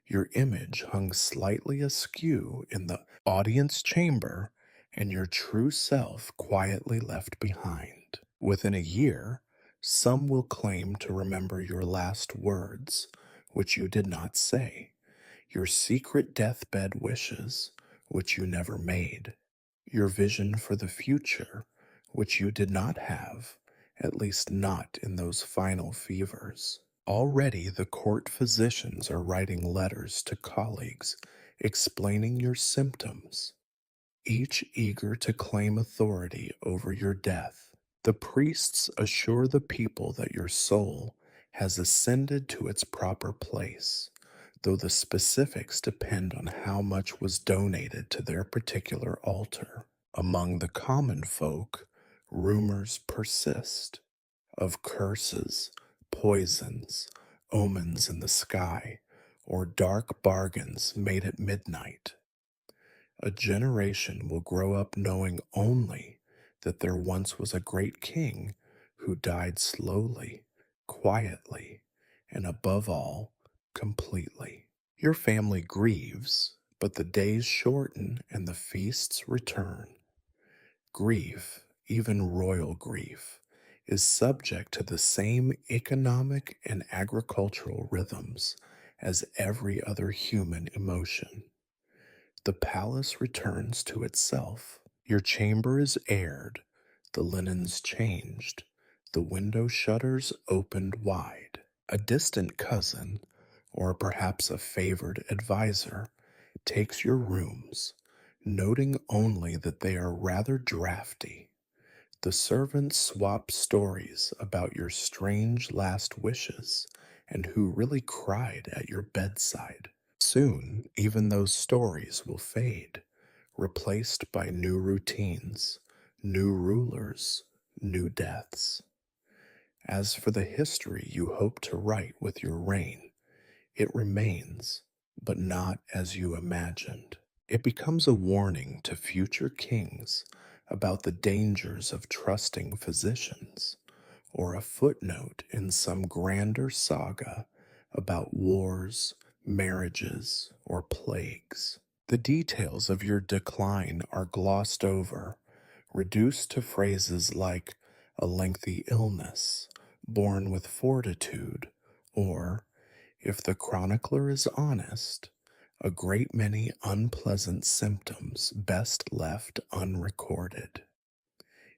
your image hung slightly askew in the audience chamber, and your true self quietly left behind. Within a year, some will claim to remember your last words, which you did not say, your secret deathbed wishes, which you never made, your vision for the future, which you did not have, at least not in those final fevers. Already the court physicians are writing letters to colleagues explaining your symptoms, each eager to claim authority over your death. The priests assure the people that your soul has ascended to its proper place, though the specifics depend on how much was donated to their particular altar. Among the common folk, rumors persist of curses, poisons, omens in the sky, or dark bargains made at midnight. A generation will grow up knowing only that there once was a great king who died slowly, quietly, and above all, completely. Your family grieves, but the days shorten and the feasts return. Grief, even royal grief, is subject to the same economic and agricultural rhythms as every other human emotion. The palace returns to itself. Your chamber is aired, the linens changed, the window shutters opened wide. A distant cousin, or perhaps a favored adviser, takes your rooms, noting only that they are rather drafty. The servants swap stories about your strange last wishes and who really cried at your bedside. Soon, even those stories will fade, replaced by new routines, new rulers, new deaths. As for the history you hope to write with your reign, it remains, but not as you imagined. It becomes a warning to future kings about the dangers of trusting physicians, or a footnote in some grander saga about wars, marriages, or plagues. The details of your decline are glossed over, reduced to phrases like a lengthy illness, borne with fortitude, or, if the chronicler is honest, a great many unpleasant symptoms best left unrecorded.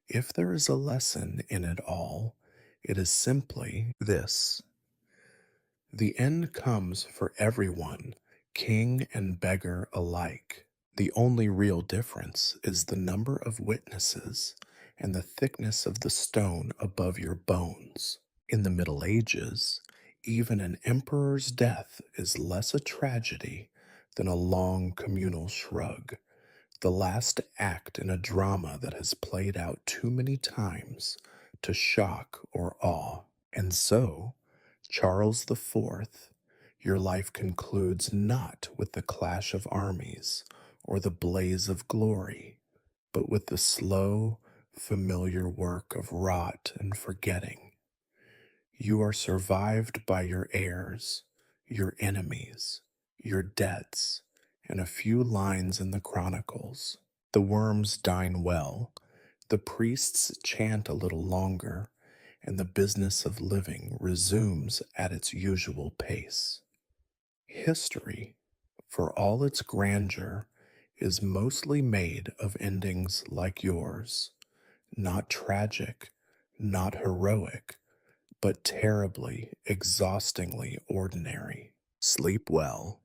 If there is a lesson in it all, it is simply this: the end comes for everyone, king and beggar alike. The only real difference is the number of witnesses and the thickness of the stone above your bones. In the Middle Ages, even an emperor's death is less a tragedy than a long communal shrug, the last act in a drama that has played out too many times to shock or awe. And so, Charles the Fourth, your life concludes not with the clash of armies or the blaze of glory, but with the slow, familiar work of rot and forgetting. You are survived by your heirs, your enemies, your debts, and a few lines in the chronicles. The worms dine well, the priests chant a little longer, and the business of living resumes at its usual pace. History, for all its grandeur, is mostly made of endings like yours, not tragic, not heroic, but terribly, exhaustingly ordinary. Sleep well.